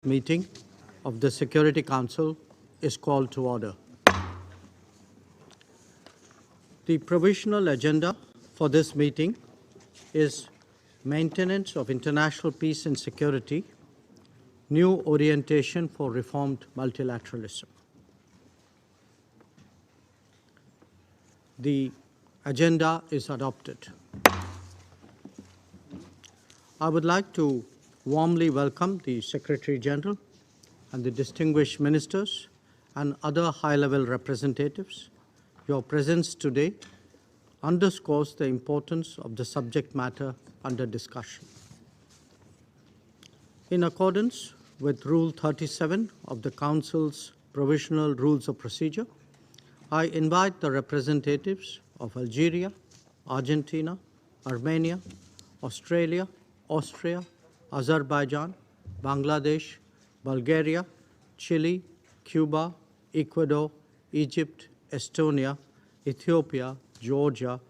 Meeting of the Security Council is called to order. The provisional agenda for this meeting is maintenance of international peace and security, new orientation for reformed multilateralism. The agenda is adopted. I would like to warmly welcome the Secretary General and the distinguished ministers and other high-level representatives. Your presence today underscores the importance of the subject matter under discussion. In accordance with Rule 37 of the Council's Provisional Rules of Procedure, I invite the representatives of Algeria, Argentina, Armenia, Australia, Austria, Azerbaijan, Bangladesh, Bulgaria, Chile, Cuba, Ecuador, Egypt, Estonia, Ethiopia, Georgia,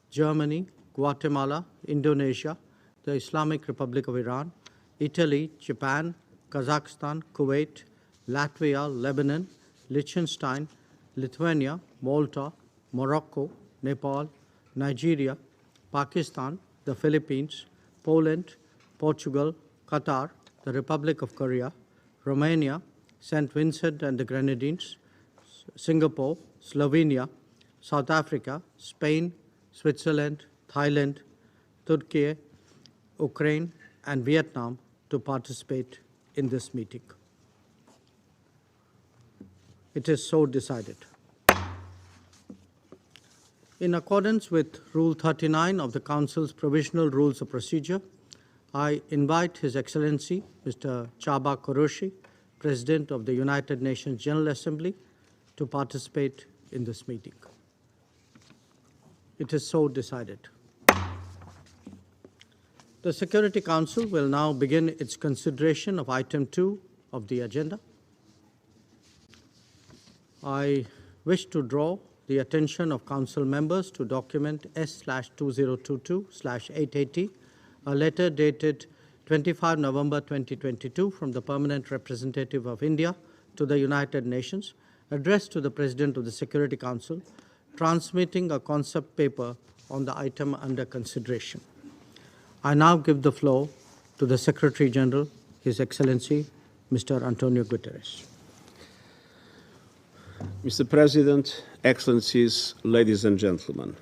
Germany, Guatemala, Indonesia, the Islamic Republic of Iran, Italy, Japan, Kazakhstan, Kuwait, Latvia, Lebanon, Liechtenstein, Lithuania, Malta, Morocco, Nepal, Nigeria, Pakistan, the Philippines, Poland, Portugal, Qatar, the Republic of Korea, Romania, St. Vincent and the Grenadines, Singapore, Slovenia, South Africa, Spain, Switzerland, Thailand, Turkey, Ukraine, and Vietnam to participate in this meeting. It is so decided. In accordance with Rule 39 of the Council's Provisional Rules of Procedure, I invite His Excellency, Mr. Chaba Koroshi, President of the United Nations General Assembly, to participate in this meeting. It is so decided. The Security Council will now begin its consideration of Item 2 of the agenda. I wish to draw the attention of Council members to document S/2022/880, a letter dated 25 November 2022 from the Permanent Representative of India to the United Nations, addressed to the President of the Security Council, transmitting a concept paper on the item under consideration. I now give the floor to the Secretary General, His Excellency, Mr. Antonio Guterres. Mr. President, Excellencies, ladies and gentlemen,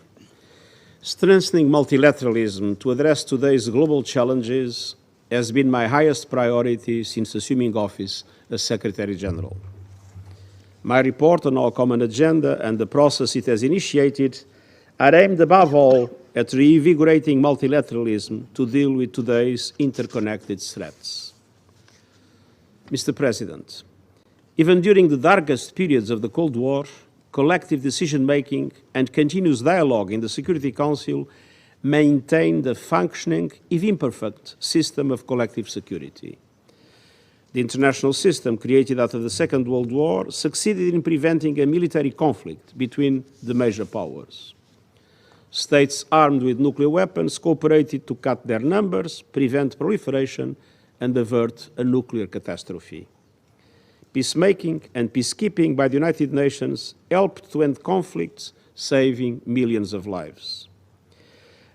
strengthening multilateralism to address today's global challenges has been my highest priority since assuming office as Secretary General. My report on our common agenda and the process it has initiated are aimed above all at reinvigorating multilateralism to deal with today's interconnected threats. Mr. President, even during the darkest periods of the Cold War, collective decision-making and continuous dialogue in the Security Council maintained a functioning, if imperfect, system of collective security. The international system created after the Second World War succeeded in preventing a military conflict between the major powers. States armed with nuclear weapons cooperated to cut their numbers, prevent proliferation, and avert a nuclear catastrophe. Peacemaking and peacekeeping by the United Nations helped to end conflicts, saving millions of lives.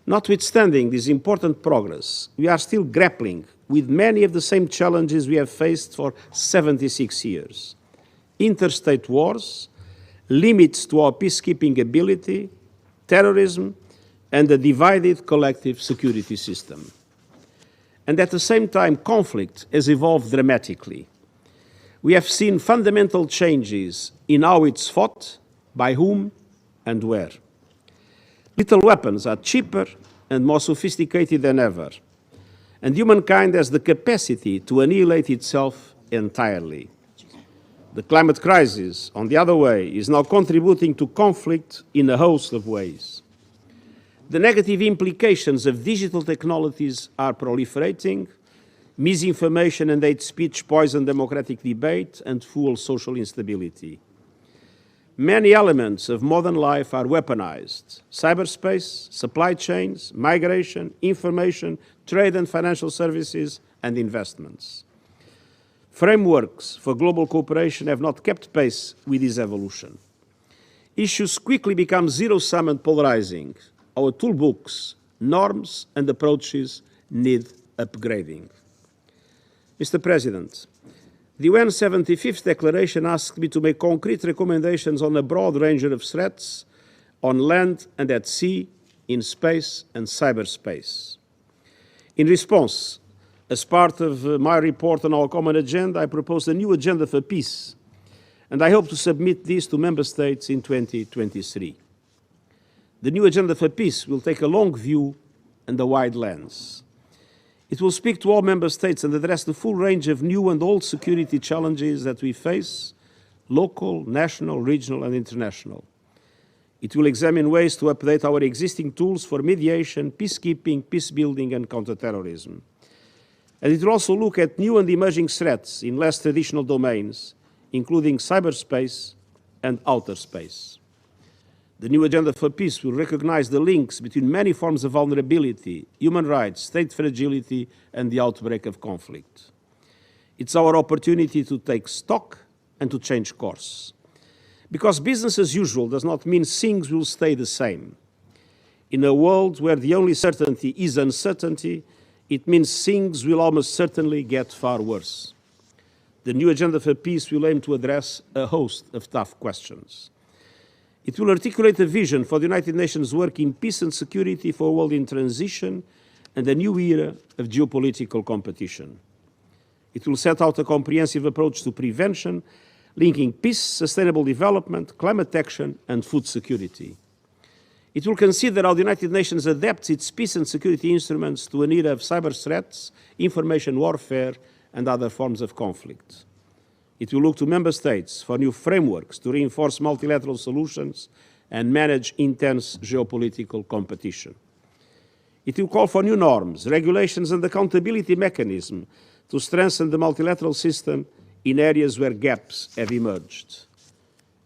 Notwithstanding this important progress, we are still grappling with many of the same challenges we have faced for 76 years. Interstate wars, limits to our peacekeeping ability, terrorism, and a divided collective security system. And at the same time, conflict has evolved dramatically. We have seen fundamental changes in how it's fought, by whom, and where. Lethal weapons are cheaper and more sophisticated than ever, and humankind has the capacity to annihilate itself entirely. The climate crisis, on the other way, is now contributing to conflict in a host of ways. The negative implications of digital technologies are proliferating. Misinformation and hate speech poison democratic debate and fuel social instability. Many elements of modern life are weaponized: cyberspace, supply chains, migration, information, trade and financial services, and investments. Frameworks for global cooperation have not kept pace with this evolution. Issues quickly become zero-sum and polarizing. Our toolbooks, norms, and approaches need upgrading. Mr. President, the UN 75th Declaration asked me to make concrete recommendations on a broad range of threats on land and at sea, in space and cyberspace. In response, as part of my report on our common agenda, I proposed a new agenda for peace, and I hope to submit this to Member States in 2023. The new agenda for peace will take a long view and a wide lens. It will speak to all Member States and address the full range of new and old security challenges that we face, local, national, regional, and international. It will examine ways to update our existing tools for mediation, peacekeeping, peacebuilding, and counterterrorism. And it will also look at new and emerging threats in less traditional domains, including cyberspace and outer space. The new agenda for peace will recognize the links between many forms of vulnerability, human rights, state fragility, and the outbreak of conflict. It's our opportunity to take stock and to change course. Because business as usual does not mean things will stay the same. In a world where the only certainty is uncertainty, it means things will almost certainly get far worse. The new agenda for peace will aim to address a host of tough questions. It will articulate a vision for the United Nations work in peace and security for a world in transition and a new era of geopolitical competition. It will set out a comprehensive approach to prevention, linking peace, sustainable development, climate action, and food security. It will consider how the United Nations adapts its peace and security instruments to an era of cyber threats, information warfare, and other forms of conflict. It will look to Member States for new frameworks to reinforce multilateral solutions and manage intense geopolitical competition. It will call for new norms, regulations, and accountability mechanisms to strengthen the multilateral system in areas where gaps have emerged.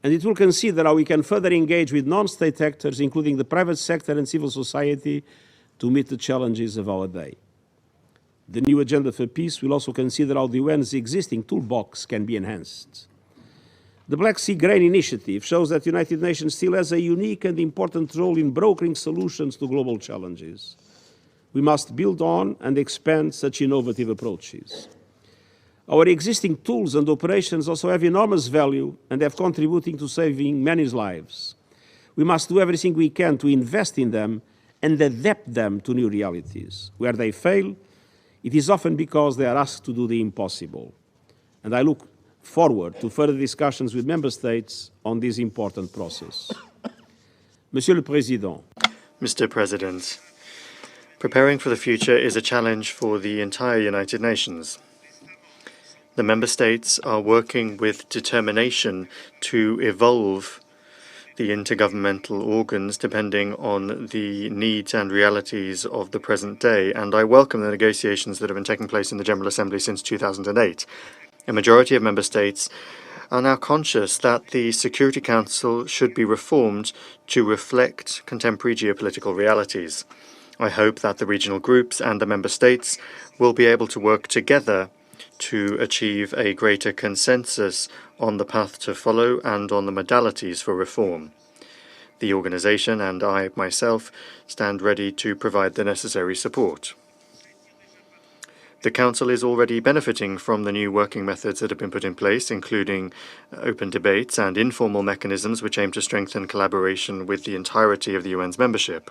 And it will consider how we can further engage with non-state actors, including the private sector and civil society, to meet the challenges of our day. The new agenda for peace will also consider how the UN's existing toolbox can be enhanced. The Black Sea Grain Initiative shows that the United Nations still has a unique and important role in brokering solutions to global challenges. We must build on and expand such innovative approaches. Our existing tools and operations also have enormous value and have contributed to saving many lives. We must do everything we can to invest in them and adapt them to new realities. Where they fail, it is often because they are asked to do the impossible. And I look forward to further discussions with Member States on this important process. Monsieur le Président. Mr. President, preparing for the future is a challenge for the entire United Nations. The Member States are working with determination to evolve the intergovernmental organs depending on the needs and realities of the present day, and I welcome the negotiations that have been taking place in the General Assembly since 2008. A majority of Member States are now conscious that the Security Council should be reformed to reflect contemporary geopolitical realities. I hope that the regional groups and the Member States will be able to work together to achieve a greater consensus on the path to follow and on the modalities for reform. The organization and I myself stand ready to provide the necessary support. The Council is already benefiting from the new working methods that have been put in place, including open debates and informal mechanisms which aim to strengthen collaboration with the entirety of the UN's membership.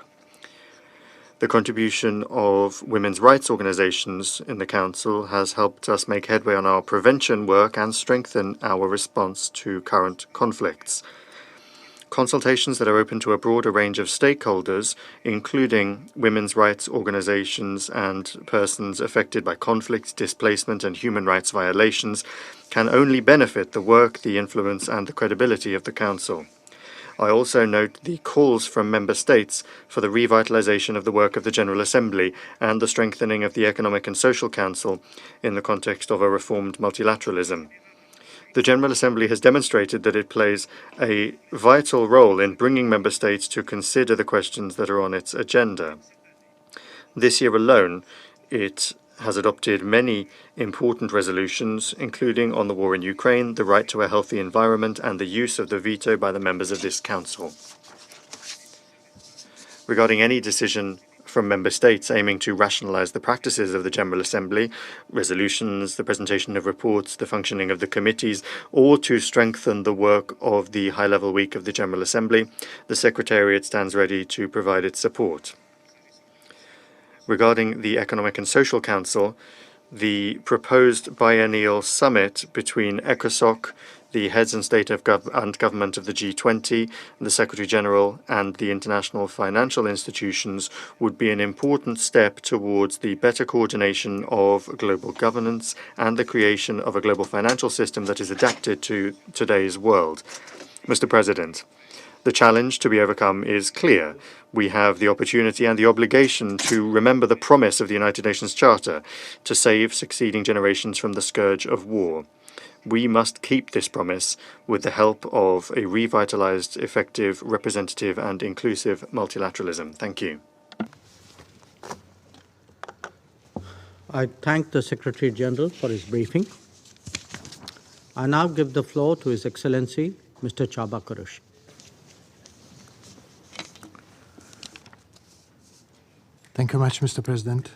The contribution of women's rights organizations in the Council has helped us make headway on our prevention work and strengthen our response to current conflicts. Consultations that are open to a broader range of stakeholders, including women's rights organizations and persons affected by conflict, displacement, and human rights violations, can only benefit the work, the influence, and the credibility of the Council. I also note the calls from Member States for the revitalization of the work of the General Assembly and the strengthening of the Economic and Social Council in the context of a reformed multilateralism. The General Assembly has demonstrated that it plays a vital role in bringing Member States to consider the questions that are on its agenda. This year alone, it has adopted many important resolutions, including on the war in Ukraine, the right to a healthy environment, and the use of the veto by the members of this Council. Regarding any decision from member states aiming to rationalize the practices of the General Assembly, resolutions, the presentation of reports, the functioning of the committees, or to strengthen the work of the high-level week of the General Assembly, the Secretariat stands ready to provide its support. Regarding the Economic and Social Council, the proposed biennial summit between ECOSOC, the heads and state of government of the G20, the Secretary-General, and the international financial institutions would be an important step towards the better coordination of global governance and the creation of a global financial system that is adapted to today's world. Mr. President, the challenge to be overcome is clear. We have the opportunity and the obligation to remember the promise of the United Nations Charter to save succeeding generations from the scourge of war. We must keep this promise with the help of a revitalized, effective, representative, and inclusive multilateralism. Thank you. I thank the Secretary General for his briefing. I now give the floor to His Excellency, Mr. Chaba Kurush. Thank you very much, Mr. President.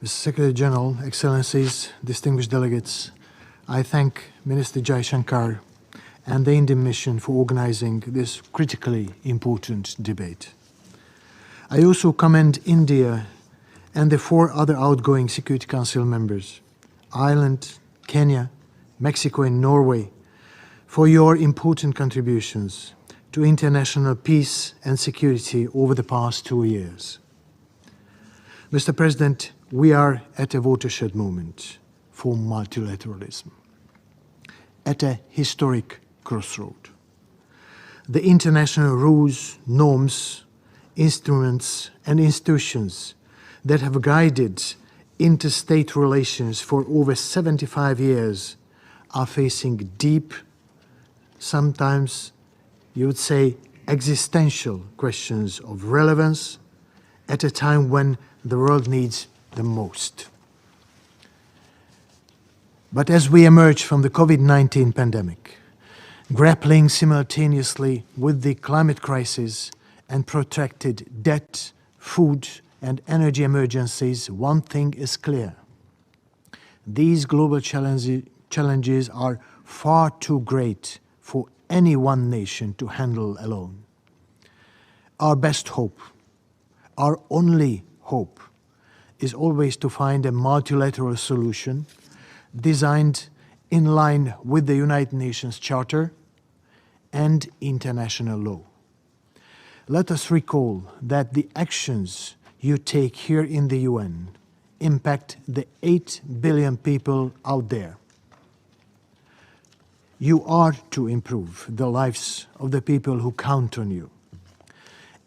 Mr. Secretary General, Excellencies, distinguished delegates, I thank Minister Jai Shankar and the Indian mission for organizing this critically important debate. I also commend India and the 4 other outgoing Security Council members, Ireland, Kenya, Mexico and Norway, for your important contributions to international peace and security over the past 2 years. Mr. President, we are at a watershed moment for multilateralism, at a historic crossroad. The international rules, norms, instruments, and institutions that have guided interstate relations for over 75 years are facing deep, sometimes you would say existential questions of relevance at a time when the world needs the most. But as we emerge from the COVID-19 pandemic, grappling simultaneously with the climate crisis and protracted debt, food, and energy emergencies, one thing is clear. These global challenges are far too great for any one nation to handle alone. Our best hope, our only hope, is always to find a multilateral solution designed in line with the United Nations Charter and international law. Let us recall that the actions you take here in the UN impact the 8 billion people out there. You are to improve the lives of the people who count on you,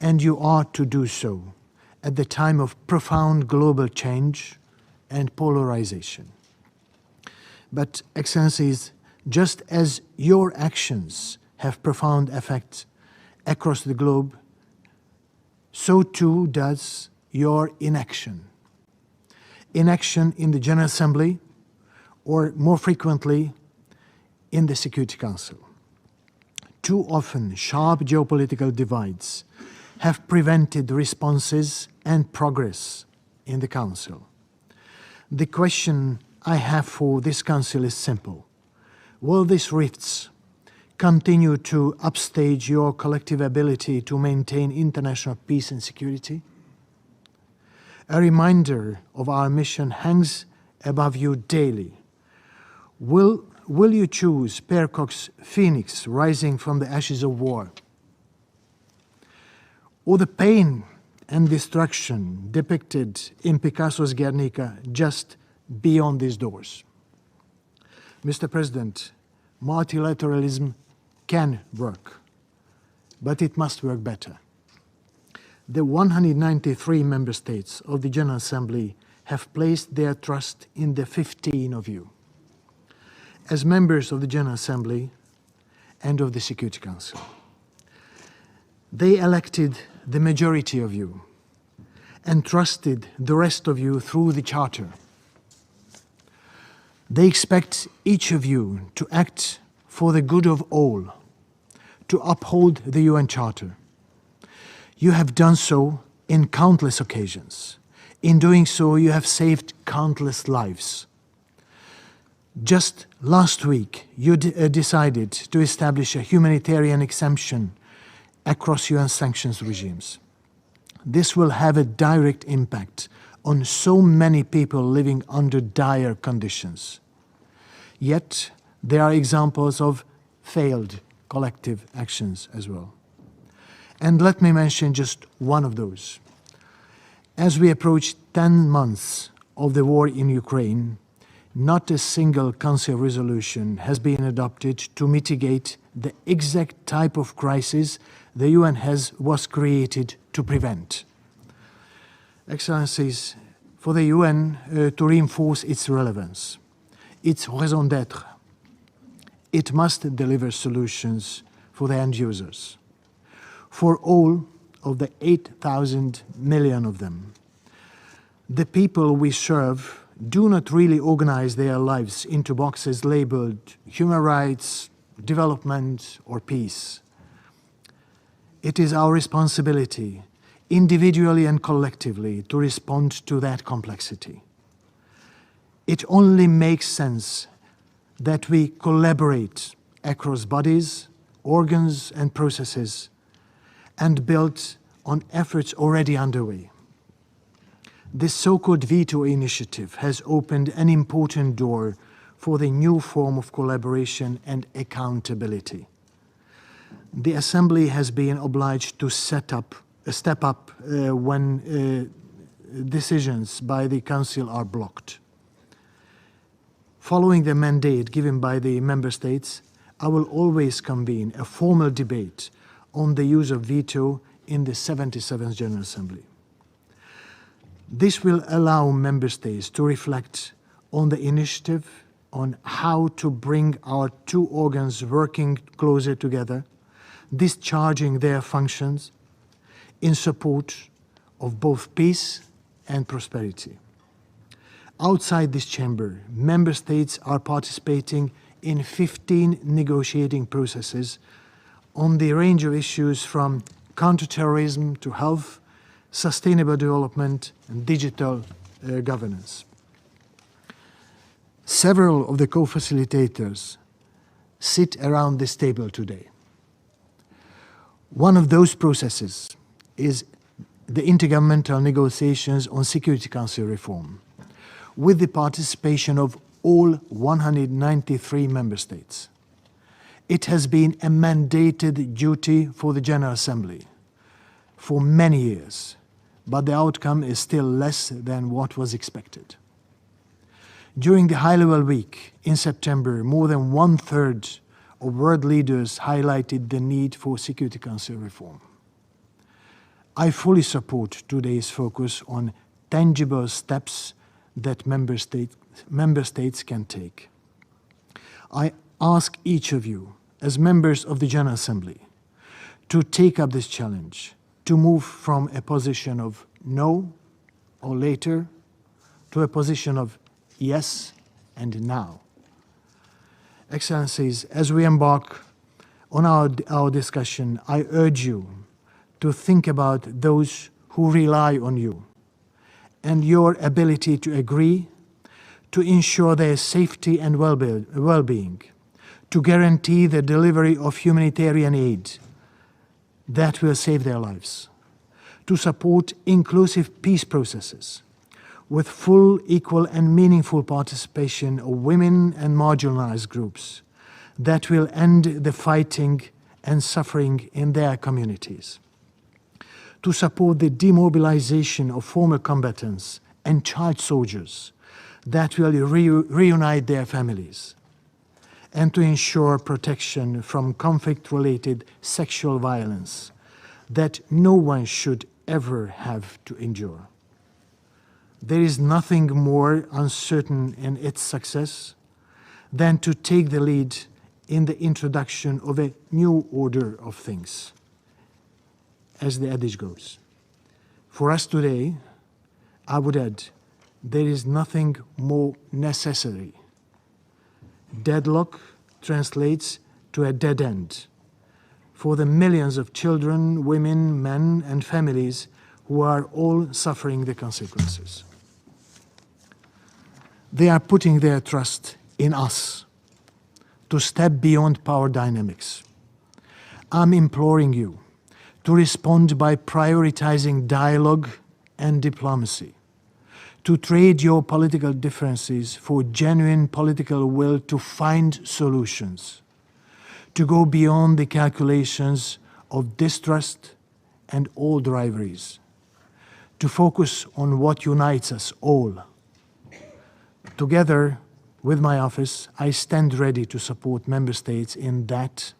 and you are to do so at the time of profound global change and polarization. But, Excellencies, just as your actions have profound effects across the globe, so too does your inaction. Inaction in the General Assembly, or more frequently, in the Security Council. Too often, sharp geopolitical divides have prevented responses and progress in the Council. The question I have for this Council is simple. Will these rifts continue to upstage your collective ability to maintain international peace and security? A reminder of our mission hangs above you daily. Will you choose Percock's phoenix rising from the ashes of war? Or the pain and destruction depicted in Picasso's Guernica just beyond these doors? Mr. President, multilateralism can work, but it must work better. The 193 member states of the General Assembly have placed their trust in the 15 of you. As members of the General Assembly and of the Security Council, they elected the majority of you, entrusted the rest of you through the Charter. They expect each of you to act for the good of all, to uphold the UN Charter. You have done so in countless occasions. In doing so, you have saved countless lives. Just last week, you decided to establish a humanitarian exemption across UN sanctions regimes. This will have a direct impact on so many people living under dire conditions. Yet, there are examples of failed collective actions as well. And let me mention just one of those. As we approach 10 months of the war in Ukraine, not a single Council resolution has been adopted to mitigate the exact type of crisis the UN was created to prevent. Excellencies, for the UN to reinforce its relevance, its raison d'être, it must deliver solutions for the end users, for all of the 8,000 million of them. The people we serve do not really organize their lives into boxes labeled human rights, development, or peace. It is our responsibility, individually and collectively, to respond to that complexity. It only makes sense that we collaborate across bodies, organs, and processes, and build on efforts already underway. This so-called veto initiative has opened an important door for the new form of collaboration and accountability. The Assembly has been obliged to step up when decisions by the Council are blocked. Following the mandate given by the Member States, I will always convene a formal debate on the use of veto in the 77th General Assembly. This will allow Member States to reflect on the initiative, on how to bring our two organs working closer together, discharging their functions in support of both peace and prosperity. Outside this chamber, Member States are participating in 15 negotiating processes on the range of issues from counterterrorism to health, sustainable development, and digital governance. Several of the co-facilitators sit around this table today. One of those processes is the intergovernmental negotiations on Security Council reform, with the participation of all 193 member states. It has been a mandated duty for the General Assembly for many years, but the outcome is still less than what was expected. During the high-level week in September, more than one-third of world leaders highlighted the need for Security Council reform. I fully support today's focus on tangible steps that member states can take. I ask each of you, as members of the General Assembly, to take up this challenge, to move from a position of no or later to a position of yes and now. Excellencies, as we embark on our discussion, I urge you to think about those who rely on you and your ability to agree, to ensure their safety and well-being, to guarantee the delivery of humanitarian aid that will save their lives, to support inclusive peace processes with full, equal, and meaningful participation of women and marginalized groups that will end the fighting and suffering in their communities, to support the demobilization of former combatants and child soldiers that will reunite their families, and to ensure protection from conflict-related sexual violence that no one should ever have to endure. There is nothing more uncertain in its success than to take the lead in the introduction of a new order of things, as the adage goes. For us today, I would add, there is nothing more necessary. Deadlock translates to a dead end for the millions of children, women, men, and families who are all suffering the consequences. They are putting their trust in us to step beyond power dynamics. I'm imploring you to respond by prioritizing dialogue and diplomacy, to trade your political differences for genuine political will to find solutions, to go beyond the calculations of distrust and old rivalries, to focus on what unites us all. Together with my office, I stand ready to support member states in that,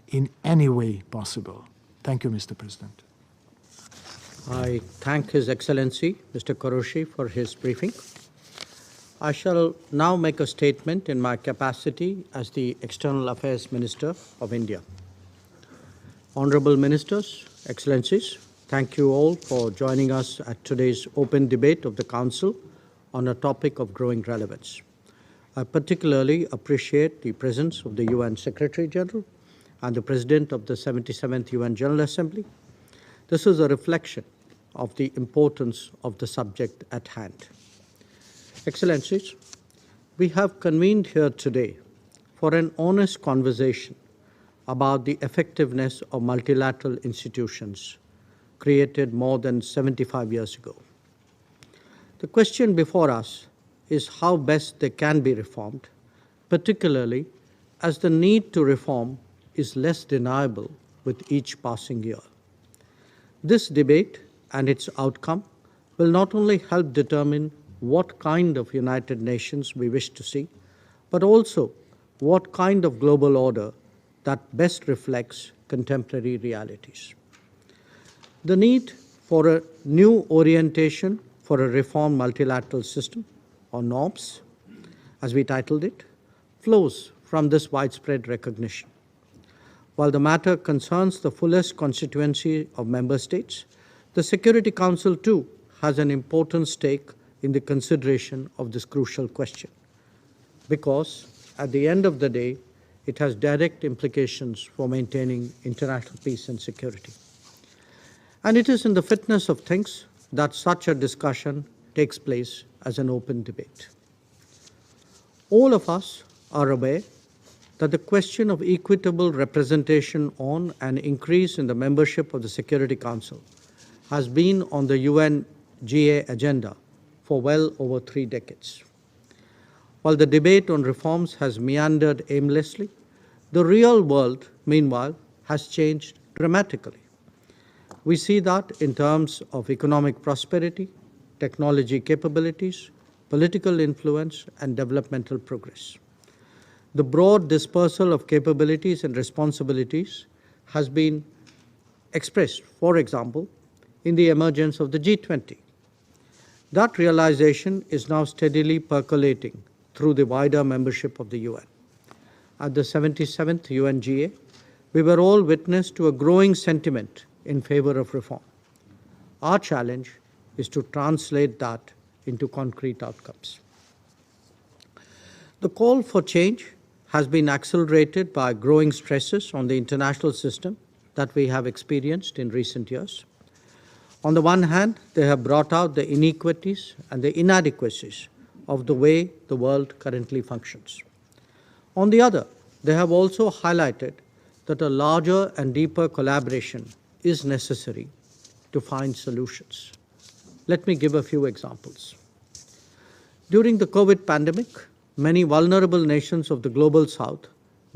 in any way possible. Thank you, Mr. President. I thank His Excellency, Mr. Qureshi, for his briefing. I shall now make a statement in my capacity as the External Affairs Minister of India. Honorable Ministers, Excellencies, thank you all for joining us at today's open debate of the Council on a topic of growing relevance. I particularly appreciate the presence of the UN Secretary General and the President of the 77th UN General Assembly. This is a reflection of the importance of the subject at hand. Excellencies, we have convened here today for an honest conversation about the effectiveness of multilateral institutions created more than 75 years ago. The question before us is how best they can be reformed, particularly as the need to reform is less deniable with each passing year. This debate and its outcome will not only help determine what kind of United Nations we wish to see, but also what kind of global order that best reflects contemporary realities. The need for a new orientation for a reformed multilateral system, or norms, as we titled it, flows from this widespread recognition. While the matter concerns the fullest constituency of member states, the Security Council too has an important stake in the consideration of this crucial question, because at the end of the day, it has direct implications for maintaining international peace and security. And it is in the fitness of things that such a discussion takes place as an open debate. All of us are aware that the question of equitable representation on and increase in the membership of the Security Council has been on the UNGA agenda for well over 3 decades. While the debate on reforms has meandered aimlessly, the real world, meanwhile, has changed dramatically. We see that in terms of economic prosperity, technology capabilities, political influence, and developmental progress. The broad dispersal of capabilities and responsibilities has been expressed, for example, in the emergence of the G20. That realization is now steadily percolating through the wider membership of the UN. At the 77th UNGA, we were all witness to a growing sentiment in favor of reform. Our challenge is to translate that into concrete outcomes. The call for change has been accelerated by growing stresses on the international system that we have experienced in recent years. On the one hand, they have brought out the inequities and the inadequacies of the way the world currently functions. On the other, they have also highlighted that a larger and deeper collaboration is necessary to find solutions. Let me give a few examples. During the COVID pandemic, many vulnerable nations of the global south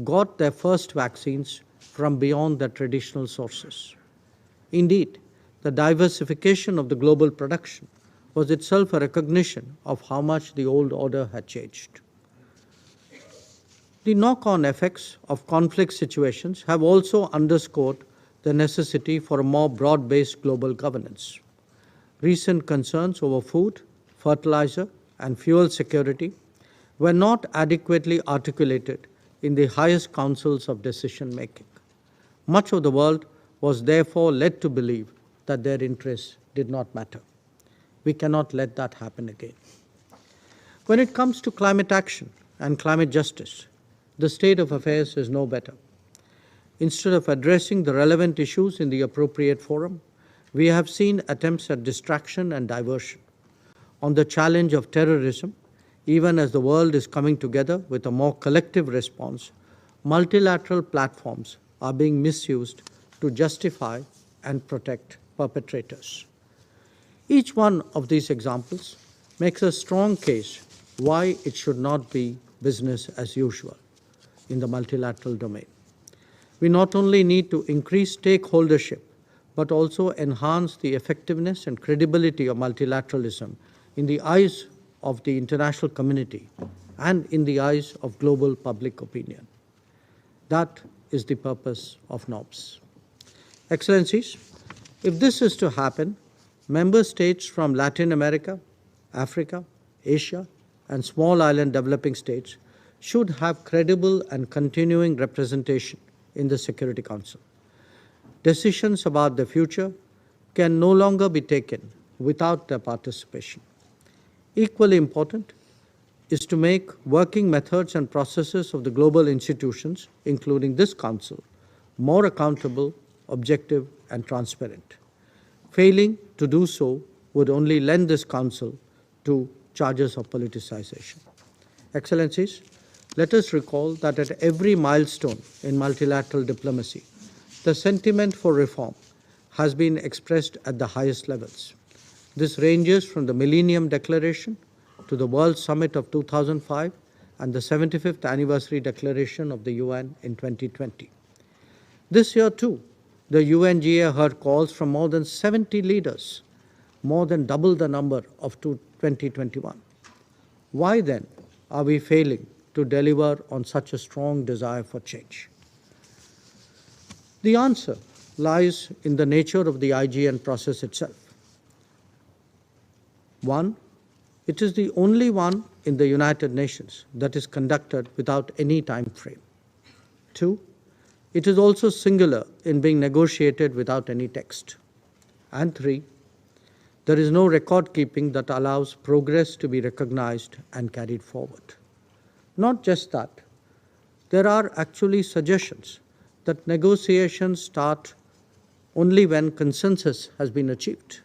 got their first vaccines from beyond their traditional sources. Indeed, the diversification of the global production was itself a recognition of how much the old order had changed. The knock-on effects of conflict situations have also underscored the necessity for a more broad-based global governance. Recent concerns over food, fertilizer, and fuel security were not adequately articulated in the highest councils of decision-making. Much of the world was therefore led to believe that their interests did not matter. We cannot let that happen again. When it comes to climate action and climate justice, the state of affairs is no better. Instead of addressing the relevant issues in the appropriate forum, we have seen attempts at distraction and diversion. On the challenge of terrorism, even as the world is coming together with a more collective response, multilateral platforms are being misused to justify and protect perpetrators. Each one of these examples makes a strong case why it should not be business as usual in the multilateral domain. We not only need to increase stakeholdership, but also enhance the effectiveness and credibility of multilateralism in the eyes of the international community and in the eyes of global public opinion. That is the purpose of NOBS. Excellencies, if this is to happen, member states from Latin America, Africa, Asia, and small island developing states should have credible and continuing representation in the Security Council. Decisions about the future can no longer be taken without their participation. Equally important is to make working methods and processes of the global institutions, including this Council, more accountable, objective, and transparent. Failing to do so would only lend this Council to charges of politicization. Excellencies, let us recall that at every milestone in multilateral diplomacy, the sentiment for reform has been expressed at the highest levels. This ranges from the Millennium Declaration to the World Summit of 2005 and the 75th anniversary declaration of the UN in 2020. This year too, the UNGA heard calls from more than 70 leaders, more than double the number of 2021. Why then are we failing to deliver on such a strong desire for change? The answer lies in the nature of the IGN process itself. One, it is the only one in the United Nations that is conducted without any time frame. Two, it is also singular in being negotiated without any text. And three, there is no record keeping that allows progress to be recognized and carried forward. Not just that, there are actually suggestions that negotiations start only when consensus has been achieved.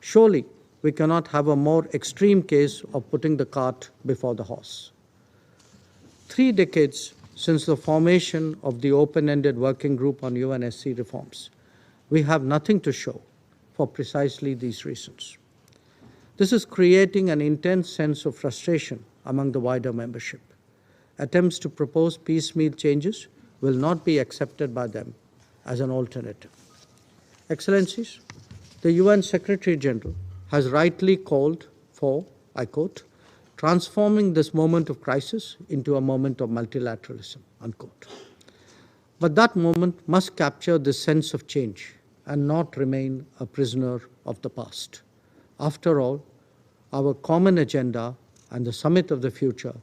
Surely, we cannot have a more extreme case of putting the cart before the horse. 3 decades since the formation of the open-ended working group on UNSC reforms, we have nothing to show for precisely these reasons. This is creating an intense sense of frustration among the wider membership. Attempts to propose piecemeal changes will not be accepted by them as an alternative. Excellencies, the UN Secretary General has rightly called for, I quote, transforming this moment of crisis into a moment of multilateralism, unquote. But that moment must capture this sense of change and not remain a prisoner of the past. After all, our common agenda and the summit of the future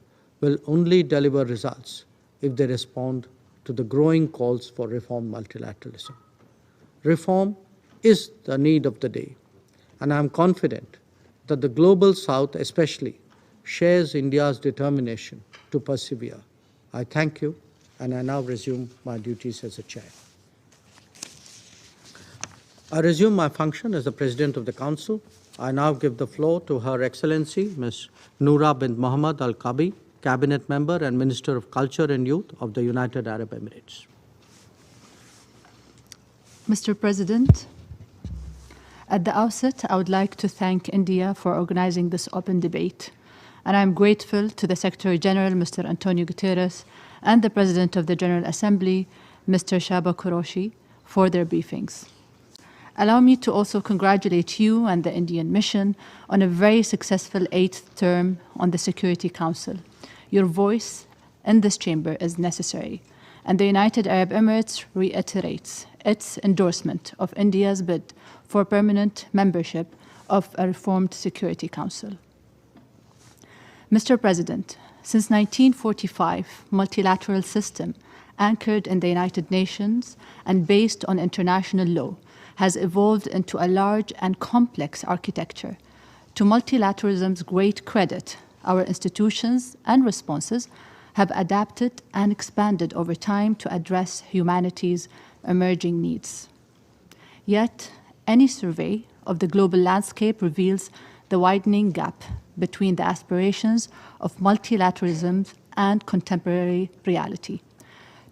will only deliver results if they respond to the growing calls for reform multilateralism. Reform is the need of the day, and I am confident that the Global South especially shares India's determination to persevere. I thank you, and I now resume my duties as a chair. I resume my function as the President of the Council. I now give the floor to Her Excellency, Ms. Noura bint Mohammed Al-Kabi, Cabinet Member and Minister of Culture and Youth of the United Arab Emirates. Mr. President, at the outset, I would like to thank India for organizing this open debate, and I am grateful to the Secretary General, Mr. Antonio Guterres, and the President of the General Assembly, Mr. Shaba Qureshi, for their briefings. Allow me to also congratulate you and the Indian mission on a very successful 8th term on the Security Council. Your voice in this chamber is necessary, and the United Arab Emirates reiterates its endorsement of India's bid for permanent membership of a reformed Security Council. Mr. President, since 1945, multilateral system anchored in the United Nations and based on international law has evolved into a large and complex architecture To multilateralism's great credit, our institutions and responses have adapted and expanded over time to address humanity's emerging needs. Yet, any survey of the global landscape reveals the widening gap between the aspirations of multilateralism and contemporary reality.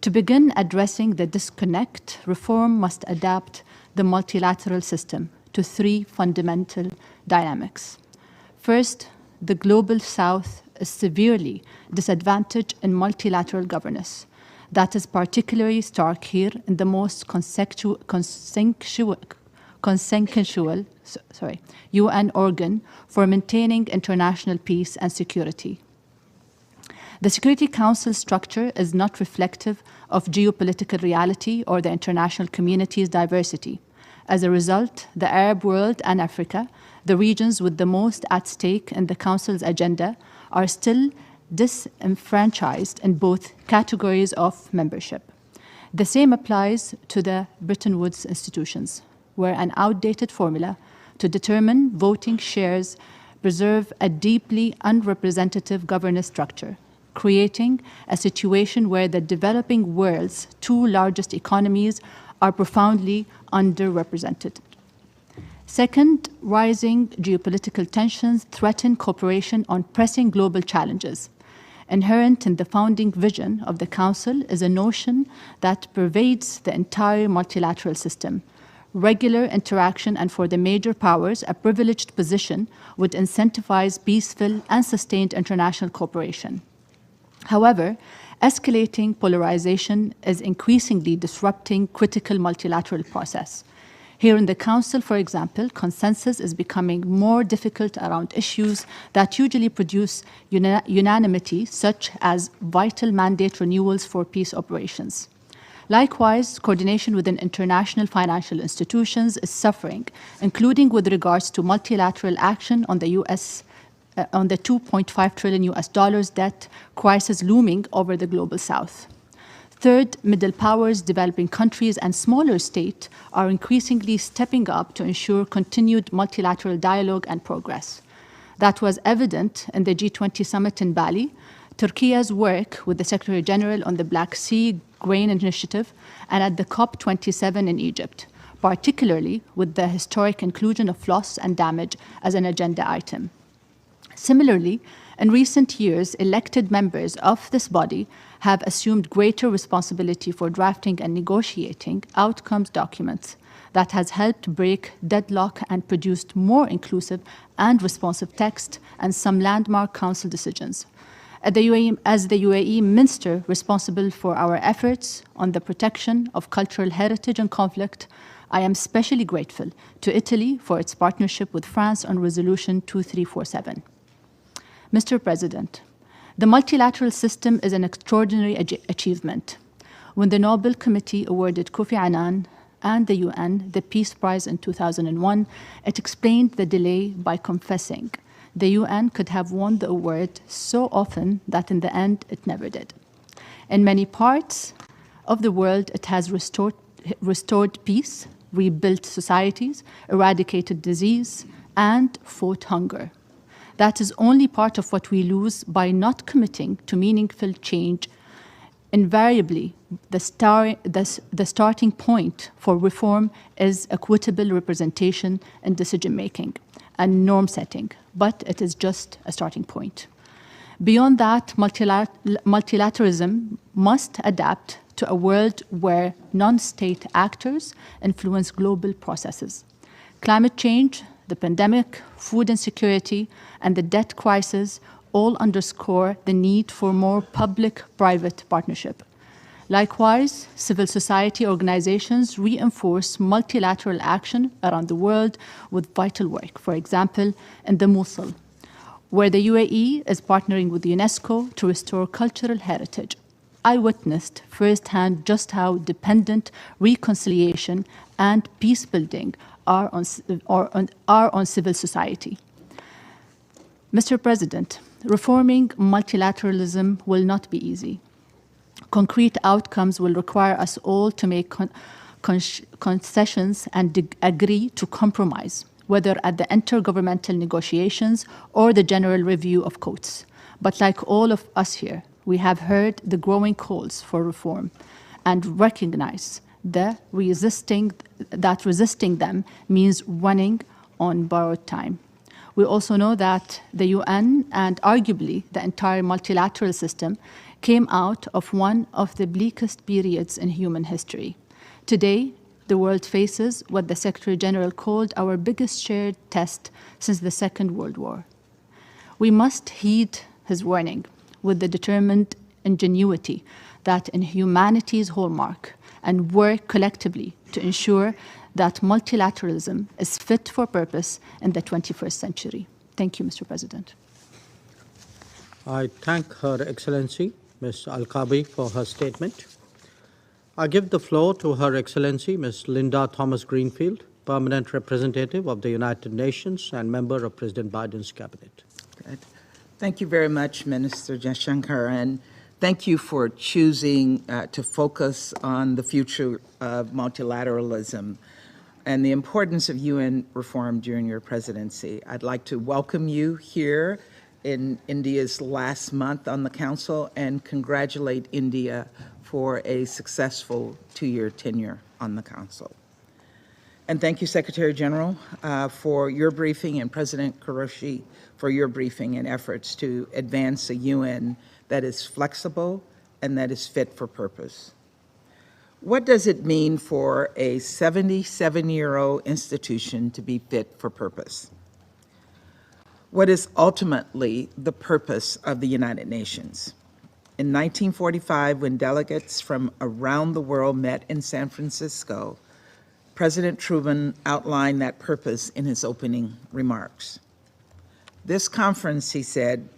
To begin addressing the disconnect, reform must adapt the multilateral system to three fundamental dynamics. First, the Global South is severely disadvantaged in multilateral governance. That is particularly stark here in the most consensual UN organ for maintaining international peace and security. The Security Council structure is not reflective of geopolitical reality or the international community's diversity. As a result, the Arab world and Africa, the regions with the most at stake in the Council's agenda, are still disenfranchised in both categories of membership. The same applies to the Bretton Woods institutions, where an outdated formula to determine voting shares preserve a deeply unrepresentative governance structure, creating a situation where the developing world's two largest economies are profoundly underrepresented. Second, rising geopolitical tensions threaten cooperation on pressing global challenges. Inherent in the founding vision of the Council is a notion that pervades the entire multilateral system. Regular interaction, and for the major powers, a privileged position, would incentivize peaceful and sustained international cooperation. However, escalating polarization is increasingly disrupting critical multilateral process. Here in the Council, for example, consensus is becoming more difficult around issues that usually produce unanimity, such as vital mandate renewals for peace operations. Likewise, coordination within international financial institutions is suffering, including with regards to multilateral action on the on the $2.5 trillion debt crisis looming over the global South. Third, middle powers, developing countries, and smaller states are increasingly stepping up to ensure continued multilateral dialogue and progress. That was evident in the G20 summit in Bali, Turkey's work with the Secretary General on the Black Sea Grain Initiative, and at the COP27 in Egypt, particularly with the historic inclusion of loss and damage as an agenda item. Similarly, in recent years, elected members of this body have assumed greater responsibility for drafting and negotiating outcomes documents that has helped break deadlock and produced more inclusive and responsive text and some landmark Council decisions. As the UAE minister responsible for our efforts on the protection of cultural heritage and conflict, I am especially grateful to Italy for its partnership with France on Resolution 2347. Mr. President, the multilateral system is an extraordinary achievement. When the Nobel Committee awarded Kofi Annan and the UN the Peace Prize in 2001, it explained the delay by confessing the UN could have won the award so often that in the end it never did. In many parts of the world, it has restored peace, rebuilt societies, eradicated disease, and fought hunger. That is only part of what we lose by not committing to meaningful change. Invariably, the starting point for reform is equitable representation and decision-making and norm setting, but it is just a starting point. Beyond that, multilateralism must adapt to a world where non-state actors influence global processes. Climate change, the pandemic, food insecurity, and the debt crisis all underscore the need for more public-private partnership. Likewise, civil society organizations reinforce multilateral action around the world with vital work, for example, in the Mosul, where the UAE is partnering with UNESCO to restore cultural heritage. I witnessed firsthand just how dependent reconciliation and peace building are on civil society. Mr. President, reforming multilateralism will not be easy. Concrete outcomes will require us all to make concessions and agree to compromise. whether at the intergovernmental negotiations or the general review of codes. But like all of us here, we have heard the growing calls for reform and recognize that resisting them means running on borrowed time. We also know that the UN and arguably the entire multilateral system came out of one of the bleakest periods in human history. Today, the world faces what the Secretary General called our biggest shared test since the Second World War. We must heed his warning with the determined ingenuity that in humanity's hallmark and work collectively to ensure that multilateralism is fit for purpose in the 21st century. Thank you, Mr. President. I thank Her Excellency, Ms. Al-Kabi, for her statement. I give the floor to Her Excellency, Ms. Linda Thomas-Greenfield, Permanent Representative of the United Nations and member of President Biden's cabinet. Good. Thank you very much, Minister Jaishankar, and thank you for choosing to focus on the future of multilateralism and the importance of UN reform during your presidency. I'd like to welcome you here in India's last month on the Council and congratulate India for a successful 2-year tenure on the Council. And thank you, Secretary General, for your briefing, and President Qureshi for your briefing and efforts to advance a UN that is flexible and that is fit for purpose. What does it mean for a 77-year-old institution to be fit for purpose? What is ultimately the purpose of the United Nations? In 1945, when delegates from around the world met in San Francisco, President Truman outlined that purpose in his opening remarks. This conference, he said,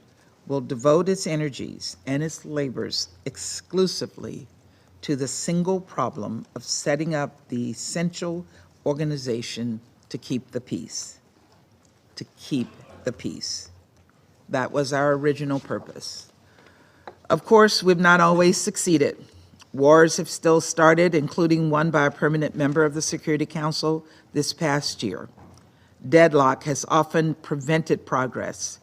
will devote its energies and its labors exclusively to the single problem of setting up the essential organization to keep the peace. To keep the peace. That was our original purpose. Of course, we've not always succeeded. Wars have still started, including one by a permanent member of the Security Council this past year. Deadlock has often prevented progress.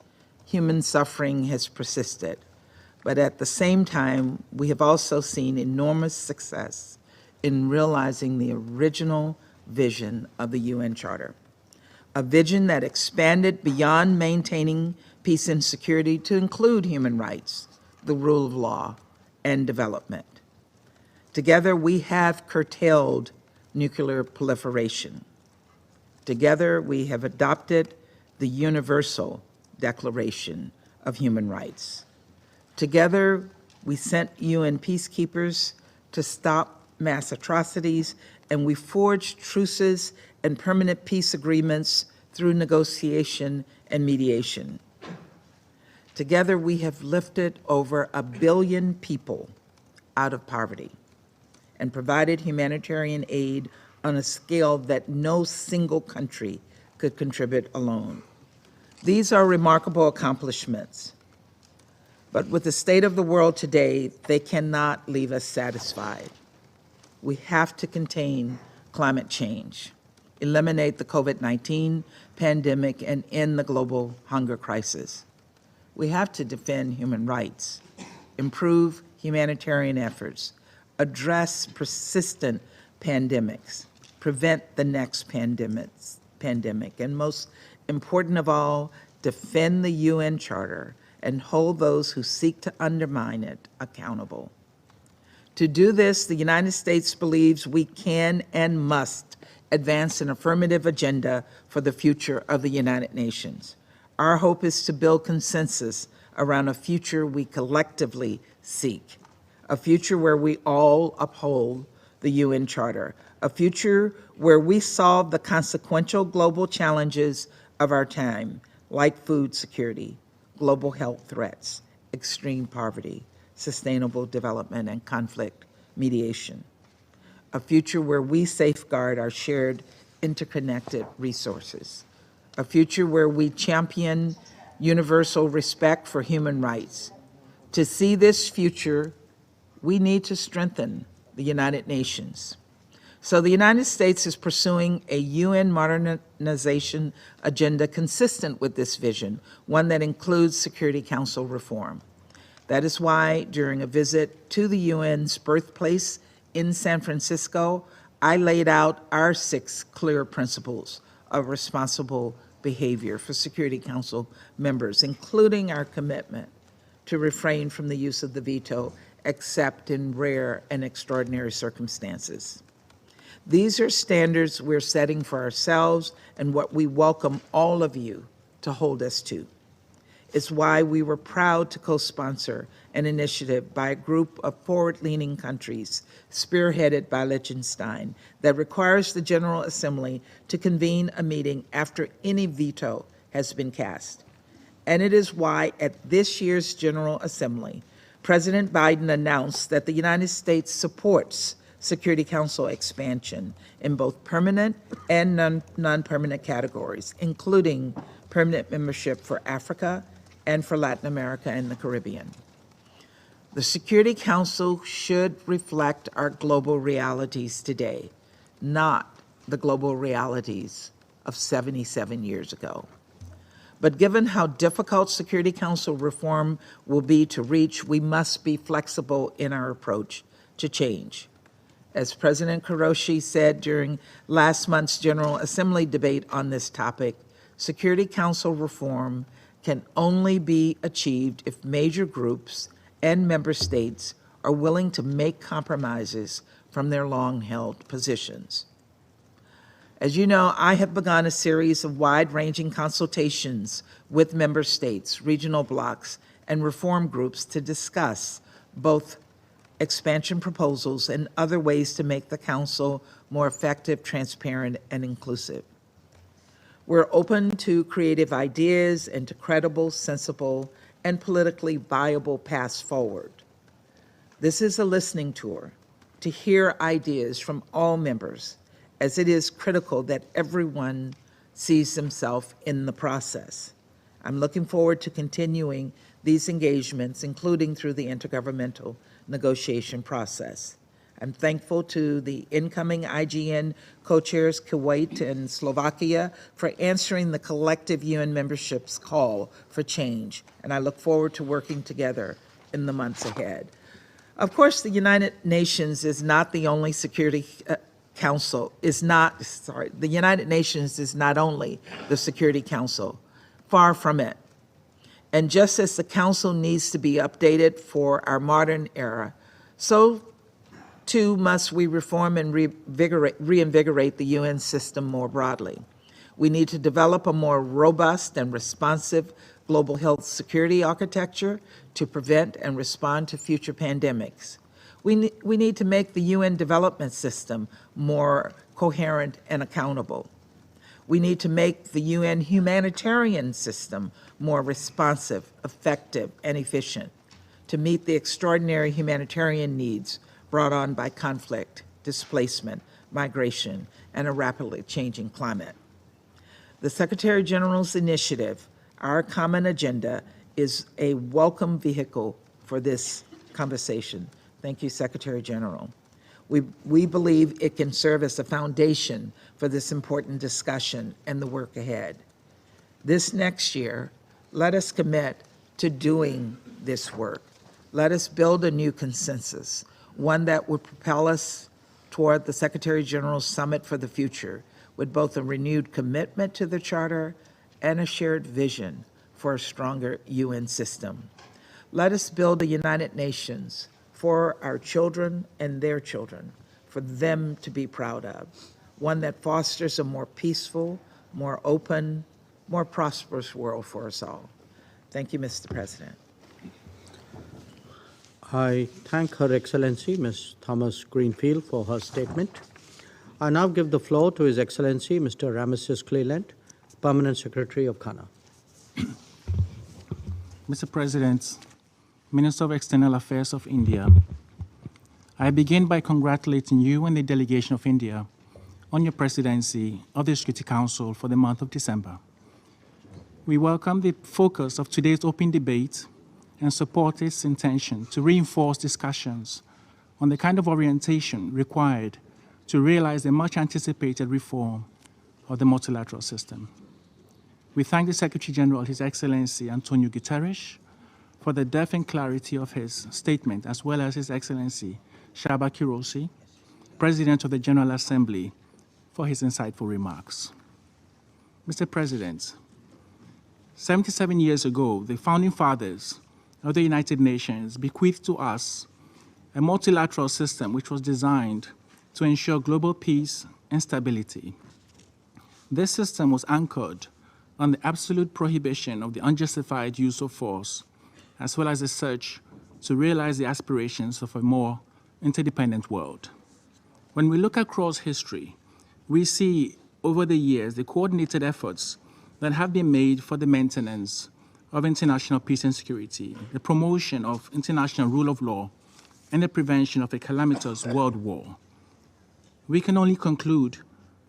Human suffering has persisted. But at the same time, we have also seen enormous success in realizing the original vision of the UN Charter, a vision that expanded beyond maintaining peace and security to include human rights, the rule of law, and development. Together, we have curtailed nuclear proliferation. Together, we have adopted the Universal Declaration of Human Rights. Together, we sent UN peacekeepers to stop mass atrocities, and we forged truces and permanent peace agreements through negotiation and mediation. Together, we have lifted over 1 billion people out of poverty and provided humanitarian aid on a scale that no single country could contribute alone. These are remarkable accomplishments. But with the state of the world today, they cannot leave us satisfied. We have to contain climate change, eliminate the COVID-19 pandemic, and end the global hunger crisis. We have to defend human rights, improve humanitarian efforts, address persistent pandemics, prevent the next pandemic, and most important of all, defend the UN Charter and hold those who seek to undermine it accountable. To do this, the United States believes we can and must advance an affirmative agenda for the future of the United Nations. Our hope is to build consensus around a future we collectively seek, a future where we all uphold the UN Charter, a future where we solve the consequential global challenges of our time, like food security, global health threats, extreme poverty, sustainable development, and conflict mediation. A future where we safeguard our shared interconnected resources. A future where we champion universal respect for human rights. To see this future, we need to strengthen the United Nations. So the United States is pursuing a UN modernization agenda consistent with this vision, one that includes Security Council reform. That is why, during a visit to the UN's birthplace in San Francisco, I laid out our 6 clear principles of responsible behavior for Security Council members, including our commitment to refrain from the use of the veto except in rare and extraordinary circumstances. These are standards we're setting for ourselves and what we welcome all of you to hold us to. It's why we were proud to co-sponsor an initiative by a group of forward-leaning countries, spearheaded by Liechtenstein, that requires the General Assembly to convene a meeting after any veto has been cast. And it is why at this year's General Assembly, President Biden announced that the United States supports Security Council expansion in both permanent and non-permanent categories, including permanent membership for Africa and for Latin America and the Caribbean. The Security Council should reflect our global realities today, not the global realities of 77 years ago. But given how difficult Security Council reform will be to reach, we must be flexible in our approach to change. As President Kuroshi said during last month's General Assembly debate on this topic, Security Council reform can only be achieved if major groups and member states are willing to make compromises from their long-held positions. As you know, I have begun a series of wide-ranging consultations with member states, regional blocs, and reform groups to discuss both expansion proposals and other ways to make the Council more effective, transparent, and inclusive. We're open to creative ideas and to credible, sensible, and politically viable paths forward. This is a listening tour to hear ideas from all members, as it is critical that everyone sees themselves in the process. I'm looking forward to continuing these engagements, including through the intergovernmental negotiation process. I'm thankful to the incoming IGN co-chairs, Kuwait and Slovakia, for answering the collective UN membership's call for change, and I look forward to working together in the months ahead. Of course, the United Nations is not the only Security Council, the United Nations is not only the Security Council, far from it. And just as the Council needs to be updated for our modern era, so too must we reform and reinvigorate the UN system more broadly. We need to develop a more robust and responsive global health security architecture to prevent and respond to future pandemics. We need to make the UN development system more coherent and accountable. We need to make the UN humanitarian system more responsive, effective, and efficient to meet the extraordinary humanitarian needs brought on by conflict, displacement, migration, and a rapidly changing climate. The Secretary General's initiative, Our Common Agenda, is a welcome vehicle for this conversation. Thank you, Secretary General. We believe it can serve as a foundation for this important discussion and the work ahead. This next year, let us commit to doing this work. Let us build a new consensus, one that would propel us toward the Secretary General's Summit for the Future, with both a renewed commitment to the Charter and a shared vision for a stronger UN system. Let us build a United Nations for our children and their children, for them to be proud of, one that fosters a more peaceful, more open, more prosperous world for us all. Thank you, Mr. President. I thank Her Excellency, Ms. Thomas Greenfield, for her statement. I now give the floor to His Excellency, Mr. Ramesses Cleland, Permanent Secretary of Ghana. Mr. President, Minister of External Affairs of India, I begin by congratulating you and the delegation of India on your presidency of the Security Council for the month of December. We welcome the focus of today's open debate and support its intention to reinforce discussions on the kind of orientation required to realize the much-anticipated reform of the multilateral system. We thank the Secretary General, His Excellency Antonio Guterres, for the depth and clarity of his statement, as well as His Excellency Shaba Kirosi, President of the General Assembly, for his insightful remarks. Mr. President, 77 years ago, the founding fathers of the United Nations bequeathed to us a multilateral system which was designed to ensure global peace and stability. This system was anchored on the absolute prohibition of the unjustified use of force, as well as the search to realize the aspirations of a more interdependent world. When we look across history, we see over the years the coordinated efforts that have been made for the maintenance of international peace and security, the promotion of international rule of law, and the prevention of a calamitous world war. We can only conclude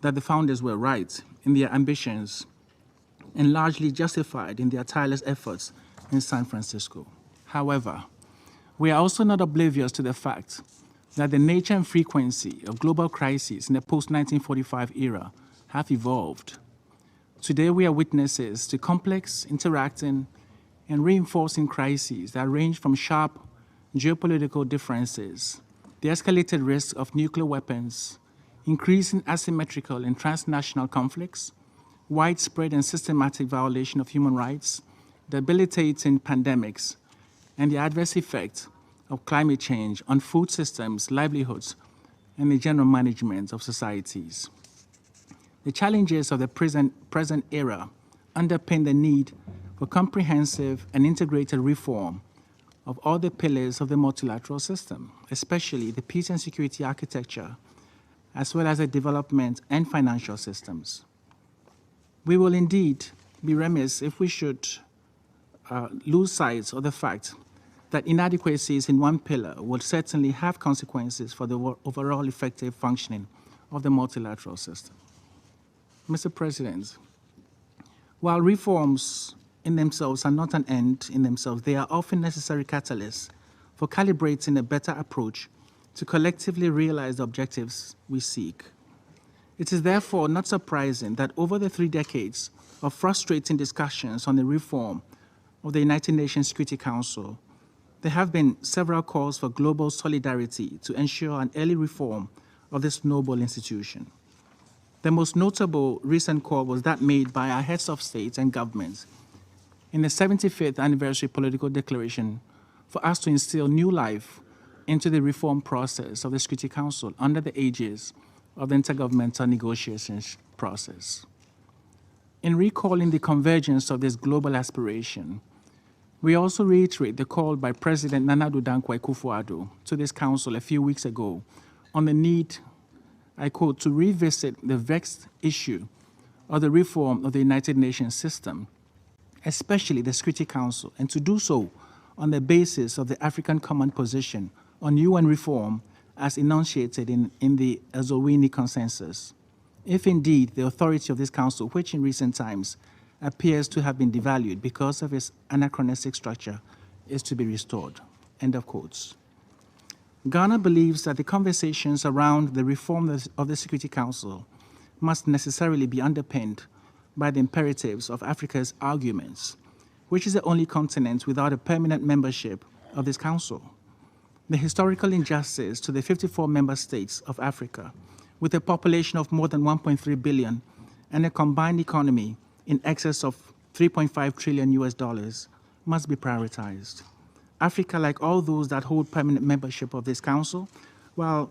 that the founders were right in their ambitions and largely justified in their tireless efforts in San Francisco. However, we are also not oblivious to the fact that the nature and frequency of global crises in the post-1945 era have evolved. Today, we are witnesses to complex, interacting, and reinforcing crises that range from sharp geopolitical differences, the escalated risk of nuclear weapons, increasing asymmetrical and transnational conflicts, widespread and systematic violation of human rights, debilitating pandemics, and the adverse effect of climate change on food systems, livelihoods, and the general management of societies. The challenges of the present era underpin the need for comprehensive and integrated reform of all the pillars of the multilateral system, especially the peace and security architecture, as well as the development and financial systems. We will indeed be remiss if we should lose sight of the fact that inadequacies in one pillar will certainly have consequences for the overall effective functioning of the multilateral system. Mr. President, while reforms in themselves are not an end in themselves, they are often necessary catalysts for calibrating a better approach to collectively realize the objectives we seek. It is therefore not surprising that over the 3 decades of frustrating discussions on the reform of the United Nations Security Council, there have been several calls for global solidarity to ensure an early reform of this noble institution. The most notable recent call was that made by our heads of state and governments in the 75th anniversary political declaration for us to instill new life into the reform process of the Security Council under the aegis of the intergovernmental negotiations process. In recalling the convergence of this global aspiration, we also reiterate the call by President Nana Addo Dankwa Akufo-Addo to this council a few weeks ago on the need, I quote, to revisit the vexed issue of the reform of the United Nations system, especially the Security Council, and to do so on the basis of the African Common Position on UN reform as enunciated in the Azowini Consensus. If indeed the authority of this council, which in recent times appears to have been devalued because of its anachronistic structure, is to be restored. End of quotes. Ghana believes that the conversations around the reform of the Security Council must necessarily be underpinned by the imperatives of Africa's arguments, which is the only continent without a permanent membership of this council. The historical injustice to the 54 member states of Africa, with a population of more than 1.3 billion and a combined economy in excess of $3.5 trillion must be prioritized. Africa, like all those that hold permanent membership of this council, while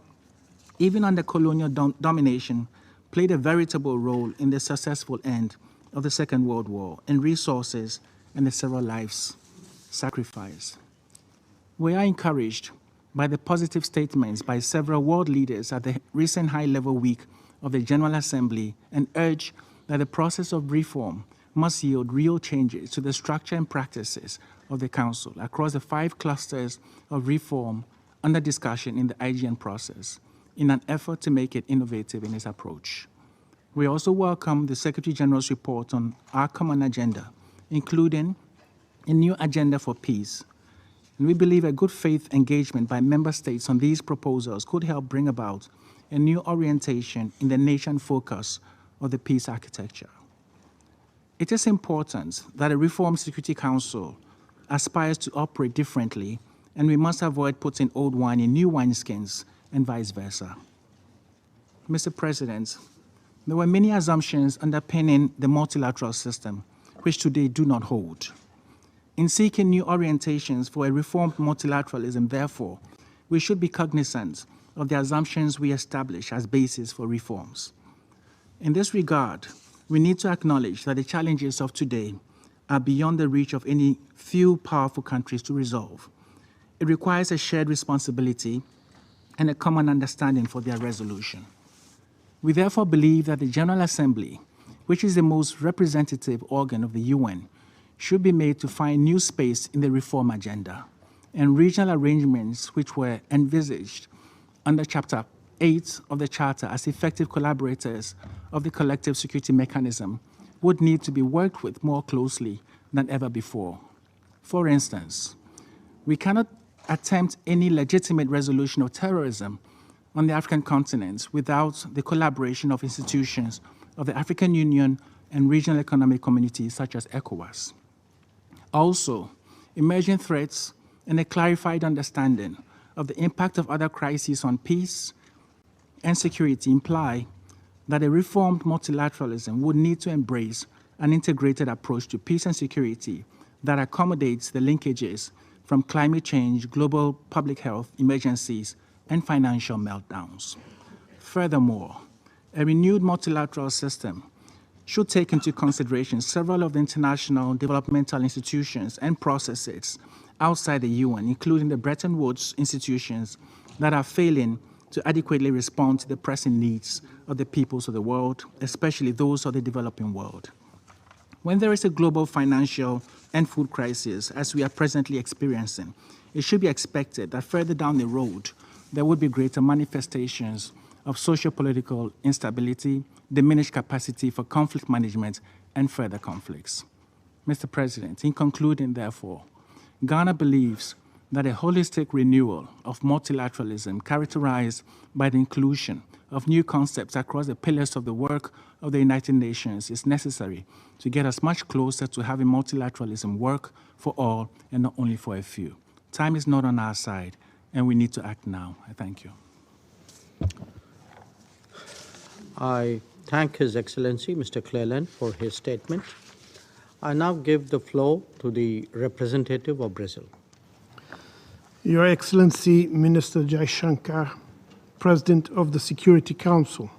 even under colonial domination, played a veritable role in the successful end of the Second World War in resources and the several lives sacrificed. We are encouraged by the positive statements by several world leaders at the recent high-level week of the General Assembly and urge that the process of reform must yield real changes to the structure and practices of the Council across the 5 clusters of reform under discussion in the IGN process in an effort to make it innovative in its approach. We also welcome the Secretary General's report on our common agenda, including a new agenda for peace. And we believe a good faith engagement by member states on these proposals could help bring about a new orientation in the nation focus of the peace architecture. It is important that a reformed Security Council aspires to operate differently, and we must avoid putting old wine in new wineskins and vice versa. Mr. President, there were many assumptions underpinning the multilateral system, which today do not hold. In seeking new orientations for a reformed multilateralism, therefore, we should be cognizant of the assumptions we establish as basis for reforms. In this regard, we need to acknowledge that the challenges of today are beyond the reach of any few powerful countries to resolve. It requires a shared responsibility and a common understanding for their resolution. We therefore believe that the General Assembly, which is the most representative organ of the UN, should be made to find new space in the reform agenda, and regional arrangements which were envisaged under Chapter 8 of the Charter as effective collaborators of the collective security mechanism would need to be worked with more closely than ever before. For instance, we cannot attempt any legitimate resolution of terrorism on the African continent without the collaboration of institutions of the African Union and regional economic communities such as ECOWAS. Also, emerging threats and a clarified understanding of the impact of other crises on peace and security imply that a reformed multilateralism would need to embrace an integrated approach to peace and security that accommodates the linkages from climate change, global public health emergencies, and financial meltdowns. Furthermore, a renewed multilateral system should take into consideration several of the international developmental institutions and processes outside the UN, including the Bretton Woods institutions that are failing to adequately respond to the pressing needs of the peoples of the world, especially those of the developing world. When there is a global financial and food crisis, as we are presently experiencing, it should be expected that further down the road, there would be greater manifestations of socio-political instability, diminished capacity for conflict management, and further conflicts. Mr. President, in concluding, therefore, Ghana believes that a holistic renewal of multilateralism characterized by the inclusion of new concepts across the pillars of the work of the United Nations is necessary to get us much closer to having multilateralism work for all and not only for a few. Time is not on our side, and we need to act now. I thank you. I thank His Excellency, Mr. Cleland, for his statement. I now give the floor to the representative of Brazil. Your Excellency, Minister Jaishankar, President of the Security Council,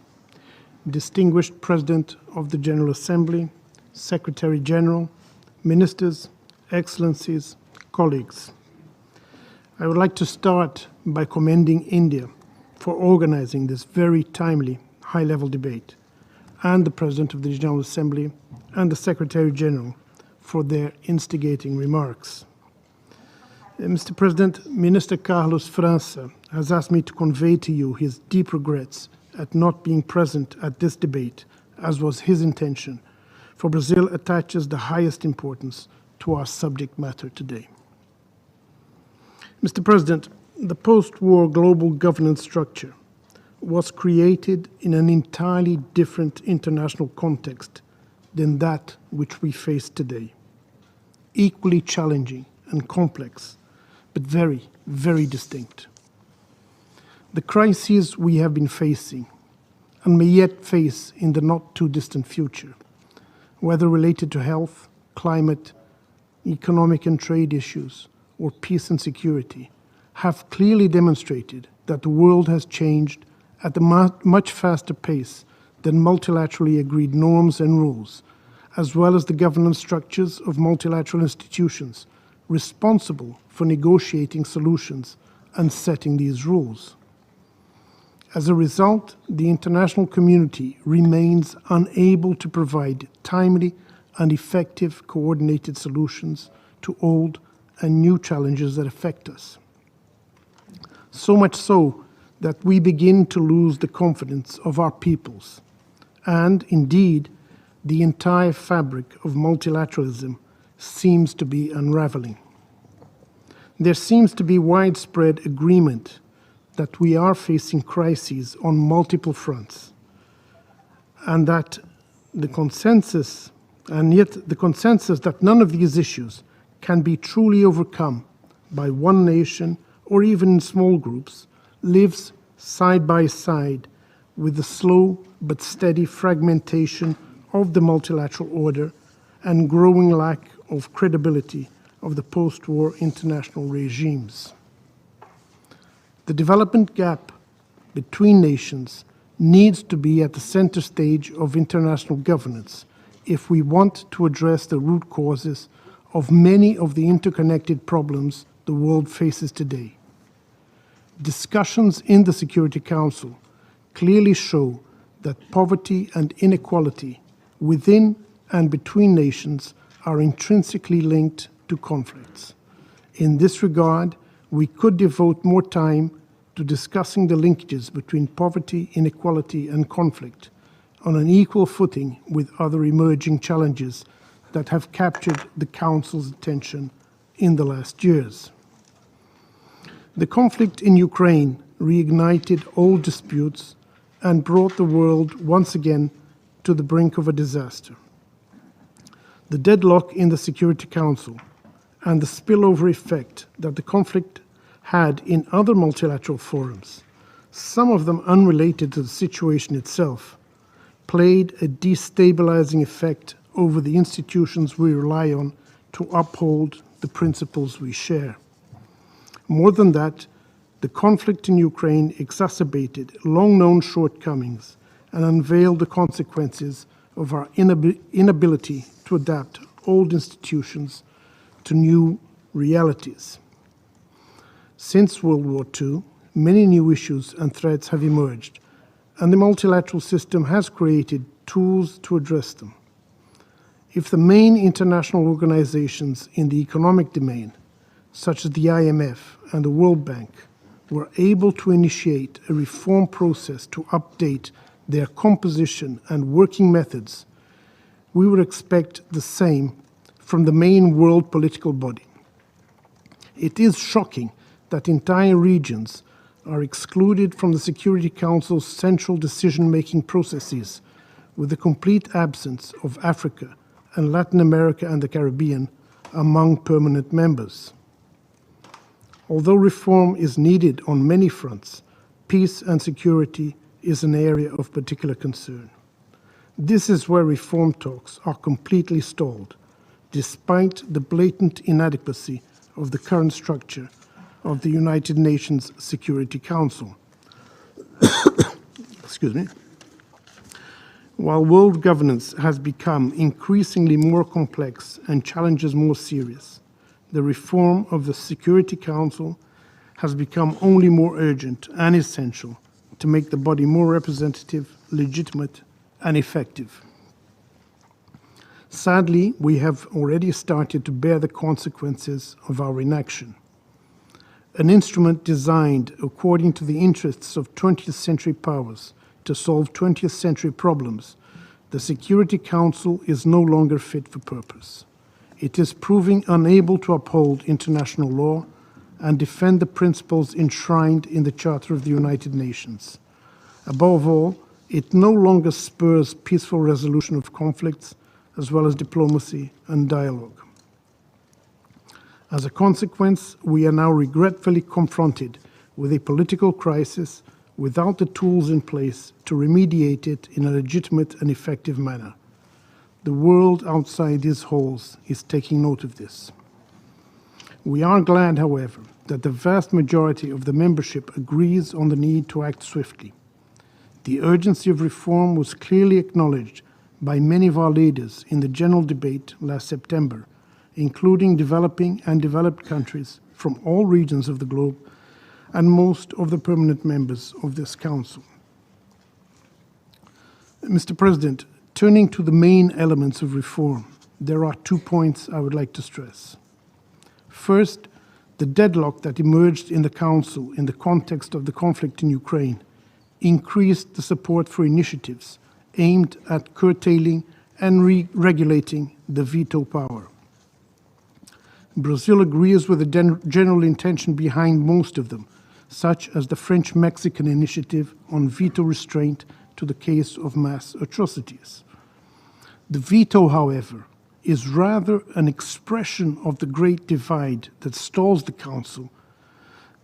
distinguished President of the General Assembly, Secretary General, Ministers, Excellencies, colleagues. I would like to start by commending India for organizing this very timely high-level debate, and the President of the General Assembly and the Secretary General for their instigating remarks. Mr. President, Minister Carlos França has asked me to convey to you his deep regrets at not being present at this debate, as was his intention, for Brazil attaches the highest importance to our subject matter today. Mr. President, the post-war global governance structure was created in an entirely different international context than that which we face today. Equally challenging and complex, but very, very distinct. The crises we have been facing and may yet face in the not-too-distant future, whether related to health, climate, economic and trade issues, or peace and security, have clearly demonstrated that the world has changed at a much faster pace than multilaterally agreed norms and rules, as well as the governance structures of multilateral institutions responsible for negotiating solutions and setting these rules. As a result, the international community remains unable to provide timely and effective coordinated solutions to old and new challenges that affect us. So much so that we begin to lose the confidence of our peoples, and indeed, the entire fabric of multilateralism seems to be unraveling. There seems to be widespread agreement that we are facing crises on multiple fronts, and that the consensus, and yet the consensus that none of these issues can be truly overcome by one nation or even in small groups, lives side by side with the slow but steady fragmentation of the multilateral order and growing lack of credibility of the post-war international regimes. The development gap between nations needs to be at the center stage of international governance if we want to address the root causes of many of the interconnected problems the world faces today. Discussions in the Security Council clearly show that poverty and inequality within and between nations are intrinsically linked to conflicts. In this regard, we could devote more time to discussing the linkages between poverty, inequality, and conflict on an equal footing with other emerging challenges that have captured the Council's attention in the last years. The conflict in Ukraine reignited old disputes and brought the world once again to the brink of a disaster. The deadlock in the Security Council and the spillover effect that the conflict had in other multilateral forums, some of them unrelated to the situation itself, played a destabilizing effect over the institutions we rely on to uphold the principles we share. More than that, the conflict in Ukraine exacerbated long-known shortcomings and unveiled the consequences of our inability to adapt old institutions to new realities. Since World War II, many new issues and threats have emerged, and the multilateral system has created tools to address them. If the main international organizations in the economic domain, such as the IMF and the World Bank, were able to initiate a reform process to update their composition and working methods, we would expect the same from the main world political body. It is shocking that entire regions are excluded from the Security Council's central decision-making processes, with the complete absence of Africa and Latin America and the Caribbean among permanent members. Although reform is needed on many fronts, peace and security is an area of particular concern. This is where reform talks are completely stalled, despite the blatant inadequacy of the current structure of the United Nations Security Council. Excuse me. While world governance has become increasingly more complex and challenges more serious, the reform of the Security Council has become only more urgent and essential to make the body more representative, legitimate, and effective. Sadly, we have already started to bear the consequences of our inaction. An instrument designed according to the interests of 20th century powers to solve 20th century problems, the Security Council is no longer fit for purpose. It is proving unable to uphold international law and defend the principles enshrined in the Charter of the United Nations. Above all, it no longer spurs peaceful resolution of conflicts, as well as diplomacy and dialogue. As a consequence, we are now regretfully confronted with a political crisis without the tools in place to remediate it in a legitimate and effective manner. The world outside these halls is taking note of this. We are glad, however, that the vast majority of the membership agrees on the need to act swiftly. The urgency of reform was clearly acknowledged by many of our leaders in the general debate last September, including developing and developed countries from all regions of the globe and most of the permanent members of this Council. Mr. President, turning to the main elements of reform, there are 2 points I would like to stress. First, the deadlock that emerged in the Council in the context of the conflict in Ukraine increased the support for initiatives aimed at curtailing and regulating the veto power. Brazil agrees with the general intention behind most of them, such as the French-Mexican initiative on veto restraint to the case of mass atrocities. The veto, however, is rather an expression of the great divide that stalls the Council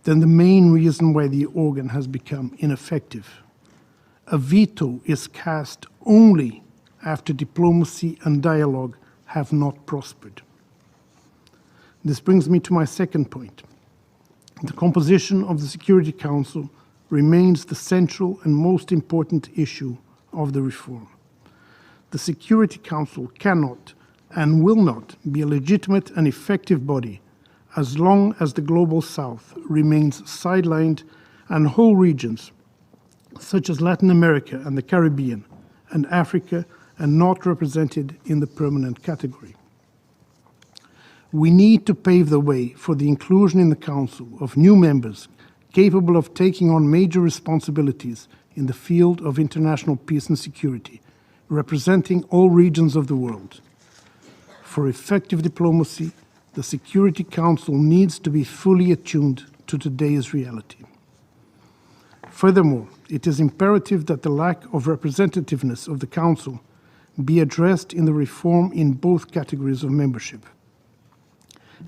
than the main reason why the organ has become ineffective. A veto is cast only after diplomacy and dialogue have not prospered. This brings me to my second point. The composition of the Security Council remains the central and most important issue of the reform. The Security Council cannot and will not be a legitimate and effective body as long as the Global South remains sidelined and whole regions, such as Latin America and the Caribbean and Africa, are not represented in the permanent category. We need to pave the way for the inclusion in the Council of new members capable of taking on major responsibilities in the field of international peace and security, representing all regions of the world. For effective diplomacy, the Security Council needs to be fully attuned to today's reality. Furthermore, it is imperative that the lack of representativeness of the Council be addressed in the reform in both categories of membership.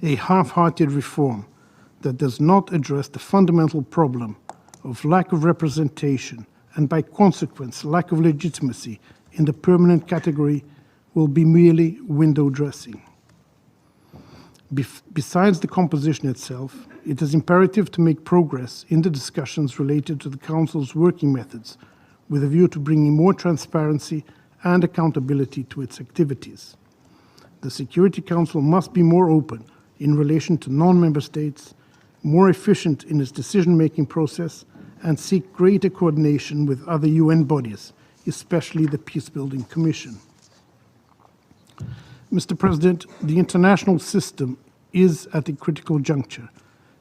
A half-hearted reform that does not address the fundamental problem of lack of representation and, by consequence, lack of legitimacy in the permanent category will be merely window dressing. Besides the composition itself, it is imperative to make progress in the discussions related to the Council's working methods, with a view to bringing more transparency and accountability to its activities. The Security Council must be more open in relation to non-member states, more efficient in its decision-making process, and seek greater coordination with other UN bodies, especially the Peacebuilding Commission. Mr. President, the international system is at a critical juncture,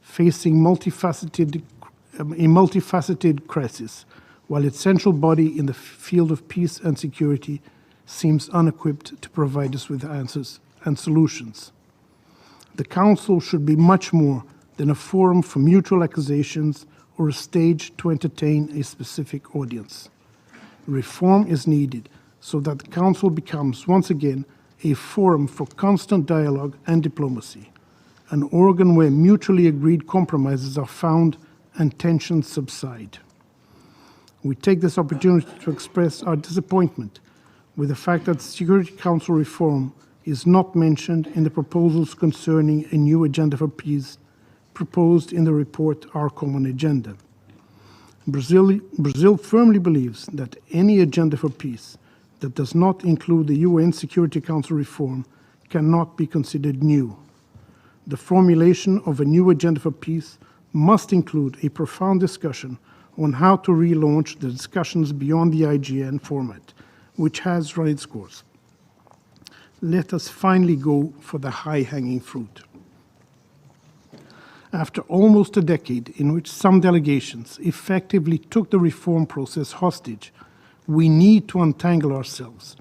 facing a multifaceted crisis, while its central body in the field of peace and security seems unequipped to provide us with answers and solutions. The Council should be much more than a forum for mutual accusations or a stage to entertain a specific audience. Reform is needed so that the Council becomes once again a forum for constant dialogue and diplomacy, an organ where mutually agreed compromises are found and tensions subside. We take this opportunity to express our disappointment with the fact that the Security Council reform is not mentioned in the proposals concerning a new agenda for peace proposed in the report Our Common Agenda. Brazil firmly believes that any agenda for peace that does not include the UN Security Council reform cannot be considered new. The formulation of a new agenda for peace must include a profound discussion on how to relaunch the discussions beyond the IGN format, which has run its course. Let us finally go for the high-hanging fruit. After almost a decade in which some delegations effectively took the reform process hostage, we need to untangle ourselves,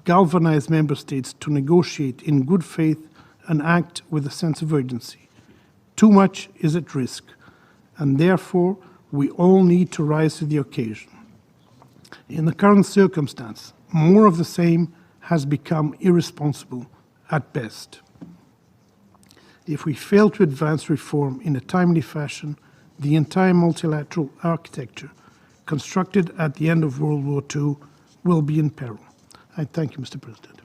galvanize member states to negotiate in good faith and act with a sense of urgency. Too much is at risk, and therefore we all need to rise to the occasion. In the current circumstance, more of the same has become irresponsible at best. If we fail to advance reform in a timely fashion, the entire multilateral architecture constructed at the end of World War II will be in peril. I thank you, Mr. President.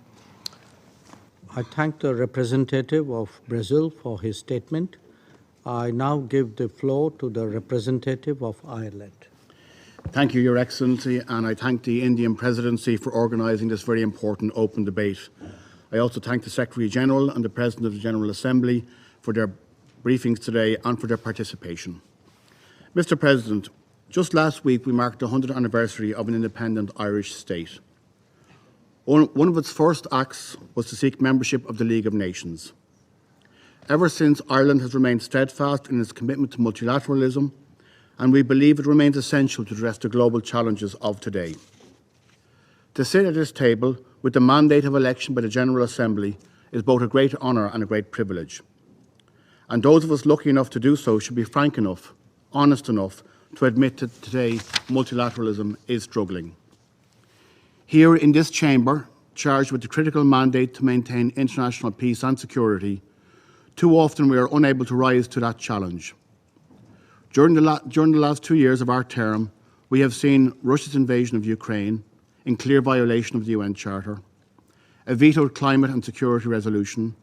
I thank the representative of Brazil for his statement. I now give the floor to the representative of Ireland. Thank you, Your Excellency, and I thank the Indian Presidency for organising this very important open debate. I also thank the Secretary-General and the President of the General Assembly for their briefings today and for their participation. Mr. President, just last week we marked the 100th anniversary of an independent Irish state. One of its first acts was to seek membership of the League of Nations. Ever since, Ireland has remained steadfast in its commitment to multilateralism, and we believe it remains essential to address the global challenges of today. To sit at this table with the mandate of election by the General Assembly is both a great honour and a great privilege. And those of us lucky enough to do so should be frank enough, honest enough to admit that today multilateralism is struggling. Here in this chamber, charged with the critical mandate to maintain international peace and security, too often we are unable to rise to that challenge. During the last 2 years of our term, we have seen Russia's invasion of Ukraine in clear violation of the UN Charter, a vetoed climate and security resolution,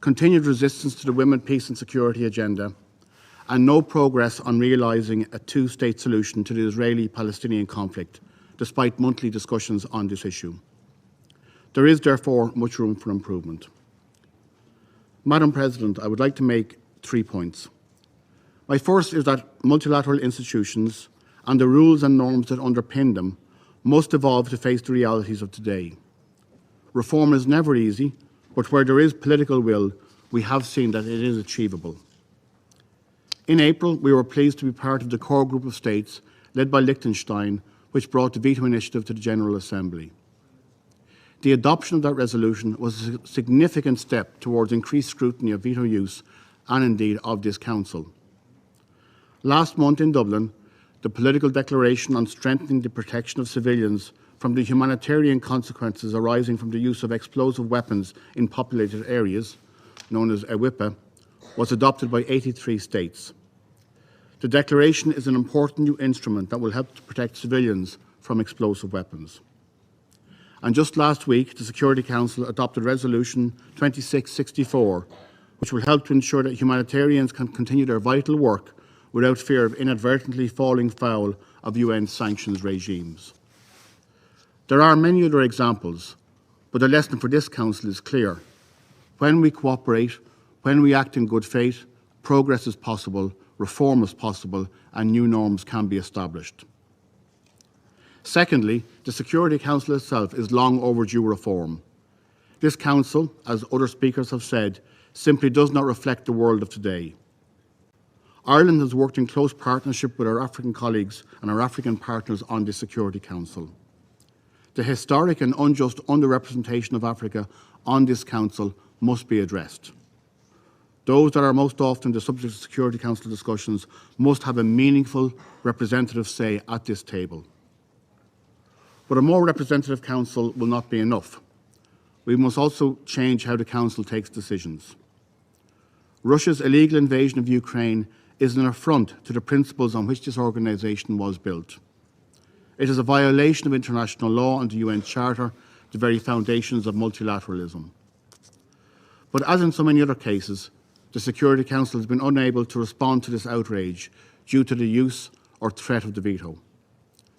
continued resistance to the Women, Peace and Security agenda, and no progress on realising a two-state solution to the Israeli-Palestinian conflict, despite monthly discussions on this issue. There is therefore much room for improvement. Madam President, I would like to make 3 points. My first is that multilateral institutions and the rules and norms that underpin them must evolve to face the realities of today. Reform is never easy, but where there is political will, we have seen that it is achievable. In April, we were pleased to be part of the core group of states led by Liechtenstein, which brought the veto initiative to the General Assembly. The adoption of that resolution was a significant step towards increased scrutiny of veto use and indeed of this Council. Last month in Dublin, the political declaration on strengthening the protection of civilians from the humanitarian consequences arising from the use of explosive weapons in populated areas, known as EWIPA, was adopted by 83 states. The declaration is an important new instrument that will help to protect civilians from explosive weapons. And just last week, the Security Council adopted Resolution 2664, which will help to ensure that humanitarians can continue their vital work without fear of inadvertently falling foul of UN sanctions regimes. There are many other examples, but the lesson for this Council is clear. When we cooperate, when we act in good faith, progress is possible, reform is possible, and new norms can be established. Secondly, the Security Council itself is long overdue reform. This Council, as other speakers have said, simply does not reflect the world of today. Ireland has worked in close partnership with our African colleagues and our African partners on the Security Council. The historic and unjust underrepresentation of Africa on this Council must be addressed. Those that are most often the subject of Security Council discussions must have a meaningful representative say at this table. But a more representative Council will not be enough. We must also change how the Council takes decisions. Russia's illegal invasion of Ukraine is an affront to the principles on which this organisation was built. It is a violation of international law and the UN Charter, the very foundations of multilateralism. But as in so many other cases, the Security Council has been unable to respond to this outrage due to the use or threat of the veto.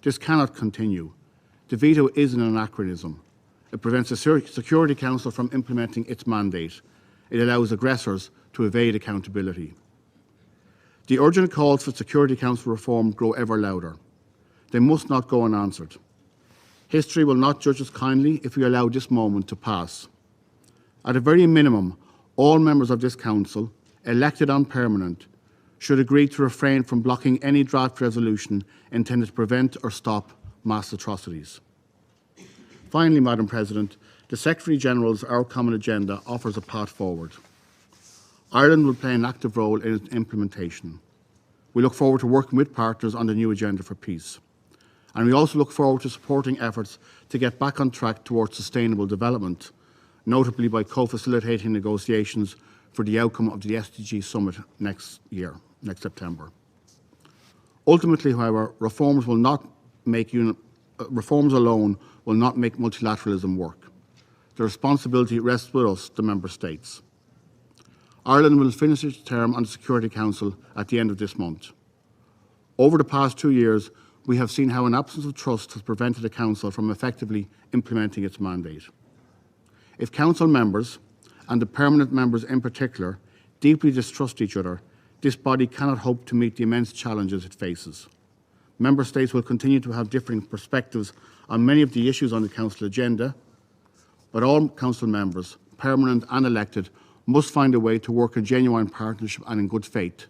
This cannot continue. The veto is an anachronism. It prevents the Security Council from implementing its mandate. It allows aggressors to evade accountability. The urgent calls for Security Council reform grow ever louder. They must not go unanswered. History will not judge us kindly if we allow this moment to pass. At a very minimum, all members of this Council, elected and permanent, should agree to refrain from blocking any draft resolution intended to prevent or stop mass atrocities. Finally, Madam President, the Secretary-General's Our Common Agenda offers a path forward. Ireland will play an active role in its implementation. We look forward to working with partners on the new agenda for peace. And we also look forward to supporting efforts to get back on track towards sustainable development, notably by co-facilitating negotiations for the outcome of the SDG Summit next September. Ultimately, however, reforms alone will not make multilateralism work. The responsibility rests with us, the Member States. Ireland will finish its term on the Security Council at the end of this month. Over the past 2 years, we have seen how an absence of trust has prevented the Council from effectively implementing its mandate. If Council members, and the permanent members in particular, deeply distrust each other, this body cannot hope to meet the immense challenges it faces. Member States will continue to have differing perspectives on many of the issues on the Council agenda, but all Council members, permanent and elected, must find a way to work in genuine partnership and in good faith,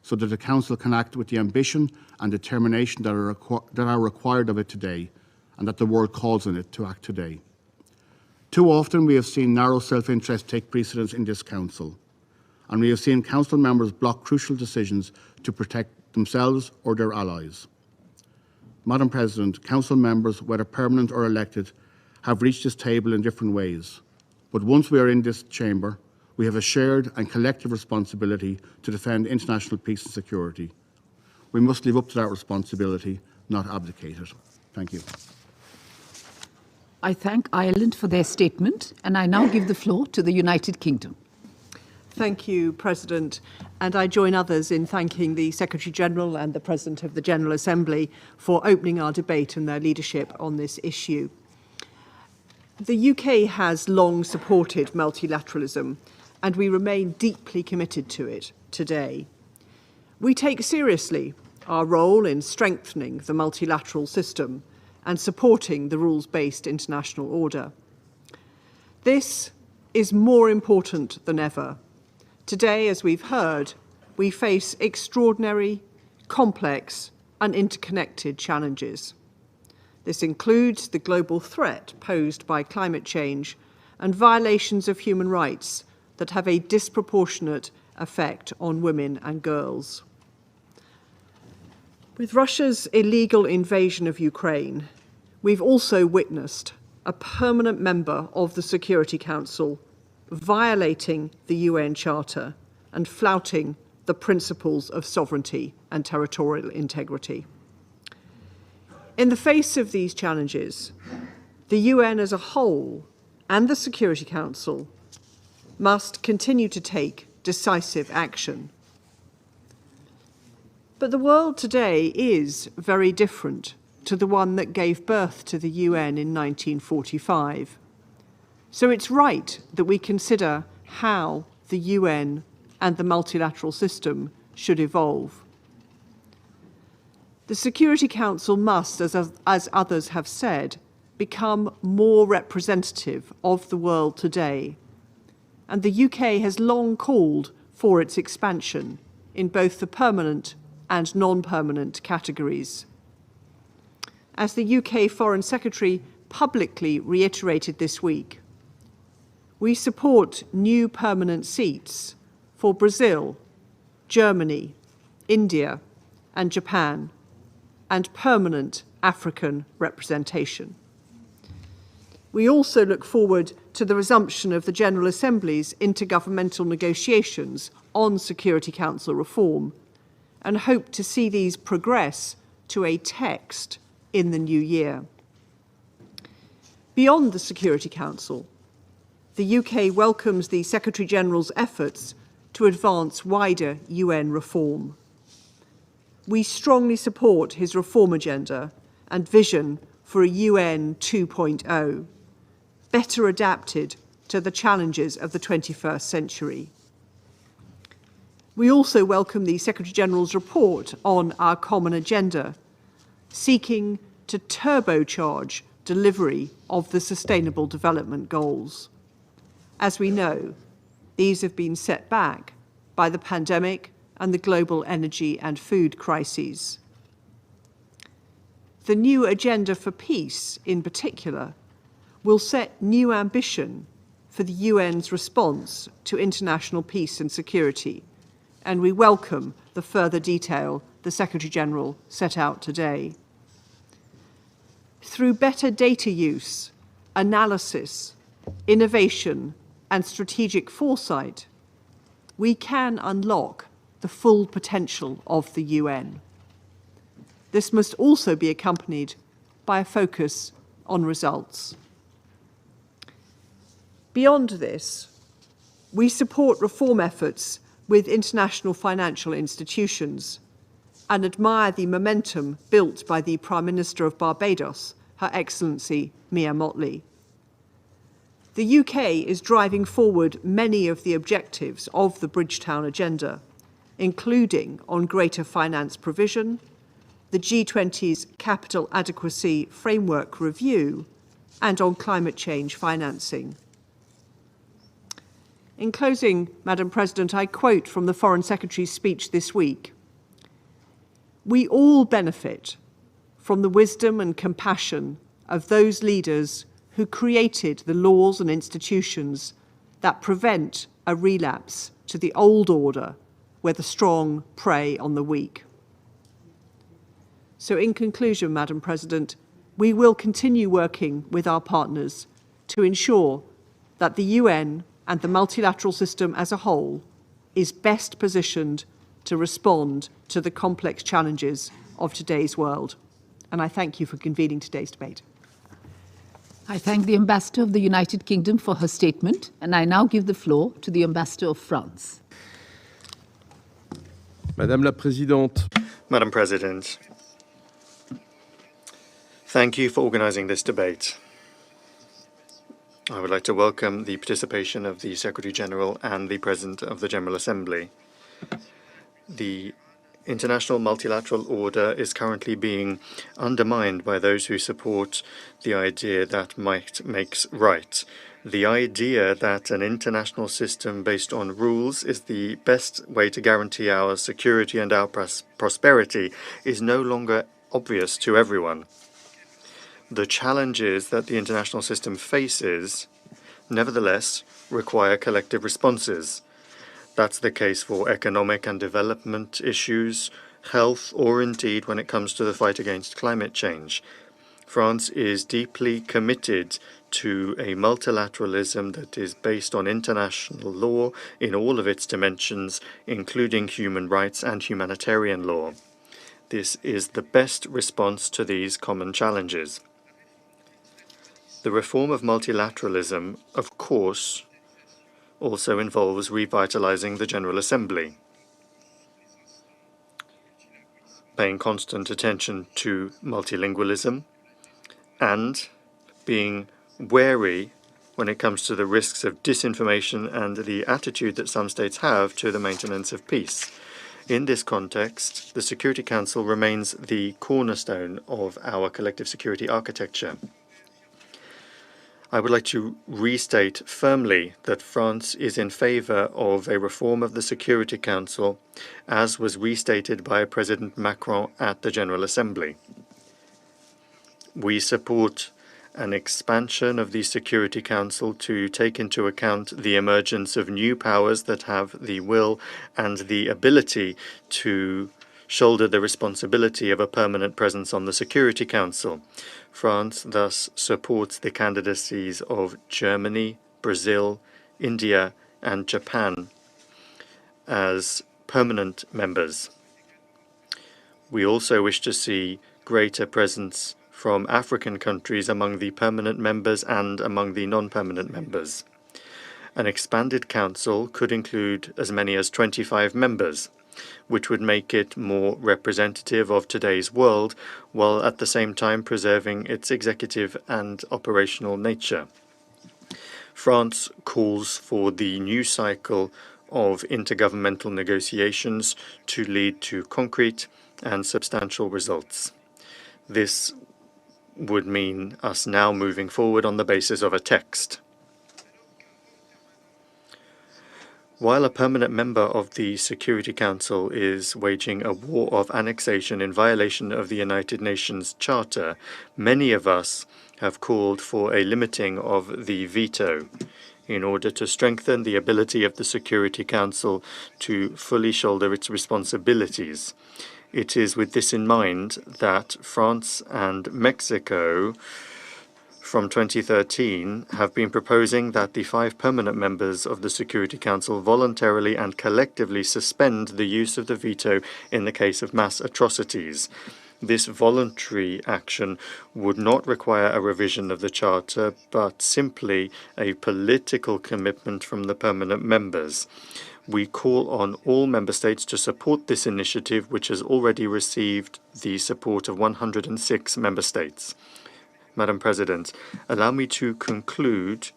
so that the Council can act with the ambition and determination that are required of it today, and that the world calls on it to act today. Too often we have seen narrow self-interest take precedence in this Council, and we have seen Council members block crucial decisions to protect themselves or their allies. Madam President, Council members, whether permanent or elected, have reached this table in different ways. But once we are in this chamber, we have a shared and collective responsibility to defend international peace and security. We must live up to that responsibility, not abdicate it. Thank you. I thank Ireland for their statement, and I now give the floor to the United Kingdom. Thank you, President. And I join others in thanking the Secretary-General and the President of the General Assembly for opening our debate and their leadership on this issue. The UK has long supported multilateralism, and we remain deeply committed to it today. We take seriously our role in strengthening the multilateral system and supporting the rules-based international order. This is more important than ever. Today, as we've heard, we face extraordinary, complex, and interconnected challenges. This includes the global threat posed by climate change and violations of human rights that have a disproportionate effect on women and girls. With Russia's illegal invasion of Ukraine, we've also witnessed a permanent member of the Security Council violating the UN Charter and flouting the principles of sovereignty and territorial integrity. In the face of these challenges, the UN as a whole and the Security Council must continue to take decisive action. But the world today is very different to the one that gave birth to the UN in 1945. So it's right that we consider how the UN and the multilateral system should evolve. The Security Council must, as others have said, become more representative of the world today. And the UK has long called for its expansion in both the permanent and non-permanent categories. As the UK Foreign Secretary publicly reiterated this week, we support new permanent seats for Brazil, Germany, India, and Japan, and permanent African representation. We also look forward to the resumption of the General Assembly's intergovernmental negotiations on Security Council reform and hope to see these progress to a text in the new year. Beyond the Security Council, the UK welcomes the Secretary-General's efforts to advance wider UN reform. We strongly support his reform agenda and vision for a UN 2.0, better adapted to the challenges of the 21st century. We also welcome the Secretary-General's report on our common agenda, seeking to turbocharge delivery of the Sustainable Development Goals. As we know, these have been set back by the pandemic and the global energy and food crises. The new agenda for peace, in particular, will set new ambition for the UN's response to international peace and security, and we welcome the further detail the Secretary-General set out today. Through better data use, analysis, innovation, and strategic foresight, we can unlock the full potential of the UN. This must also be accompanied by a focus on results. Beyond this, we support reform efforts with international financial institutions and admire the momentum built by the Prime Minister of Barbados, Her Excellency Mia Mottley. The UK is driving forward many of the objectives of the Bridgetown Agenda, including on greater finance provision, the G20's Capital Adequacy Framework Review, and on climate change financing. In closing, Madam President, I quote from the Foreign Secretary's speech this week: "We all benefit from the wisdom and compassion of those leaders who created the laws and institutions that prevent a relapse to the old order where the strong prey on the weak." So in conclusion, Madam President, we will continue working with our partners to ensure that the UN and the multilateral system as a whole is best positioned to respond to the complex challenges of today's world. And I thank you for convening today's debate. I thank the Ambassador of the United Kingdom for her statement, and I now give the floor to the Ambassador of France. Madame la Présidente. Madam President, thank you for organising this debate. I would like to welcome the participation of the Secretary-General and the President of the General Assembly. The international multilateral order is currently being undermined by those who support the idea that might makes right. The idea that an international system based on rules is the best way to guarantee our security and our prosperity is no longer obvious to everyone. The challenges that the international system faces, nevertheless, require collective responses. That's the case for economic and development issues, health, or indeed when it comes to the fight against climate change. France is deeply committed to a multilateralism that is based on international law in all of its dimensions, including human rights and humanitarian law. This is the best response to these common challenges. The reform of multilateralism, of course, also involves revitalizing the General Assembly, paying constant attention to multilingualism, and being wary when it comes to the risks of disinformation and the attitude that some states have to the maintenance of peace. In this context, the Security Council remains the cornerstone of our collective security architecture. I would like to restate firmly that France is in favor of a reform of the Security Council, as was restated by President Macron at the General Assembly. We support an expansion of the Security Council to take into account the emergence of new powers that have the will and the ability to shoulder the responsibility of a permanent presence on the Security Council. France thus supports the candidacies of Germany, Brazil, India, and Japan as permanent members. We also wish to see greater presence from African countries among the permanent members and among the non-permanent members. An expanded council could include as many as 25 members, which would make it more representative of today's world, while at the same time preserving its executive and operational nature. France calls for the new cycle of intergovernmental negotiations to lead to concrete and substantial results. This would mean us now moving forward on the basis of a text. While a permanent member of the Security Council is waging a war of annexation in violation of the United Nations Charter, many of us have called for a limiting of the veto in order to strengthen the ability of the Security Council to fully shoulder its responsibilities. It is with this in mind that France and Mexico from 2013 have been proposing that the 5 permanent members of the Security Council voluntarily and collectively suspend the use of the veto in the case of mass atrocities. This voluntary action would not require a revision of the Charter, but simply a political commitment from the permanent members. We call on all member states to support this initiative, which has already received the support of 106 member states. Madam President, allow me to conclude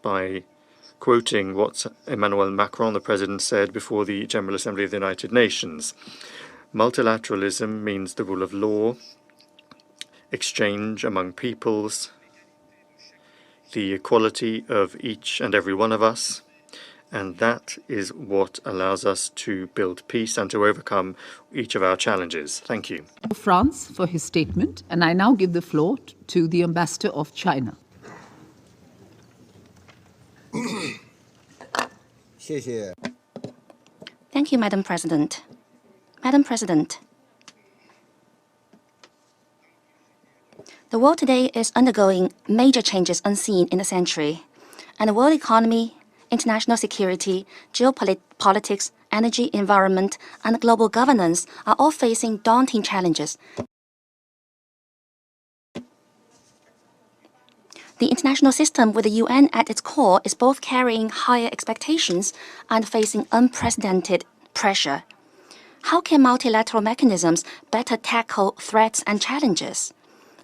by quoting what Emmanuel Macron, the President, said before the General Assembly of the United Nations. Multilateralism means the rule of law, exchange among peoples, the equality of each and every one of us, and that is what allows us to build peace and to overcome each of our challenges. Thank you. France for his statement, and I now give the floor to the Ambassador of China. Thank you, Madam President. Madam President, The world today is undergoing major changes unseen in a century, and the world economy, international security, geopolitics, energy, environment, and global governance are all facing daunting challenges. The international system with the UN at its core is both carrying higher expectations and facing unprecedented pressure. How can multilateral mechanisms better tackle threats and challenges?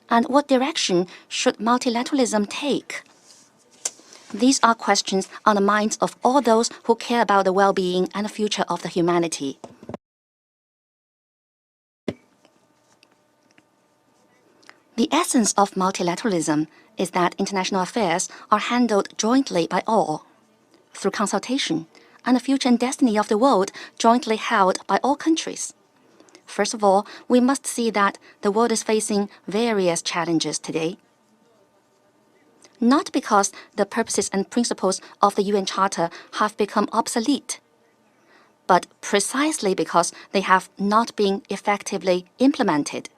And what direction should multilateralism take? These are questions on the minds of all those who care about the well-being and the future of the humanity. The essence of multilateralism is that international affairs are handled jointly by all, through consultation, and the future and destiny of the world jointly held by all countries. First of all, we must see that the world is facing various challenges today. Not because the purposes and principles of the UN Charter have become obsolete, but precisely because they have not been effectively implemented.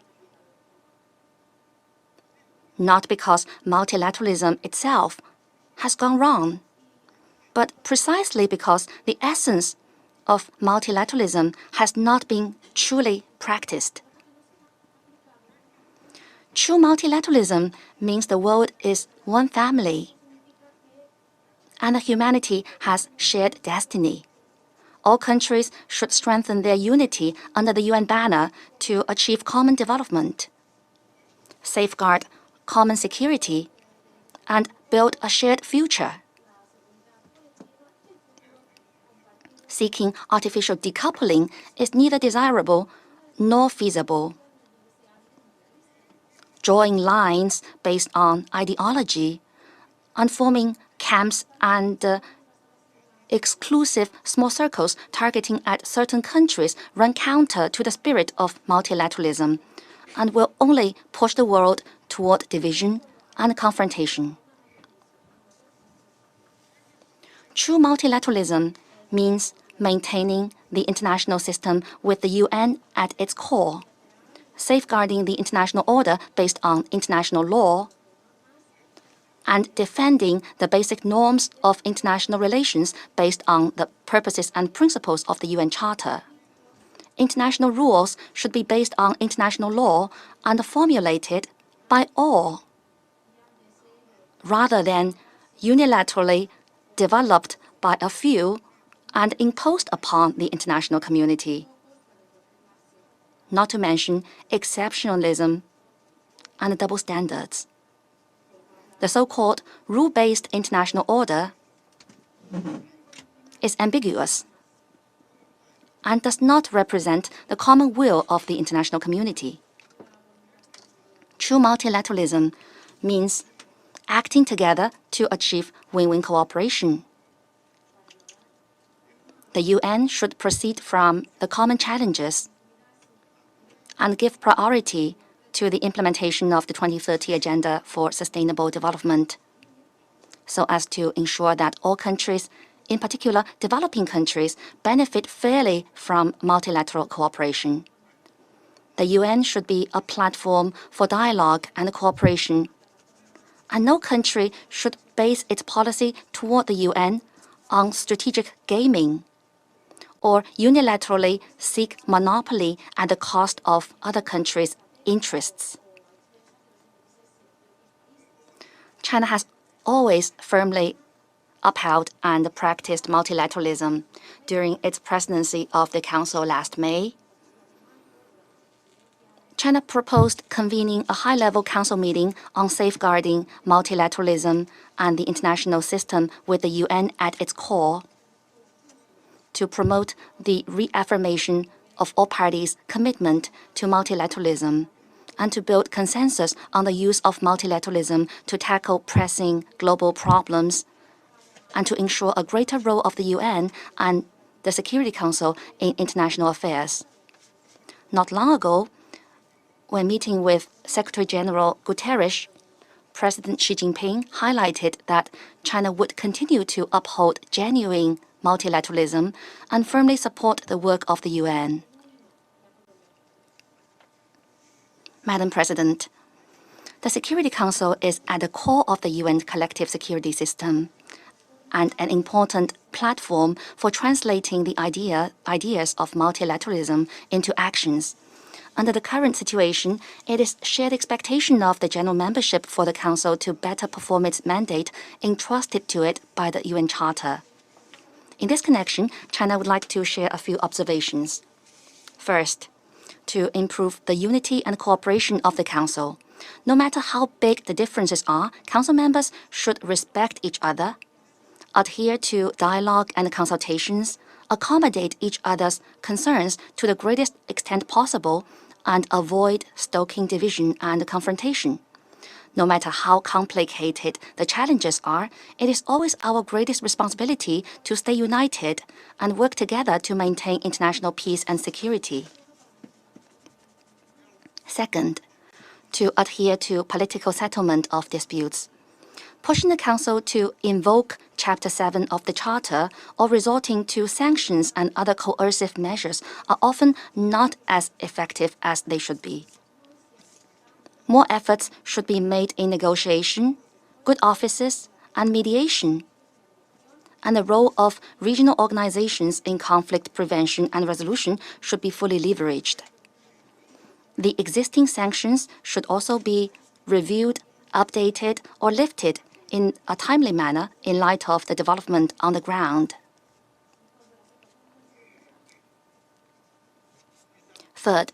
Not because multilateralism itself has gone wrong, but precisely because the essence of multilateralism has not been truly practiced. True multilateralism means the world is one family, and the humanity has shared destiny. All countries should strengthen their unity under the UN banner to achieve common development, safeguard common security, and build a shared future. Seeking artificial decoupling is neither desirable nor feasible. Drawing lines based on ideology and forming camps and exclusive small circles targeting at certain countries run counter to the spirit of multilateralism and will only push the world toward division and confrontation. True multilateralism means maintaining the international system with the UN at its core, safeguarding the international order based on international law, and defending the basic norms of international relations based on the purposes and principles of the UN Charter. International rules should be based on international law and formulated by all, rather than unilaterally developed by a few and imposed upon the international community. Not to mention exceptionalism and double standards. The so-called rule-based international order is ambiguous and does not represent the common will of the international community. True multilateralism means acting together to achieve win-win cooperation. The UN should proceed from the common challenges and give priority to the implementation of the 2030 Agenda for Sustainable Development, so as to ensure that all countries, in particular developing countries, benefit fairly from multilateral cooperation. The UN should be a platform for dialogue and cooperation, and no country should base its policy toward the UN on strategic gaming or unilaterally seek monopoly at the cost of other countries' interests. China has always firmly upheld and practiced multilateralism during its presidency of the Council last May. China proposed convening a high-level council meeting on safeguarding multilateralism and the international system with the UN at its core to promote the reaffirmation of all parties' commitment to multilateralism and to build consensus on the use of multilateralism to tackle pressing global problems and to ensure a greater role of the UN and the Security Council in international affairs. Not long ago, when meeting with Secretary General Guterres, President Xi Jinping highlighted that China would continue to uphold genuine multilateralism and firmly support the work of the UN. Madam President, The Security Council is at the core of the UN collective security system and an important platform for translating the ideas of multilateralism into actions. Under the current situation, it is shared expectation of the general membership for the Council to better perform its mandate entrusted to it by the UN Charter. In this connection, China would like to share a few observations. First, to improve the unity and cooperation of the Council. No matter how big the differences are, Council members should respect each other, adhere to dialogue and consultations, accommodate each other's concerns to the greatest extent possible, and avoid stoking division and confrontation. No matter how complicated the challenges are, it is always our greatest responsibility to stay united and work together to maintain international peace and security. Second, to adhere to political settlement of disputes. Pushing the Council to invoke Chapter 7 of the Charter or resorting to sanctions and other coercive measures are often not as effective as they should be. More efforts should be made in negotiation, good offices, and mediation, and the role of regional organizations in conflict prevention and resolution should be fully leveraged. The existing sanctions should also be reviewed, updated, or lifted in a timely manner in light of the development on the ground. Third,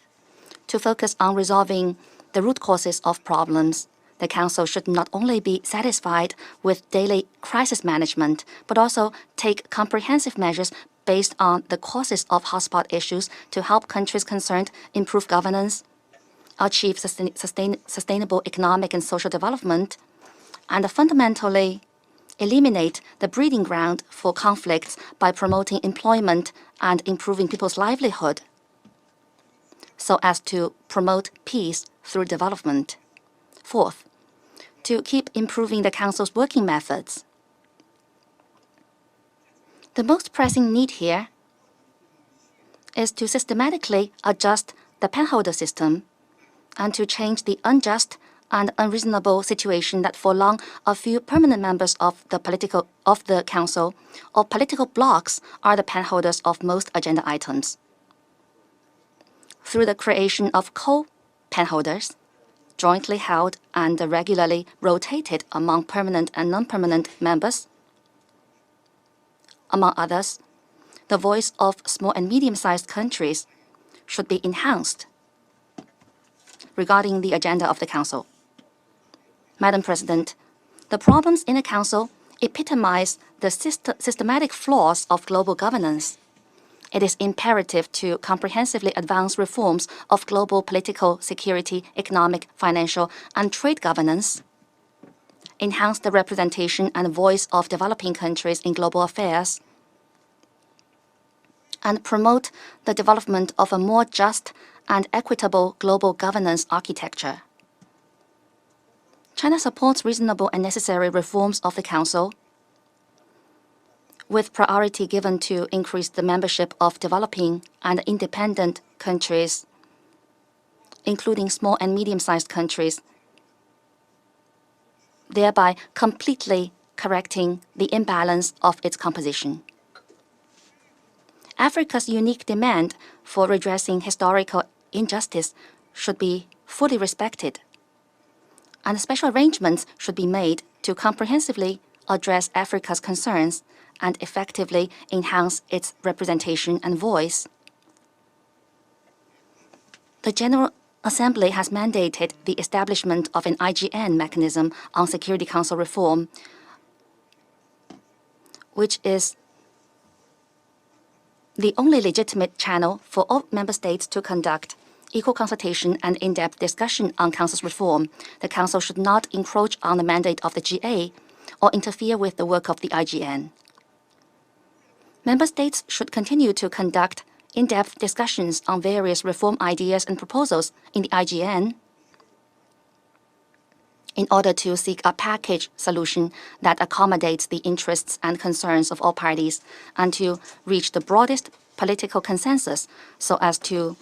to focus on resolving the root causes of problems, the Council should not only be satisfied with daily crisis management, but also take comprehensive measures based on the causes of hotspot issues to help countries concerned improve governance, achieve sustainable economic and social development, and fundamentally eliminate the breeding ground for conflicts by promoting employment and improving people's livelihood, so as to promote peace through development. Fourth, to keep improving the Council's working methods. The most pressing need here is to systematically adjust the penholder system and to change the unjust and unreasonable situation that for long a few permanent members of the Council or political blocs are the penholders of most agenda items. Through the creation of co-penholders, jointly held and regularly rotated among permanent and non-permanent members, among others, the voice of small and medium-sized countries should be enhanced regarding the agenda of the Council. Madam President, the problems in the Council epitomize the systematic flaws of global governance. It is imperative to comprehensively advance reforms of global political, security, economic, financial, and trade governance, enhance the representation and voice of developing countries in global affairs, and promote the development of a more just and equitable global governance architecture. China supports reasonable and necessary reforms of the Council, with priority given to increase the membership of developing and independent countries, including small and medium-sized countries, thereby completely correcting the imbalance of its composition. Africa's unique demand for redressing historical injustice should be fully respected, and special arrangements should be made to comprehensively address Africa's concerns and effectively enhance its representation and voice. The General Assembly has mandated the establishment of an IGN mechanism on Security Council reform, which is the only legitimate channel for all member states to conduct equal consultation and in-depth discussion on Council's reform. The Council should not encroach on the mandate of the GA or interfere with the work of the IGN. Member states should continue to conduct in-depth discussions on various reform ideas and proposals in the IGN in order to seek a package solution that accommodates the interests and concerns of all parties and to reach the broadest political consensus so as to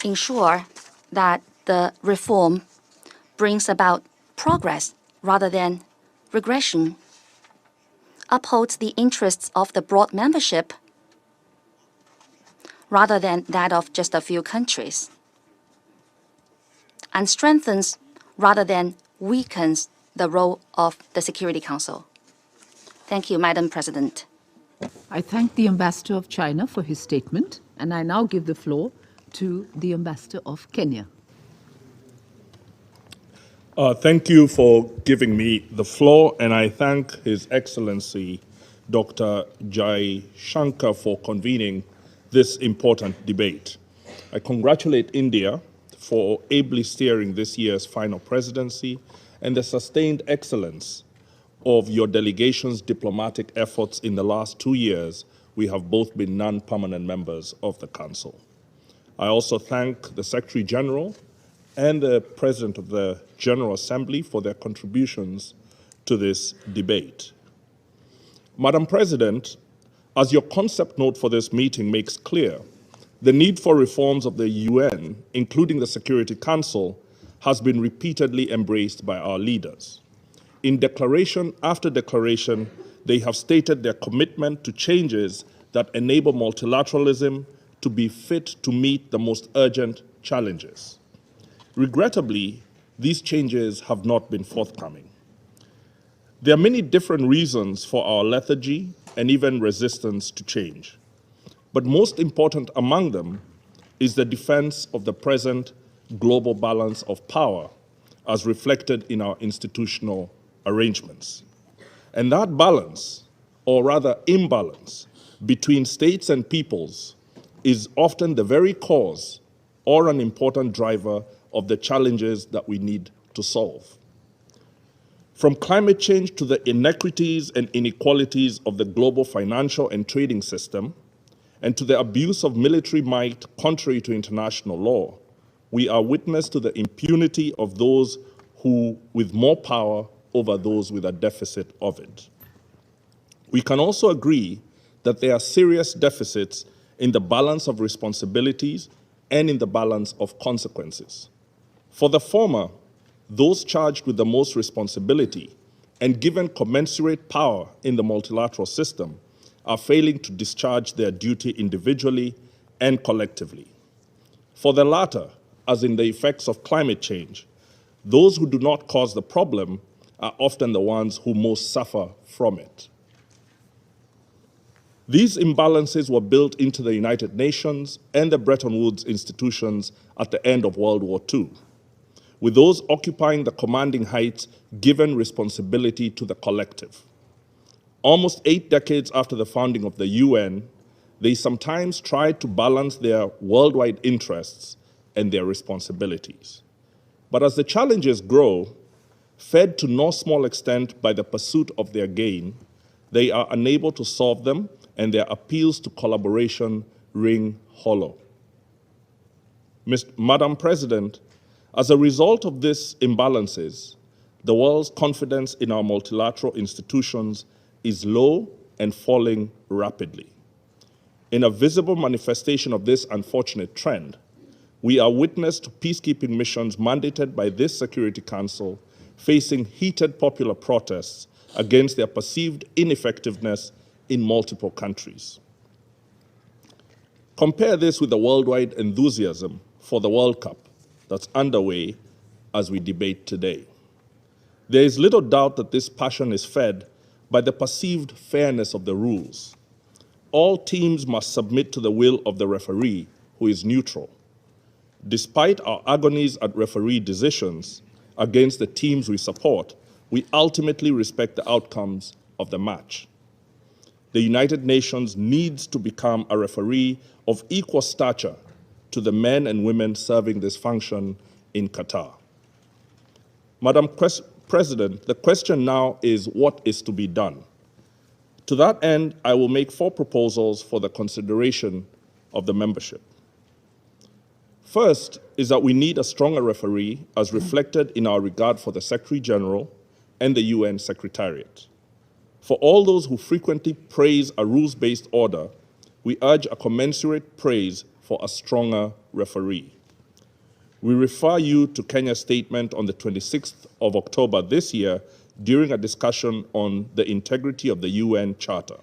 ensure that the reform brings about progress rather than regression, upholds the interests of the broad membership rather than that of just a few countries, and strengthens rather than weakens the role of the Security Council. Thank you, Madam President. I thank the Ambassador of China for his statement, and I now give the floor to the Ambassador of Kenya. Thank you for giving me the floor, and I thank His Excellency Dr. Jai Shankar for convening this important debate. I congratulate India for ably steering this year's final presidency and the sustained excellence of your delegation's diplomatic efforts in the last 2 years. We have both been non-permanent members of the Council. I also thank the Secretary General and the President of the General Assembly for their contributions to this debate. Madam President, as your concept note for this meeting makes clear, the need for reforms of the UN, including the Security Council, has been repeatedly embraced by our leaders. In declaration after declaration, they have stated their commitment to changes that enable multilateralism to be fit to meet the most urgent challenges. Regrettably, these changes have not been forthcoming. There are many different reasons for our lethargy and even resistance to change. But most important among them is the defense of the present global balance of power as reflected in our institutional arrangements. And that balance, or rather imbalance, between states and peoples is often the very cause or an important driver of the challenges that we need to solve. From climate change to the inequities and inequalities of the global financial and trading system, and to the abuse of military might contrary to international law, we are witness to the impunity of those who with more power over those with a deficit of it. We can also agree that there are serious deficits in the balance of responsibilities and in the balance of consequences. For the former, those charged with the most responsibility and given commensurate power in the multilateral system are failing to discharge their duty individually and collectively. For the latter, as in the effects of climate change, those who do not cause the problem are often the ones who most suffer from it. These imbalances were built into the United Nations and the Bretton Woods institutions at the end of World War II, with those occupying the commanding heights given responsibility to the collective. Almost 8 decades after the founding of the UN, they sometimes tried to balance their worldwide interests and their responsibilities. But as the challenges grow, fed to no small extent by the pursuit of their gain, they are unable to solve them, and their appeals to collaboration ring hollow. Madam President, as a result of these imbalances, the world's confidence in our multilateral institutions is low and falling rapidly. In a visible manifestation of this unfortunate trend, we are witness to peacekeeping missions mandated by this Security Council facing heated popular protests against their perceived ineffectiveness in multiple countries. Compare this with the worldwide enthusiasm for the World Cup that's underway as we debate today. There is little doubt that this passion is fed by the perceived fairness of the rules. All teams must submit to the will of the referee, who is neutral. Despite our agonies at referee decisions against the teams we support, we ultimately respect the outcomes of the match. The United Nations needs to become a referee of equal stature to the men and women serving this function in Qatar. Madam President, the question now is what is to be done? To that end, I will make 4 proposals for the consideration of the membership. First is that we need a stronger referee as reflected in our regard for the Secretary General and the UN Secretariat. For all those who frequently praise a rules-based order, we urge a commensurate praise for a stronger referee. We refer you to Kenya's statement on the 26th of October this year during a discussion on the integrity of the UN Charter.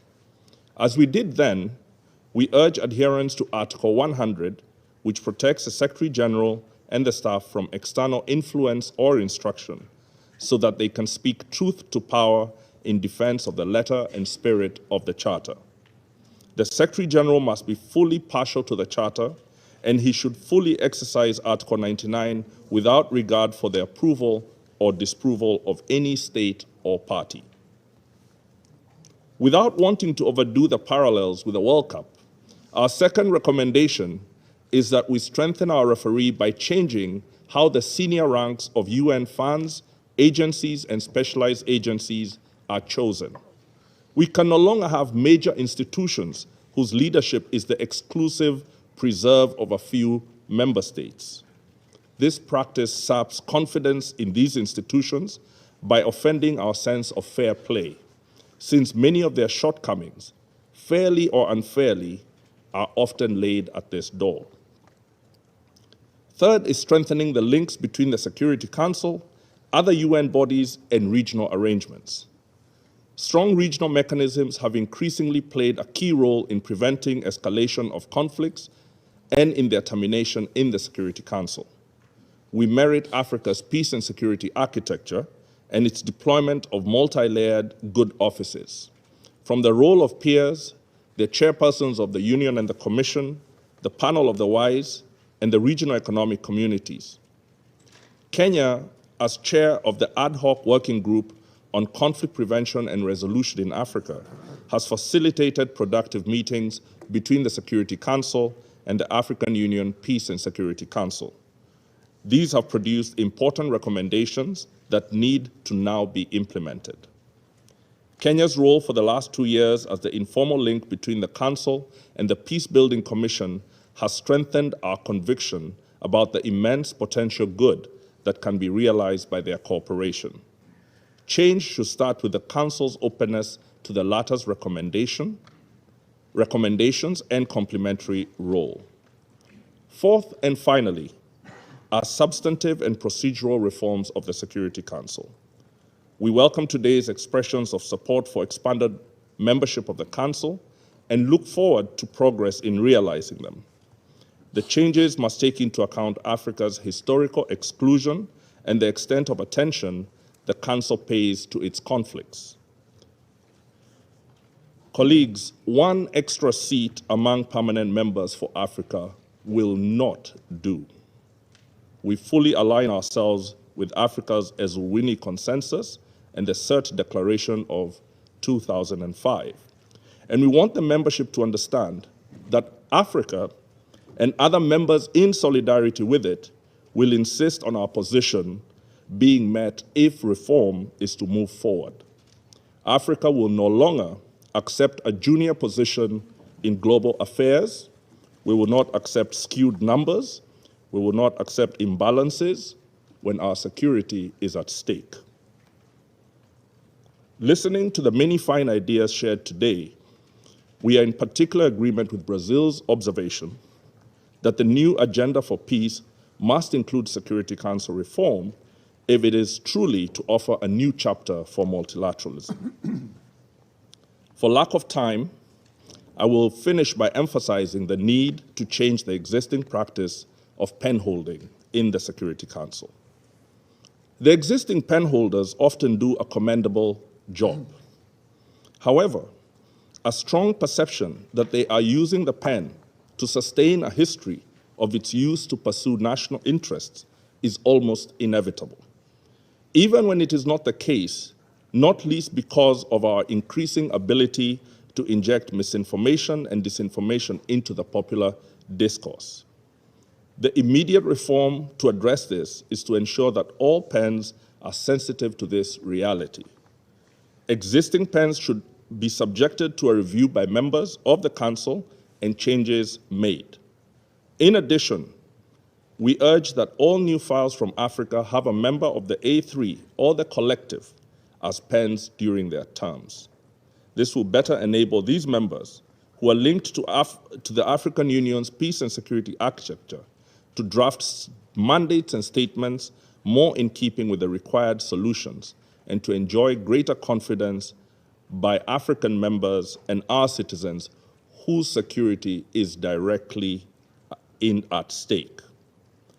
As we did then, we urge adherence to Article 100, which protects the Secretary General and the staff from external influence or instruction, so that they can speak truth to power in defense of the letter and spirit of the Charter. The Secretary General must be fully partial to the Charter, and he should fully exercise Article 99 without regard for the approval or disapproval of any state or party. Without wanting to overdo the parallels with the World Cup, our second recommendation is that we strengthen our referee by changing how the senior ranks of UN funds, agencies, and specialized agencies are chosen. We can no longer have major institutions whose leadership is the exclusive preserve of a few member states. This practice saps confidence in these institutions by offending our sense of fair play, since many of their shortcomings, fairly or unfairly, are often laid at this door. Third is strengthening the links between the Security Council, other UN bodies, and regional arrangements. Strong regional mechanisms have increasingly played a key role in preventing escalation of conflicts and in their termination in the Security Council. We merit Africa's peace and security architecture and its deployment of multi-layered good offices, from the role of peers, the chairpersons of the Union and the Commission, the panel of the wise, and the regional economic communities. Kenya, as chair of the ad hoc working group on conflict prevention and resolution in Africa, has facilitated productive meetings between the Security Council and the African Union Peace and Security Council. These have produced important recommendations that need to now be implemented. Kenya's role for the last 2 years as the informal link between the Council and the Peace-Building Commission has strengthened our conviction about the immense potential good that can be realized by their cooperation. Change should start with the Council's openness to the latter's recommendations and complementary role. Fourth and finally, are substantive and procedural reforms of the Security Council. We welcome today's expressions of support for expanded membership of the Council and look forward to progress in realizing them. The changes must take into account Africa's historical exclusion and the extent of attention the Council pays to its conflicts. Colleagues, one extra seat among permanent members for Africa will not do. We fully align ourselves with Africa's Ezulwini Consensus and the CERT Declaration of 2005. And we want the membership to understand that Africa and other members in solidarity with it will insist on our position being met if reform is to move forward. Africa will no longer accept a junior position in global affairs. We will not accept skewed numbers. We will not accept imbalances when our security is at stake. Listening to the many fine ideas shared today, we are in particular agreement with Brazil's observation that the new agenda for peace must include Security Council reform if it is truly to offer a new chapter for multilateralism. For lack of time, I will finish by emphasizing the need to change the existing practice of penholding in the Security Council. The existing penholders often do a commendable job. However, a strong perception that they are using the pen to sustain a history of its use to pursue national interests is almost inevitable. Even when it is not the case, not least because of our increasing ability to inject misinformation and disinformation into the popular discourse. The immediate reform to address this is to ensure that all pens are sensitive to this reality. Existing pens should be subjected to a review by members of the Council and changes made. In addition, we urge that all new files from Africa have a member of the A3 or the collective as pens during their terms. This will better enable these members who are linked to the African Union's peace and security architecture to draft mandates and statements more in keeping with the required solutions, and to enjoy greater confidence by African members and our citizens whose security is directly at stake.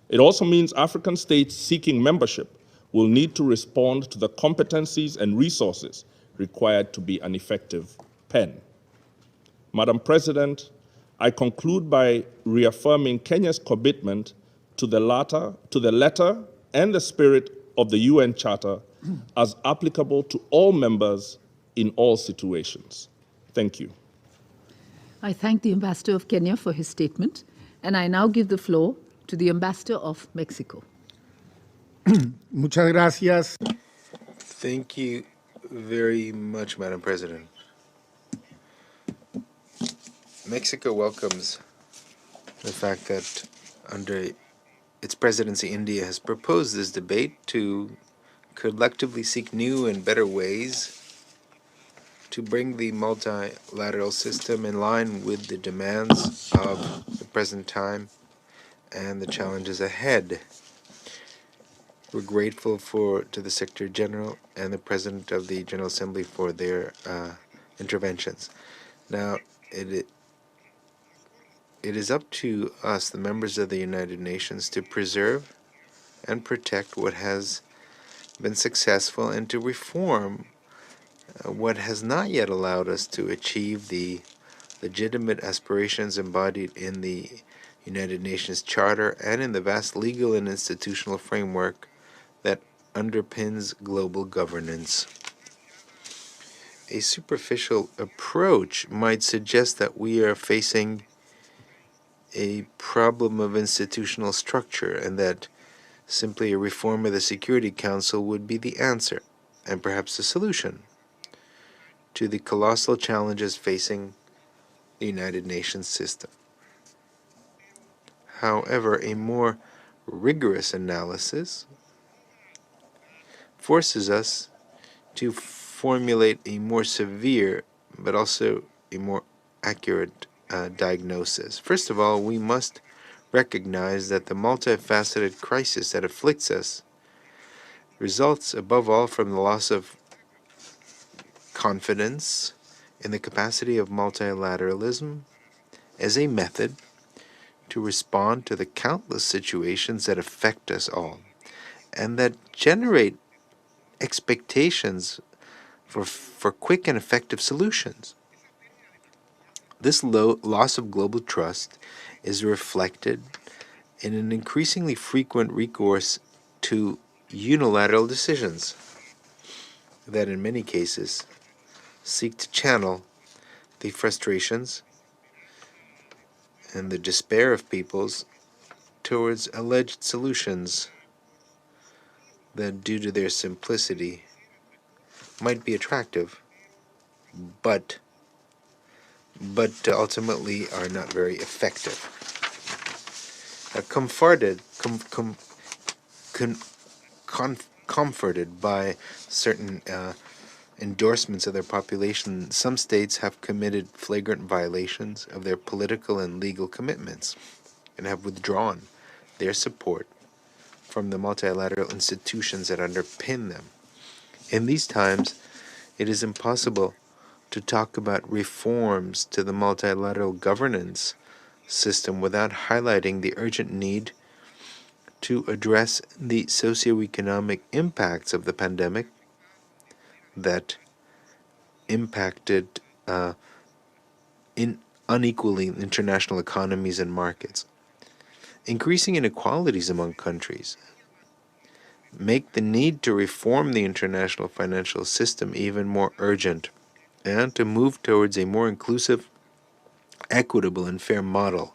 It also means African states seeking membership will need to respond to the competencies and resources required to be an effective pen. Madam President, I conclude by reaffirming Kenya's commitment to the letter and the spirit of the UN Charter as applicable to all members in all situations. Thank you. I thank the Ambassador of Kenya for his statement, and I now give the floor to the Ambassador of Mexico. Muchas gracias. Thank you very much, Madam President. Mexico welcomes the fact that under its presidency, India has proposed this debate to collectively seek new and better ways to bring the multilateral system in line with the demands of the present time and the challenges ahead. We're grateful to the Secretary General and the President of the General Assembly for their interventions. Now, it is up to us, the members of the United Nations, to preserve and protect what has been successful and to reform what has not yet allowed us to achieve the legitimate aspirations embodied in the United Nations Charter and in the vast legal and institutional framework that underpins global governance. A superficial approach might suggest that we are facing a problem of institutional structure and that simply a reform of the Security Council would be the answer and perhaps the solution to the colossal challenges facing the United Nations system. However, a more rigorous analysis forces us to formulate a more severe but also a more accurate diagnosis. First of all, we must recognize that the multifaceted crisis that afflicts us results above all from the loss of confidence in the capacity of multilateralism as a method to respond to the countless situations that affect us all and that generate expectations for quick and effective solutions. This loss of global trust is reflected in an increasingly frequent recourse to unilateral decisions that in many cases seek to channel the frustrations and the despair of peoples towards alleged solutions that, due to their simplicity, might be attractive, but ultimately are not very effective. Comforted by certain endorsements of their population, some states have committed flagrant violations of their political and legal commitments and have withdrawn their support from the multilateral institutions that underpin them. In these times, it is impossible to talk about reforms to the multilateral governance system without highlighting the urgent need to address the socioeconomic impacts of the pandemic that impacted unequally international economies and markets. Increasing inequalities among countries make the need to reform the international financial system even more urgent and to move towards a more inclusive, equitable, and fair model.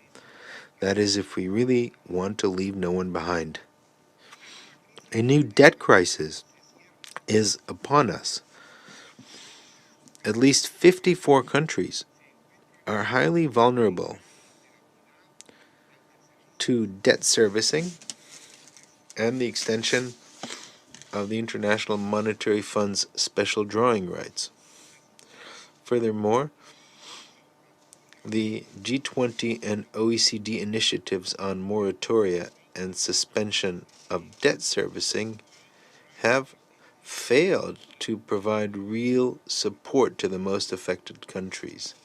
That is, if we really want to leave no one behind. A new debt crisis is upon us. At least 54 countries are highly vulnerable to debt servicing and the extension of the International Monetary Fund's special drawing rights. Furthermore, the G20 and OECD initiatives on moratoria and suspension of debt servicing have failed to provide real support to the most affected countries.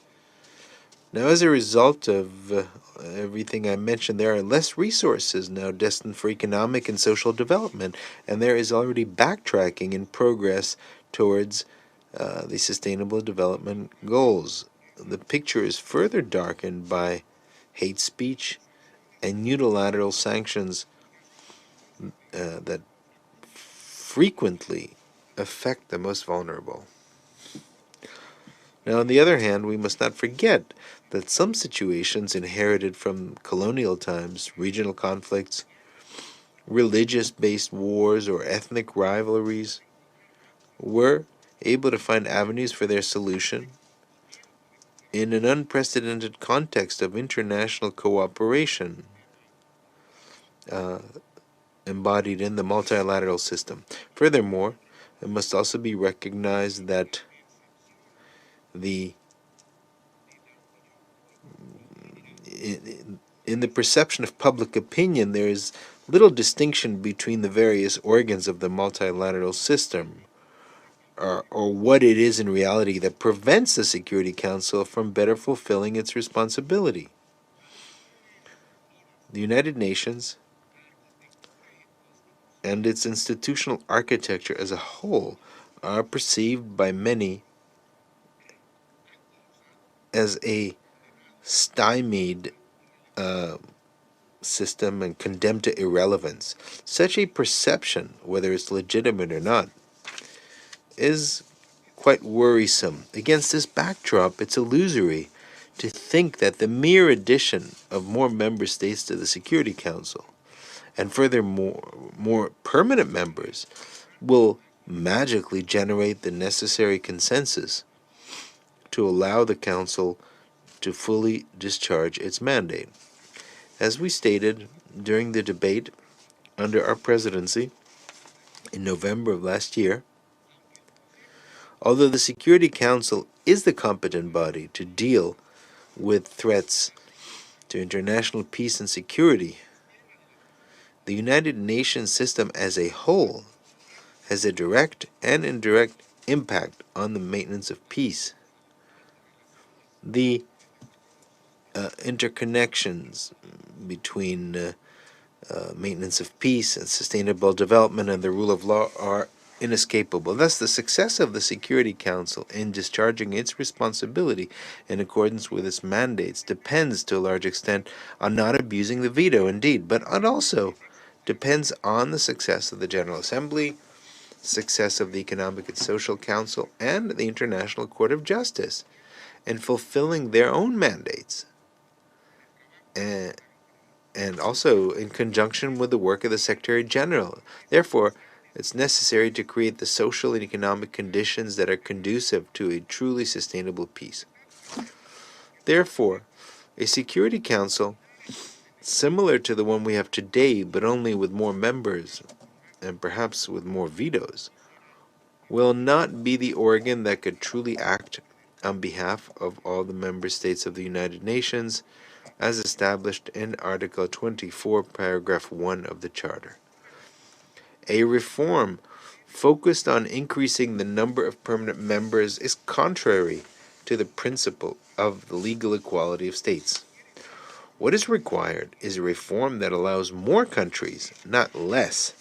Now, as a result of everything I mentioned, there are less resources now destined for economic and social development, and there is already backtracking in progress towards the Sustainable Development Goals. The picture is further darkened by hate speech and unilateral sanctions that frequently affect the most vulnerable. Now, on the other hand, we must not forget that some situations inherited from colonial times, regional conflicts, religious-based wars, or ethnic rivalries, were able to find avenues for their solution in an unprecedented context of international cooperation embodied in the multilateral system. Furthermore, it must also be recognized that in the perception of public opinion, there is little distinction between the various organs of the multilateral system, or what it is in reality that prevents the Security Council from better fulfilling its responsibility. The United Nations and its institutional architecture as a whole are perceived by many as a stymied system and condemned to irrelevance. Such a perception, whether it's legitimate or not, is quite worrisome. Against this backdrop, it's illusory to think that the mere addition of more member states to the Security Council, and furthermore more permanent members, will magically generate the necessary consensus to allow the Council to fully discharge its mandate. As we stated during the debate under our presidency in November of last year, although the Security Council is the competent body to deal with threats to international peace and security, the United Nations system as a whole has a direct and indirect impact on the maintenance of peace. The interconnections between maintenance of peace and sustainable development and the rule of law are inescapable. Thus, the success of the Security Council in discharging its responsibility in accordance with its mandates depends to a large extent on not abusing the veto, indeed, but it also depends on the success of the General Assembly, success of the Economic and Social Council, and the International Court of Justice in fulfilling their own mandates, and also in conjunction with the work of the Secretary General. Therefore, it's necessary to create the social and economic conditions that are conducive to a truly sustainable peace. Therefore, a Security Council similar to the one we have today, but only with more members and perhaps with more vetoes, will not be the organ that could truly act on behalf of all the member states of the United Nations, as established in Article 24, Paragraph 1 of the Charter. A reform focused on increasing the number of permanent members is contrary to the principle of the legal equality of states. What is required is a reform that allows more countries, not less,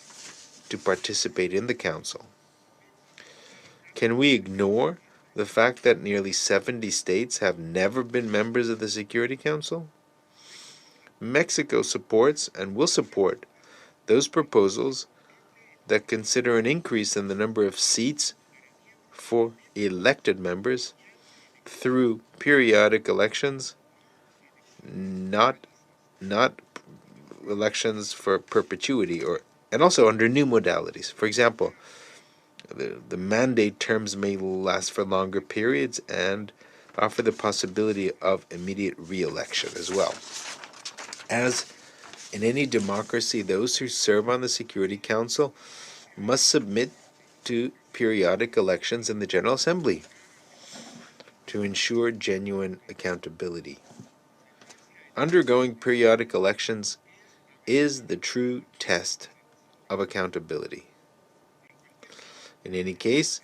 to participate in the Council. Can we ignore the fact that nearly 70 states have never been members of the Security Council? Mexico supports and will support those proposals that consider an increase in the number of seats for elected members through periodic elections, not elections for perpetuity, and also under new modalities. For example, the mandate terms may last for longer periods and offer the possibility of immediate re-election as well. As in any democracy, those who serve on the Security Council must submit to periodic elections in the General Assembly to ensure genuine accountability. Undergoing periodic elections is the true test of accountability. In any case,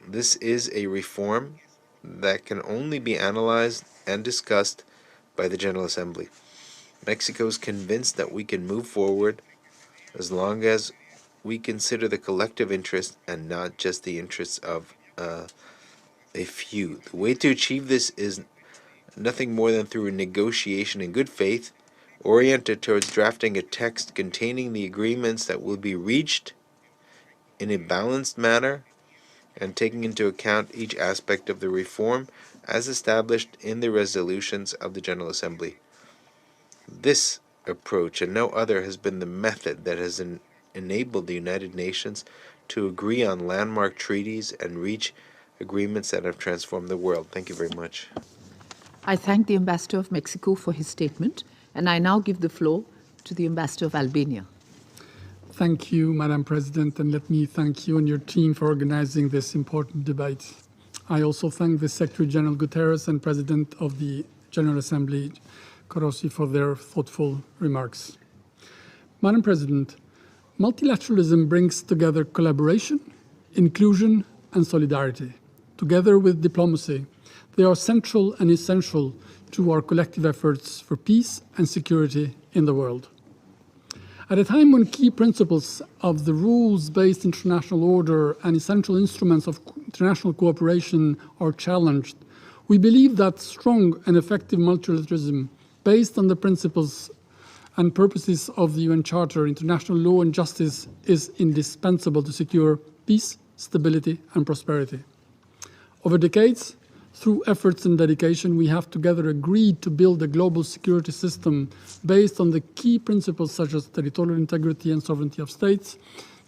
this is a reform that can only be analyzed and discussed by the General Assembly. Mexico is convinced that we can move forward as long as we consider the collective interest and not just the interests of a few. The way to achieve this is nothing more than through a negotiation in good faith, oriented towards drafting a text containing the agreements that will be reached in a balanced manner and taking into account each aspect of the reform as established in the resolutions of the General Assembly. This approach and no other has been the method that has enabled the United Nations to agree on landmark treaties and reach agreements that have transformed the world. Thank you very much. I thank the Ambassador of Mexico for his statement, and I now give the floor to the Ambassador of Albania. Thank you, Madam President, and let me thank you and your team for organizing this important debate. I also thank the Secretary General Guterres and President of the General Assembly, Korosi, for their thoughtful remarks. Madam President, multilateralism brings together collaboration, inclusion, and solidarity. Together with diplomacy, they are central and essential to our collective efforts for peace and security in the world. At a time when key principles of the rules-based international order and essential instruments of international cooperation are challenged, we believe that strong and effective multilateralism based on the principles and purposes of the UN Charter, international law and justice is indispensable to secure peace, stability, and prosperity. Over decades, through efforts and dedication, we have together agreed to build a global security system based on the key principles such as territorial integrity and sovereignty of states,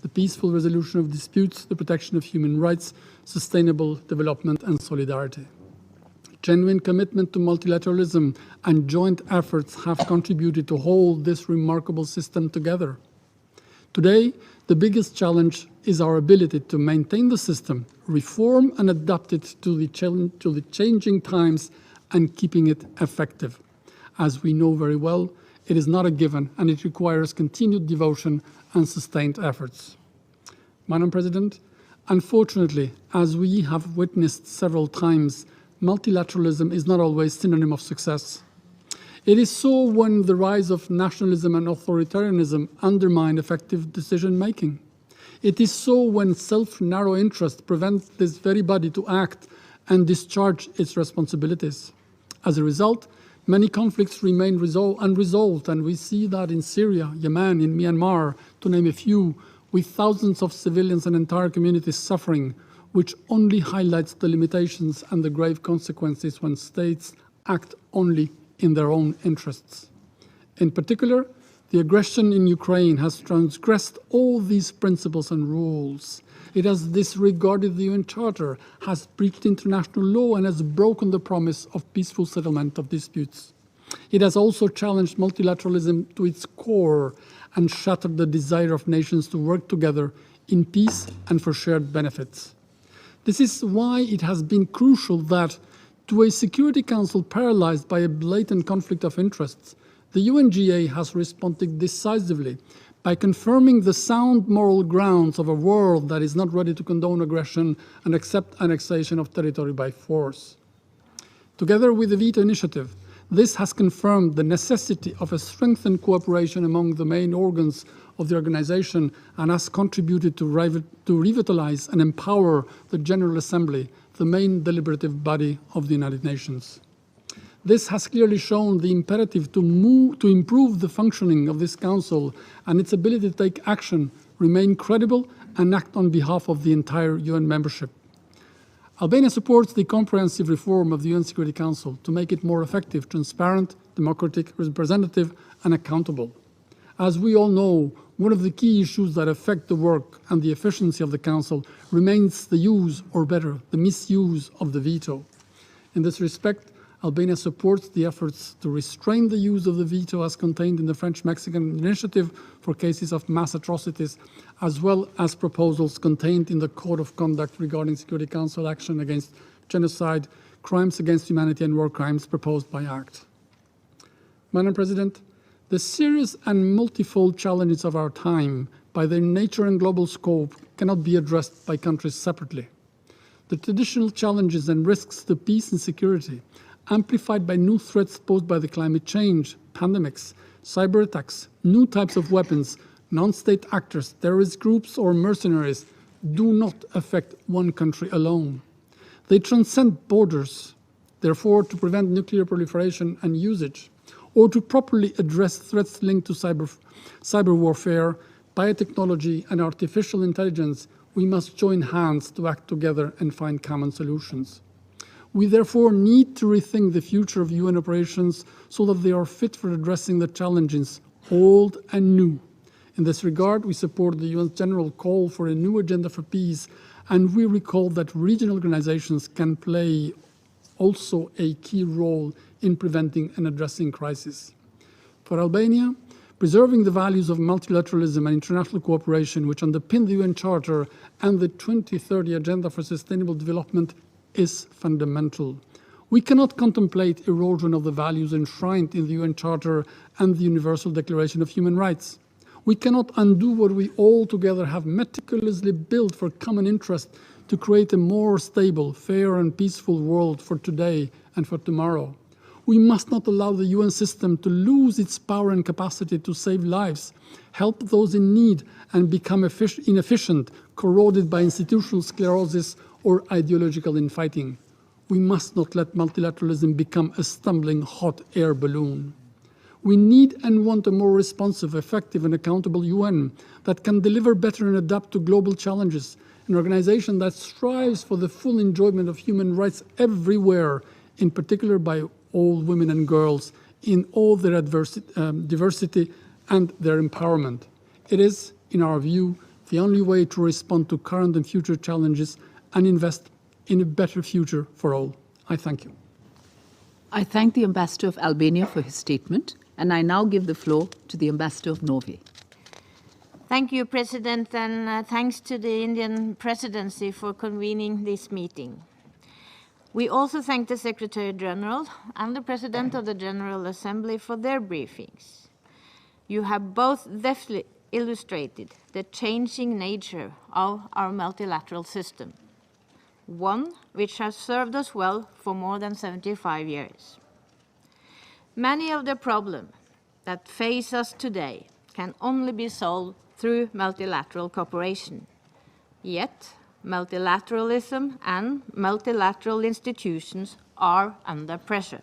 the peaceful resolution of disputes, the protection of human rights, sustainable development, and solidarity. Genuine commitment to multilateralism and joint efforts have contributed to hold this remarkable system together. Today, the biggest challenge is our ability to maintain the system, reform and adapt it to the changing times, and keeping it effective. As we know very well, it is not a given, and it requires continued devotion and sustained efforts. Madam President, unfortunately, as we have witnessed several times, multilateralism is not always synonym of success. It is so when the rise of nationalism and authoritarianism undermine effective decision-making. It is so when self-narrow interest prevents this very body to act and discharge its responsibilities. As a result, many conflicts remain unresolved, and we see that in Syria, Yemen, in Myanmar, to name a few, with thousands of civilians and entire communities suffering, which only highlights the limitations and the grave consequences when states act only in their own interests. In particular, the aggression in Ukraine has transgressed all these principles and rules. It has disregarded the UN Charter, has breached international law, and has broken the promise of peaceful settlement of disputes. It has also challenged multilateralism to its core and shattered the desire of nations to work together in peace and for shared benefits. This is why it has been crucial that, to a Security Council paralyzed by a blatant conflict of interests, the UNGA has responded decisively by confirming the sound moral grounds of a world that is not ready to condone aggression and accept annexation of territory by force. Together with the veto initiative, this has confirmed the necessity of a strengthened cooperation among the main organs of the organization and has contributed to revitalize and empower the General Assembly, the main deliberative body of the United Nations. This has clearly shown the imperative to improve the functioning of this Council and its ability to take action, remain credible, and act on behalf of the entire UN membership. Albania supports the comprehensive reform of the UN Security Council to make it more effective, transparent, democratic, representative, and accountable. As we all know, one of the key issues that affect the work and the efficiency of the Council remains the use, or better, the misuse of the veto. In this respect, Albania supports the efforts to restrain the use of the veto as contained in the French-Mexican initiative for cases of mass atrocities, as well as proposals contained in the Code of Conduct regarding Security Council action against genocide, crimes against humanity, and war crimes proposed by ACT. Madam President, The serious and multifold challenges of our time, by their nature and global scope, cannot be addressed by countries separately. The traditional challenges and risks to peace and security, amplified by new threats posed by the climate change, pandemics, cyber attacks, new types of weapons, non-state actors, terrorist groups, or mercenaries, do not affect one country alone. They transcend borders. Therefore, to prevent nuclear proliferation and usage, or to properly address threats linked to cyber warfare, biotechnology, and artificial intelligence, we must join hands to act together and find common solutions. We therefore need to rethink the future of UN operations so that they are fit for addressing the challenges, old and new. In this regard, we support the UN's general call for a new agenda for peace, and we recall that regional organizations can play also a key role in preventing and addressing crises. For Albania, preserving the values of multilateralism and international cooperation which underpin the UN Charter and the 2030 Agenda for Sustainable Development is fundamental. We cannot contemplate erosion of the values enshrined in the UN Charter and the Universal Declaration of Human Rights. We cannot undo what we all together have meticulously built for common interest to create a more stable, fair and peaceful world for today and for tomorrow. We must not allow the UN system to lose its power and capacity to save lives, help those in need, and become inefficient, corroded by institutional sclerosis or ideological infighting. We must not let multilateralism become a stumbling hot air balloon. We need and want a more responsive, effective, and accountable UN that can deliver better and adapt to global challenges, an organization that strives for the full enjoyment of human rights everywhere, in particular by all women and girls in all their diversity and their empowerment. It is, in our view, the only way to respond to current and future challenges and invest in a better future for all. I thank you. I thank the Ambassador of Albania for his statement, and I now give the floor to the Ambassador of Norway. Thank you, President, and thanks to the Indian Presidency for convening this meeting. We also thank the Secretary General and the President of the General Assembly for their briefings. You have both deftly illustrated the changing nature of our multilateral system, one which has served us well for more than 75 years. Many of the problems that face us today can only be solved through multilateral cooperation. Yet, multilateralism and multilateral institutions are under pressure.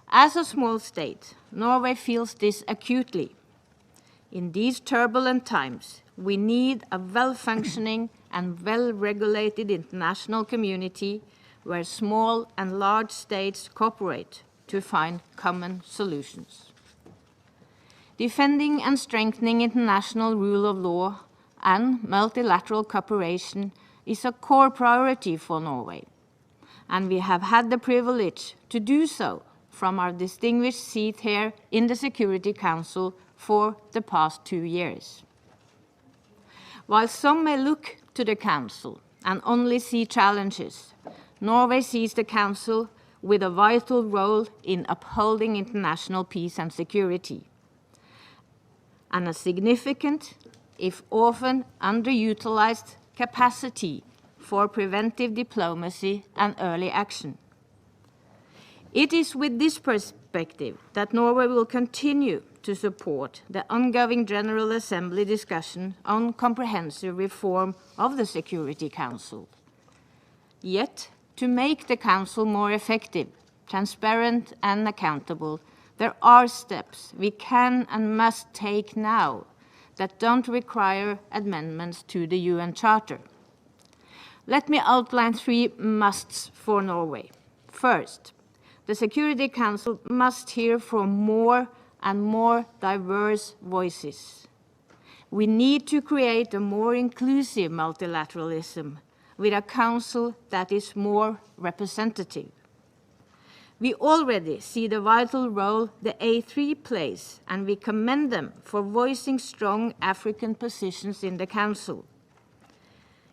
As a small state, Norway feels this acutely. In these turbulent times, we need a well-functioning and well-regulated international community where small and large states cooperate to find common solutions. Defending and strengthening international rule of law and multilateral cooperation is a core priority for Norway, and we have had the privilege to do so from our distinguished seat here in the Security Council for the past 2 years. While some may look to the Council and only see challenges, Norway sees the Council with a vital role in upholding international peace and security, and a significant, if often underutilized, capacity for preventive diplomacy and early action. It is with this perspective that Norway will continue to support the ongoing General Assembly discussion on comprehensive reform of the Security Council. Yet, to make the Council more effective, transparent, and accountable, there are steps we can and must take now that don't require amendments to the UN Charter. Let me outline 3 musts for Norway. First, the Security Council must hear from more and more diverse voices. We need to create a more inclusive multilateralism with a council that is more representative. We already see the vital role the A3 plays, and we commend them for voicing strong African positions in the Council.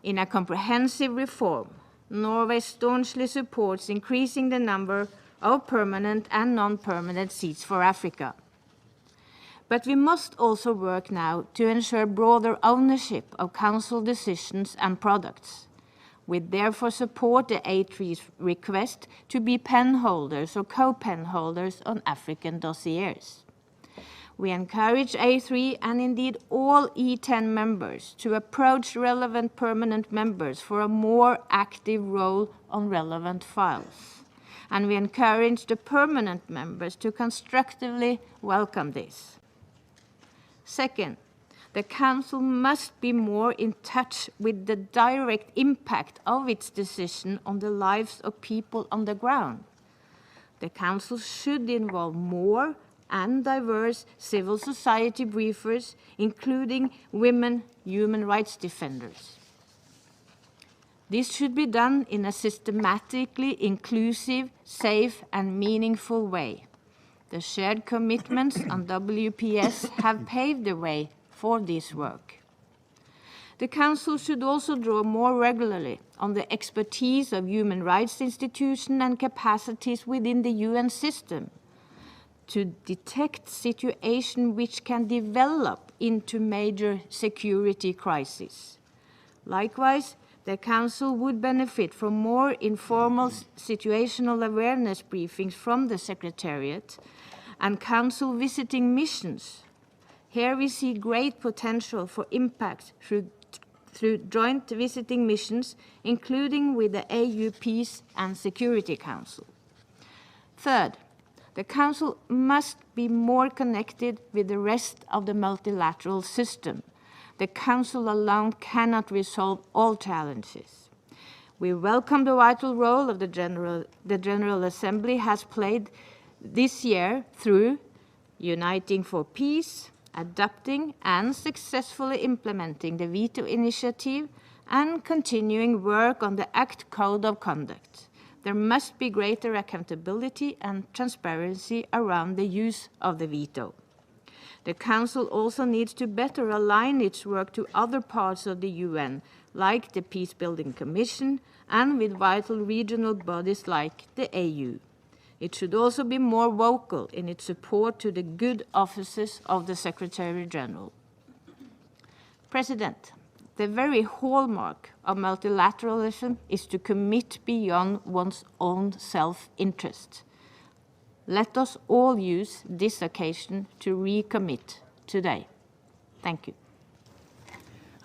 In a comprehensive reform, Norway staunchly supports increasing the number of permanent and non-permanent seats for Africa. But we must also work now to ensure broader ownership of Council decisions and products. We therefore support the A3's request to be pen holders or co-pen holders on African dossiers. We encourage A3 and indeed all E10 members to approach relevant permanent members for a more active role on relevant files. And we encourage the permanent members to constructively welcome this. Second, the Council must be more in touch with the direct impact of its decision on the lives of people on the ground. The Council should involve more and diverse civil society briefers, including women human rights defenders. This should be done in a systematically inclusive, safe, and meaningful way. The shared commitments on WPS have paved the way for this work. The Council should also draw more regularly on the expertise of human rights institutions and capacities within the UN system to detect situations which can develop into major security crises. Likewise, the Council would benefit from more informal situational awareness briefings from the Secretariat and Council visiting missions. Here we see great potential for impact through joint visiting missions, including with the AU Peace and Security Council. Third, the Council must be more connected with the rest of the multilateral system. The Council alone cannot resolve all challenges. We welcome the vital role of the General Assembly has played this year through uniting for peace, adopting and successfully implementing the veto initiative, and continuing work on the ACT Code of Conduct. There must be greater accountability and transparency around the use of the veto. The Council also needs to better align its work to other parts of the UN, like the Peacebuilding Commission, and with vital regional bodies like the AU. It should also be more vocal in its support to the good offices of the Secretary-General. President, the very hallmark of multilateralism is to commit beyond one's own self-interest. Let us all use this occasion to recommit today. Thank you.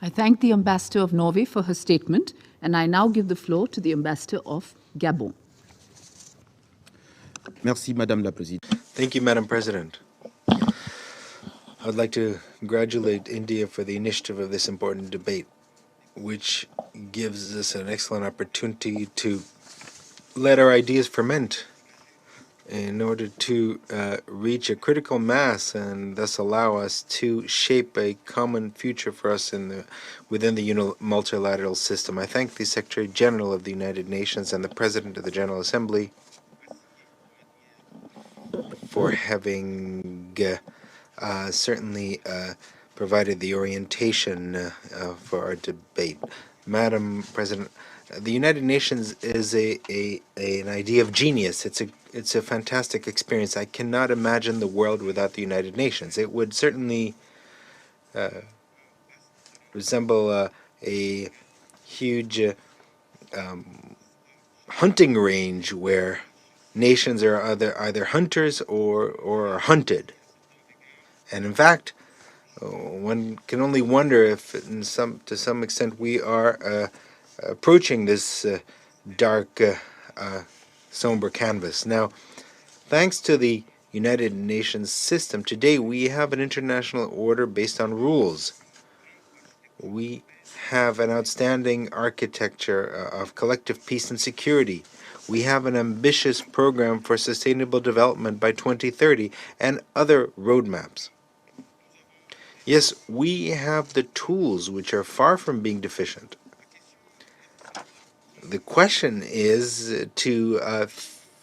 I thank the Ambassador of Norway for her statement, and I now give the floor to the Ambassador of Gabon. Merci, Madame la Présidente. Thank you, Madam President. I'd like to congratulate India for the initiative of this important debate, which gives us an excellent opportunity to let our ideas ferment in order to reach a critical mass and thus allow us to shape a common future for us within the multilateral system. I thank the Secretary General of the United Nations and the President of the General Assembly for having certainly provided the orientation for our debate. Madam President, the United Nations is an idea of genius. It's a fantastic experience. I cannot imagine the world without the United Nations. It would certainly resemble a huge hunting range where nations are either hunters or are hunted. And in fact, one can only wonder if to some extent we are approaching this dark, somber canvas. Now, thanks to the United Nations system, today we have an international order based on rules. We have an outstanding architecture of collective peace and security. We have an ambitious program for sustainable development by 2030 and other roadmaps. Yes, we have the tools which are far from being deficient. The question is to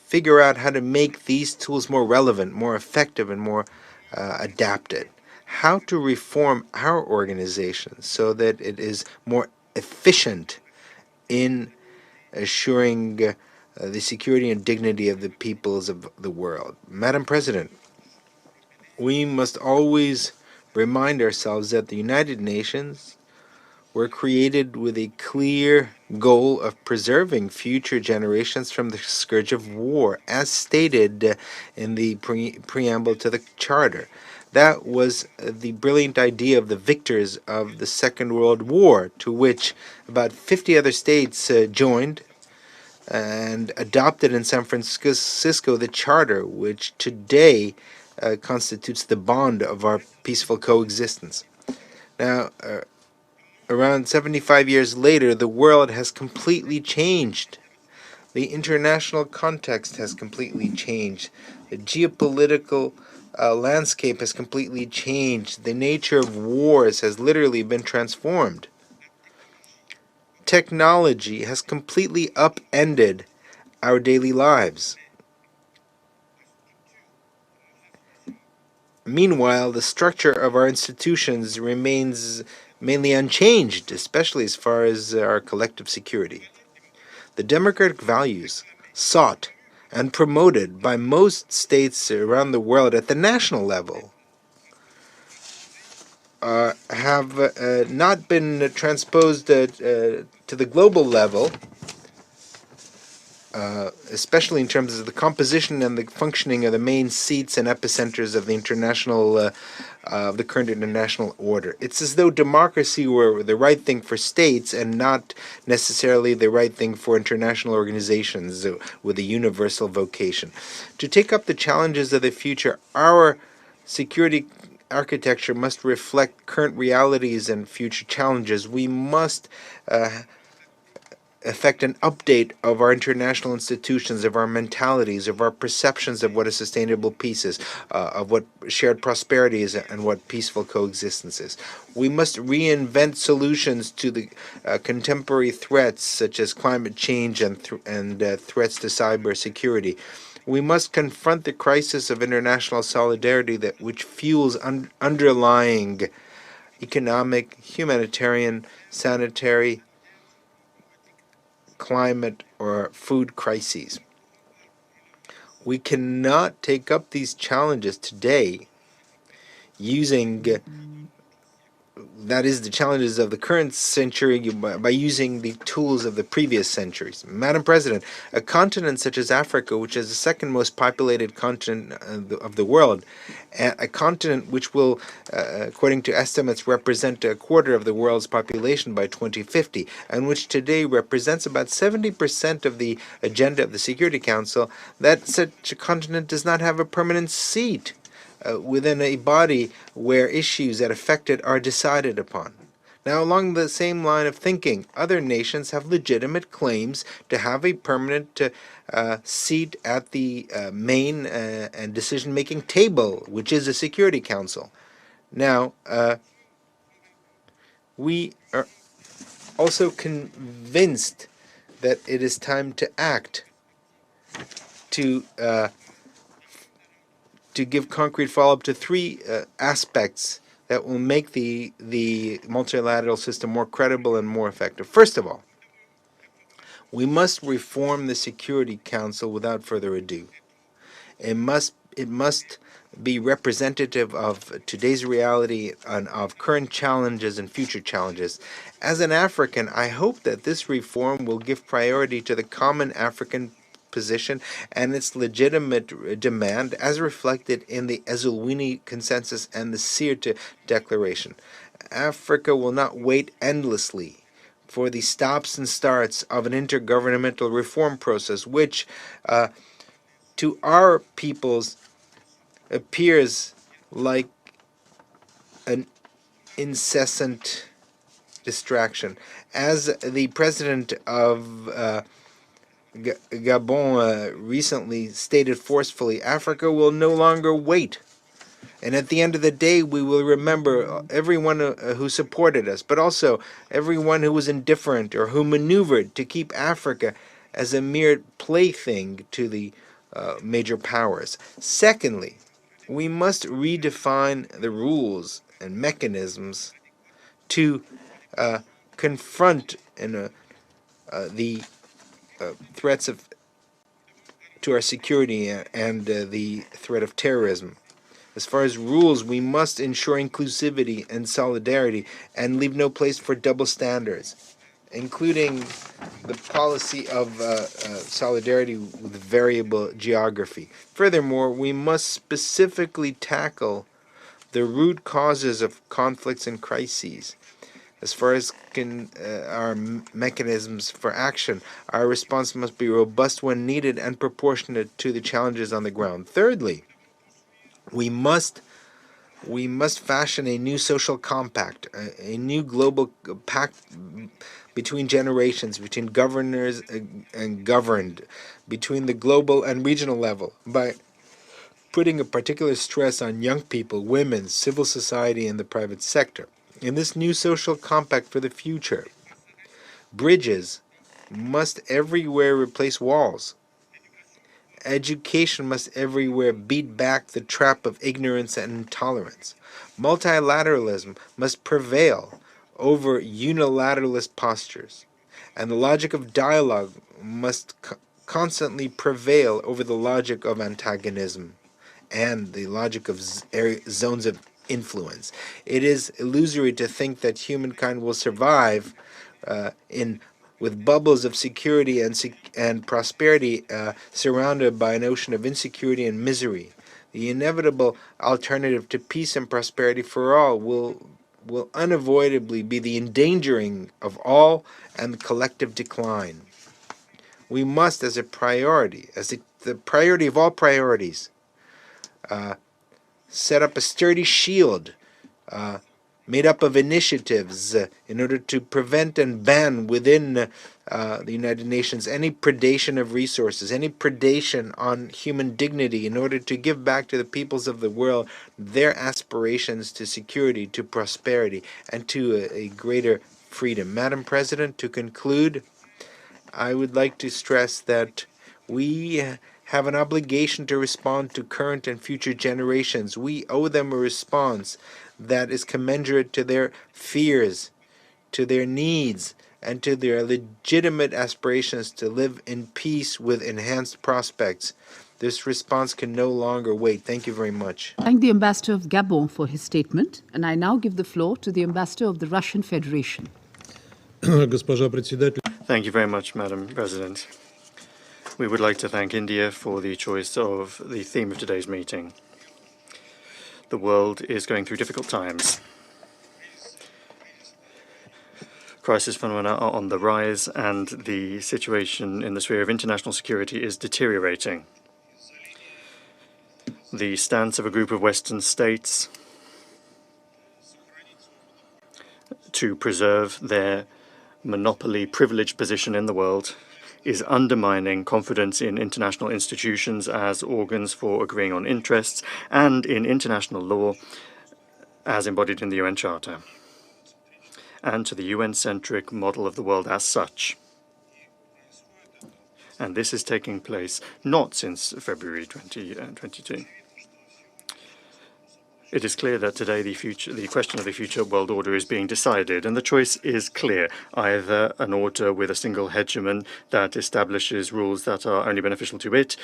figure out how to make these tools more relevant, more effective, and more adapted. How to reform our organization so that it is more efficient in assuring the security and dignity of the peoples of the world. Madam President, we must always remind ourselves that the United Nations were created with a clear goal of preserving future generations from the scourge of war, as stated in the preamble to the Charter. That was the brilliant idea of the victors of the Second World War, to which about 50 other states joined and adopted in San Francisco the Charter, which today constitutes the bond of our peaceful coexistence. Now, around 75 years later, the world has completely changed. The international context has completely changed. The geopolitical landscape has completely changed. The nature of wars has literally been transformed. Technology has completely upended our daily lives. Meanwhile, the structure of our institutions remains mainly unchanged, especially as far as our collective security. The democratic values sought and promoted by most states around the world at the national level have not been transposed to the global level, especially in terms of the composition and the functioning of the main seats and epicenters of the the current international order. It's as though democracy were the right thing for states and not necessarily the right thing for international organizations with a universal vocation. To take up the challenges of the future, our security architecture must reflect current realities and future challenges. We must effect an update of our international institutions, of our mentalities, of our perceptions of what a sustainable peace is, of what shared prosperity is, and what peaceful coexistence is. We must reinvent solutions to the contemporary threats such as climate change and threats to cybersecurity. We must confront the crisis of international solidarity which fuels underlying economic, humanitarian, sanitary, climate, or food crises. We cannot take up these challenges today using, that is, the challenges of the current century by using the tools of the previous centuries. Madam President, a continent such as Africa, which is the second most populated continent of the world, a continent which will, according to estimates, represent a quarter of the world's population by 2050, and which today represents about 70% of the agenda of the Security Council, that such a continent does not have a permanent seat within a body where issues that affect it are decided upon. Now, along the same line of thinking, other nations have legitimate claims to have a permanent seat at the main and decision-making table, which is the Security Council. Now, we are also convinced that it is time to act, to give concrete follow-up to three aspects that will make the multilateral system more credible and more effective. First of all, we must reform the Security Council without further ado. It must be representative of today's reality and of current challenges and future challenges. As an African, I hope that this reform will give priority to the common African position and its legitimate demand as reflected in the Ezulwini Consensus and the Sirte Declaration. Africa will not wait endlessly for the stops and starts of an intergovernmental reform process which to our peoples appears like an incessant distraction. As the president of Gabon recently stated forcefully, Africa will no longer wait. And at the end of the day, we will remember everyone who supported us, but also everyone who was indifferent or who maneuvered to keep Africa as a mere plaything to the major powers. Secondly, we must redefine the rules and mechanisms to confront the threats to our security and the threat of terrorism. As far as rules, we must ensure inclusivity and solidarity and leave no place for double standards, including the policy of solidarity with variable geography. Furthermore, we must specifically tackle the root causes of conflicts and crises. As far as our mechanisms for action, our response must be robust when needed and proportionate to the challenges on the ground. Thirdly, we must fashion a new social compact, a new global pact between generations, between governors and governed, between the global and regional level, by putting a particular stress on young people, women, civil society, and the private sector. In this new social compact for the future, bridges must everywhere replace walls. Education must everywhere beat back the trap of ignorance and intolerance. Multilateralism must prevail over unilateralist postures. And the logic of dialogue must constantly prevail over the logic of antagonism and the logic of zones of influence. It is illusory to think that humankind will survive with bubbles of security and prosperity surrounded by an ocean of insecurity and misery. The inevitable alternative to peace and prosperity for all will unavoidably be the endangering of all and the collective decline. We must, as a priority, as the priority of all priorities, set up a sturdy shield made up of initiatives in order to prevent and ban within the United Nations any predation of resources, any predation on human dignity, in order to give back to the peoples of the world their aspirations to security, to prosperity, and to a greater freedom. Madam President, to conclude, I would like to stress that we have an obligation to respond to current and future generations. We owe them a response that is commensurate to their fears, to their needs, and to their legitimate aspirations to live in peace with enhanced prospects. This response can no longer wait. Thank you very much. Thank the Ambassador of Gabon for his statement, and I now give the floor to the Ambassador of the Russian Federation. Thank you very much, Madam President. We would like to thank India for the choice of the theme of today's meeting. The world is going through difficult times. Crisis phenomena are on the rise, and the situation in the sphere of international security is deteriorating. The stance of a group of Western states to preserve their monopoly privileged position in the world is undermining confidence in international institutions as organs for agreeing on interests and in international law as embodied in the UN Charter, and to the UN-centric model of the world as such. And this is taking place not since February 2022. It is clear that today the question of the future world order is being decided, and the choice is clear. Either an order with a single hegemon that establishes rules that are only beneficial to it,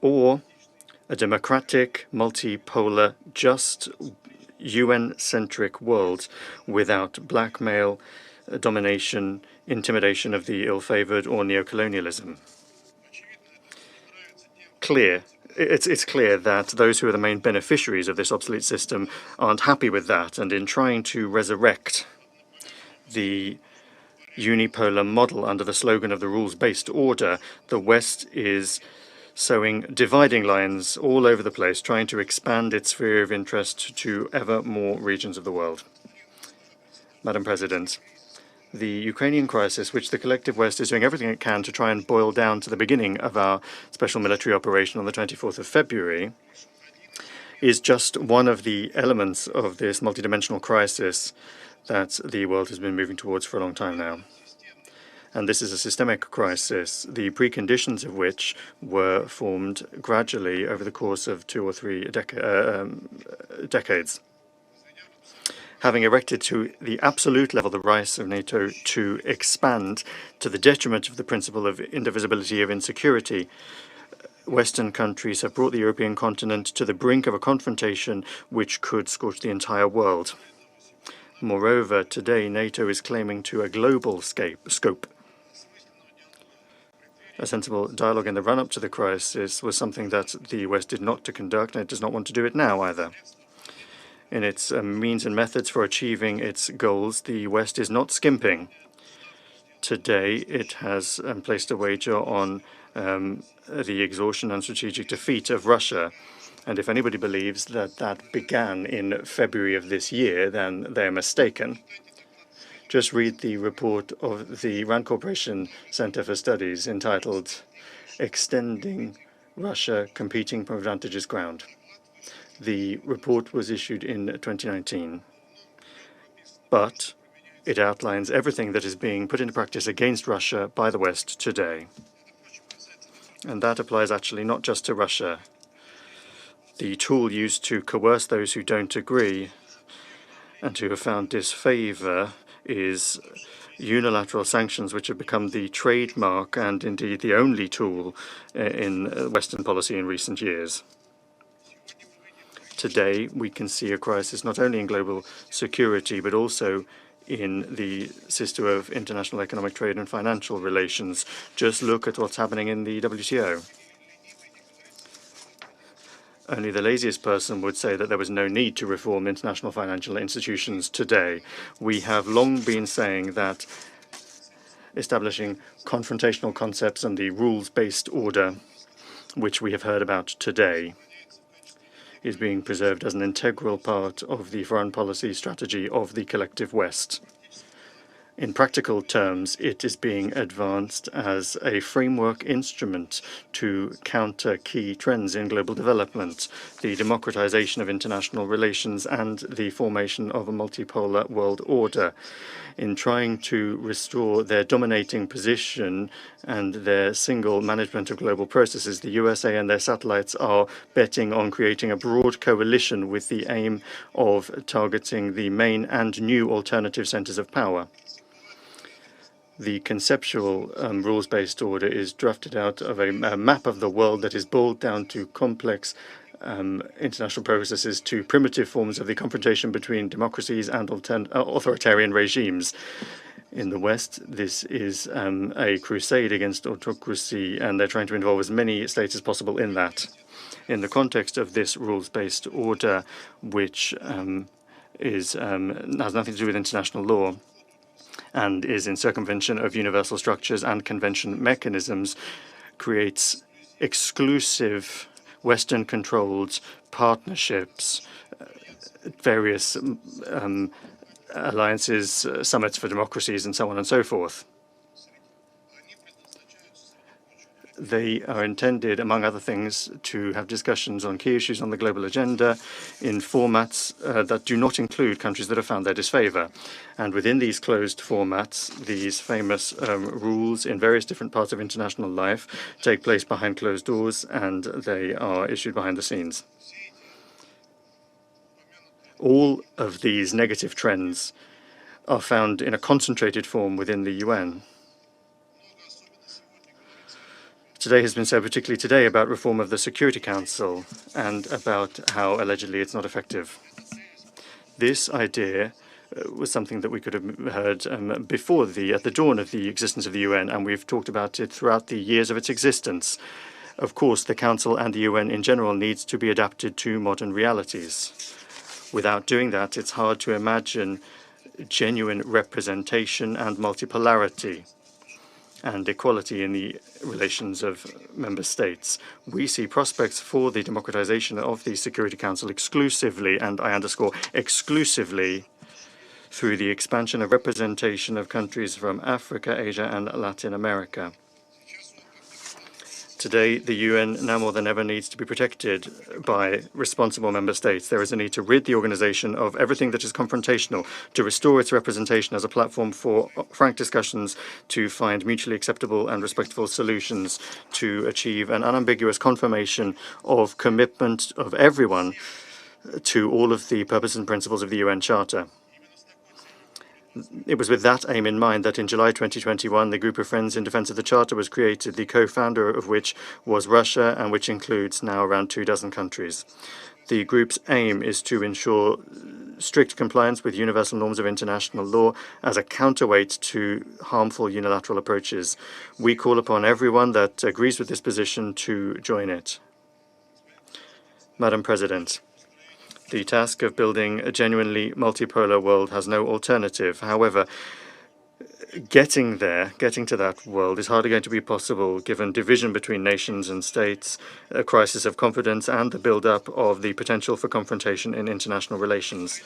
or a democratic, multipolar, just UN-centric world without blackmail, domination, intimidation of the ill-favored, or neocolonialism. It's clear that those who are the main beneficiaries of this obsolete system aren't happy with that, and in trying to resurrect the unipolar model under the slogan of the rules-based order, the West is sowing dividing lines all over the place, trying to expand its sphere of interest to ever more regions of the world. Madam President, the Ukrainian crisis, which the collective West is doing everything it can to try and boil down to the beginning of our special military operation on the 24th of February, is just one of the elements of this multidimensional crisis that the world has been moving towards for a long time now. And this is a systemic crisis, the preconditions of which were formed gradually over the course of 2 or 3 decades. Having erected to the absolute level the rise of NATO to expand to the detriment of the principle of indivisibility of insecurity, Western countries have brought the European continent to the brink of a confrontation which could scorch the entire world. Moreover, today NATO is claiming to a global scope. A sensible dialogue in the run-up to the crisis was something that the West did not to conduct, and it does not want to do it now either. In its means and methods for achieving its goals, the West is not skimping. Today, it has placed a wager on the exhaustion and strategic defeat of Russia. And if anybody believes that that began in February of this year, then they're mistaken. Just read the report of the RAND Corporation Center for Studies entitled Extending Russia Competing from Advantageous Ground. The report was issued in 2019, but it outlines everything that is being put into practice against Russia by the West today. And that applies actually not just to Russia. The tool used to coerce those who don't agree and who have found disfavor is unilateral sanctions, which have become the trademark and indeed the only tool in Western policy in recent years. Today, we can see a crisis not only in global security, but also in the system of international economic trade and financial relations. Just look at what's happening in the WTO. Only the laziest person would say that there was no need to reform international financial institutions today. We have long been saying that establishing confrontational concepts and the rules-based order, which we have heard about today, is being preserved as an integral part of the foreign policy strategy of the collective West. In practical terms, it is being advanced as a framework instrument to counter key trends in global development, the democratization of international relations and the formation of a multipolar world order. In trying to restore their dominating position and their single management of global processes, the USA and their satellites are betting on creating a broad coalition with the aim of targeting the main and new alternative centers of power. The conceptual rules-based order is drafted out of a map of the world that is boiled down to complex international processes, to primitive forms of the confrontation between democracies and authoritarian regimes. In the West, this is a crusade against autocracy, and they're trying to involve as many states as possible in that. In the context of this rules-based order, which has nothing to do with international law, and is in circumvention of universal structures and convention mechanisms, creates exclusive Western-controlled partnerships, various alliances, summits for democracies, and so on and so forth. They are intended, among other things, to have discussions on key issues on the global agenda in formats that do not include countries that have found their disfavor. And within these closed formats, these famous rules in various different parts of international life take place behind closed doors, and they are issued behind the scenes. All of these negative trends are found in a concentrated form within the UN. Today has been said, particularly today, about reform of the Security Council and about how allegedly it's not effective. This idea was something that we could have heard before at the dawn of the existence of the UN, and we've talked about it throughout the years of its existence. Of course, the Council and the UN in general needs to be adapted to modern realities. Without doing that, it's hard to imagine genuine representation and multipolarity and equality in the relations of member states. We see prospects for the democratization of the Security Council exclusively, and I underscore exclusively, through the expansion of representation of countries from Africa, Asia, and Latin America. Today, the UN now more than ever needs to be protected by responsible member states. There is a need to rid the organization of everything that is confrontational, to restore its representation as a platform for frank discussions, to find mutually acceptable and respectful solutions, to achieve an unambiguous confirmation of commitment of everyone to all of the purposes and principles of the UN Charter. It was with that aim in mind that in July 2021, the Group of Friends in Defence of the Charter was created, the co-founder of which was Russia, and which includes now around 24 countries. The group's aim is to ensure strict compliance with universal norms of international law as a counterweight to harmful unilateral approaches. We call upon everyone that agrees with this position to join it. Madam President, the task of building a genuinely multipolar world has no alternative. However, getting to that world is hardly going to be possible given division between nations and states, a crisis of confidence, and the build-up of the potential for confrontation in international relations.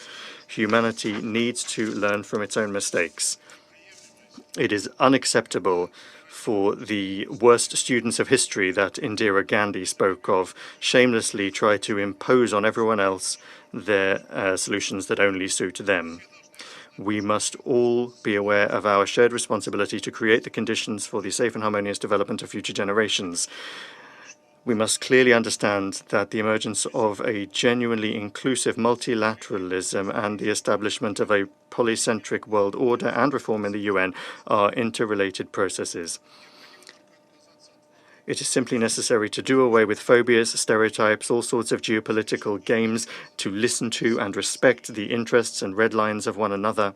Humanity needs to learn from its own mistakes. It is unacceptable for the worst students of history that Indira Gandhi spoke of shamelessly try to impose on everyone else their solutions that only suit them. We must all be aware of our shared responsibility to create the conditions for the safe and harmonious development of future generations. We must clearly understand that the emergence of a genuinely inclusive multilateralism and the establishment of a polycentric world order and reform in the UN are interrelated processes. It is simply necessary to do away with phobias, stereotypes, all sorts of geopolitical games, to listen to and respect the interests and red lines of one another,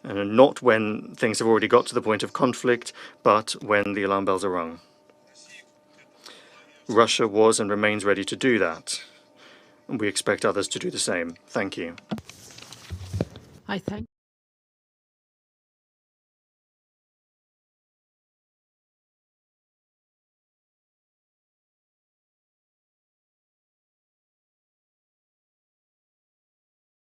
and not when things have already got to the point of conflict, but when the alarm bells are rung. Russia was and remains ready to do that, and we expect others to do the same. Thank you. I thank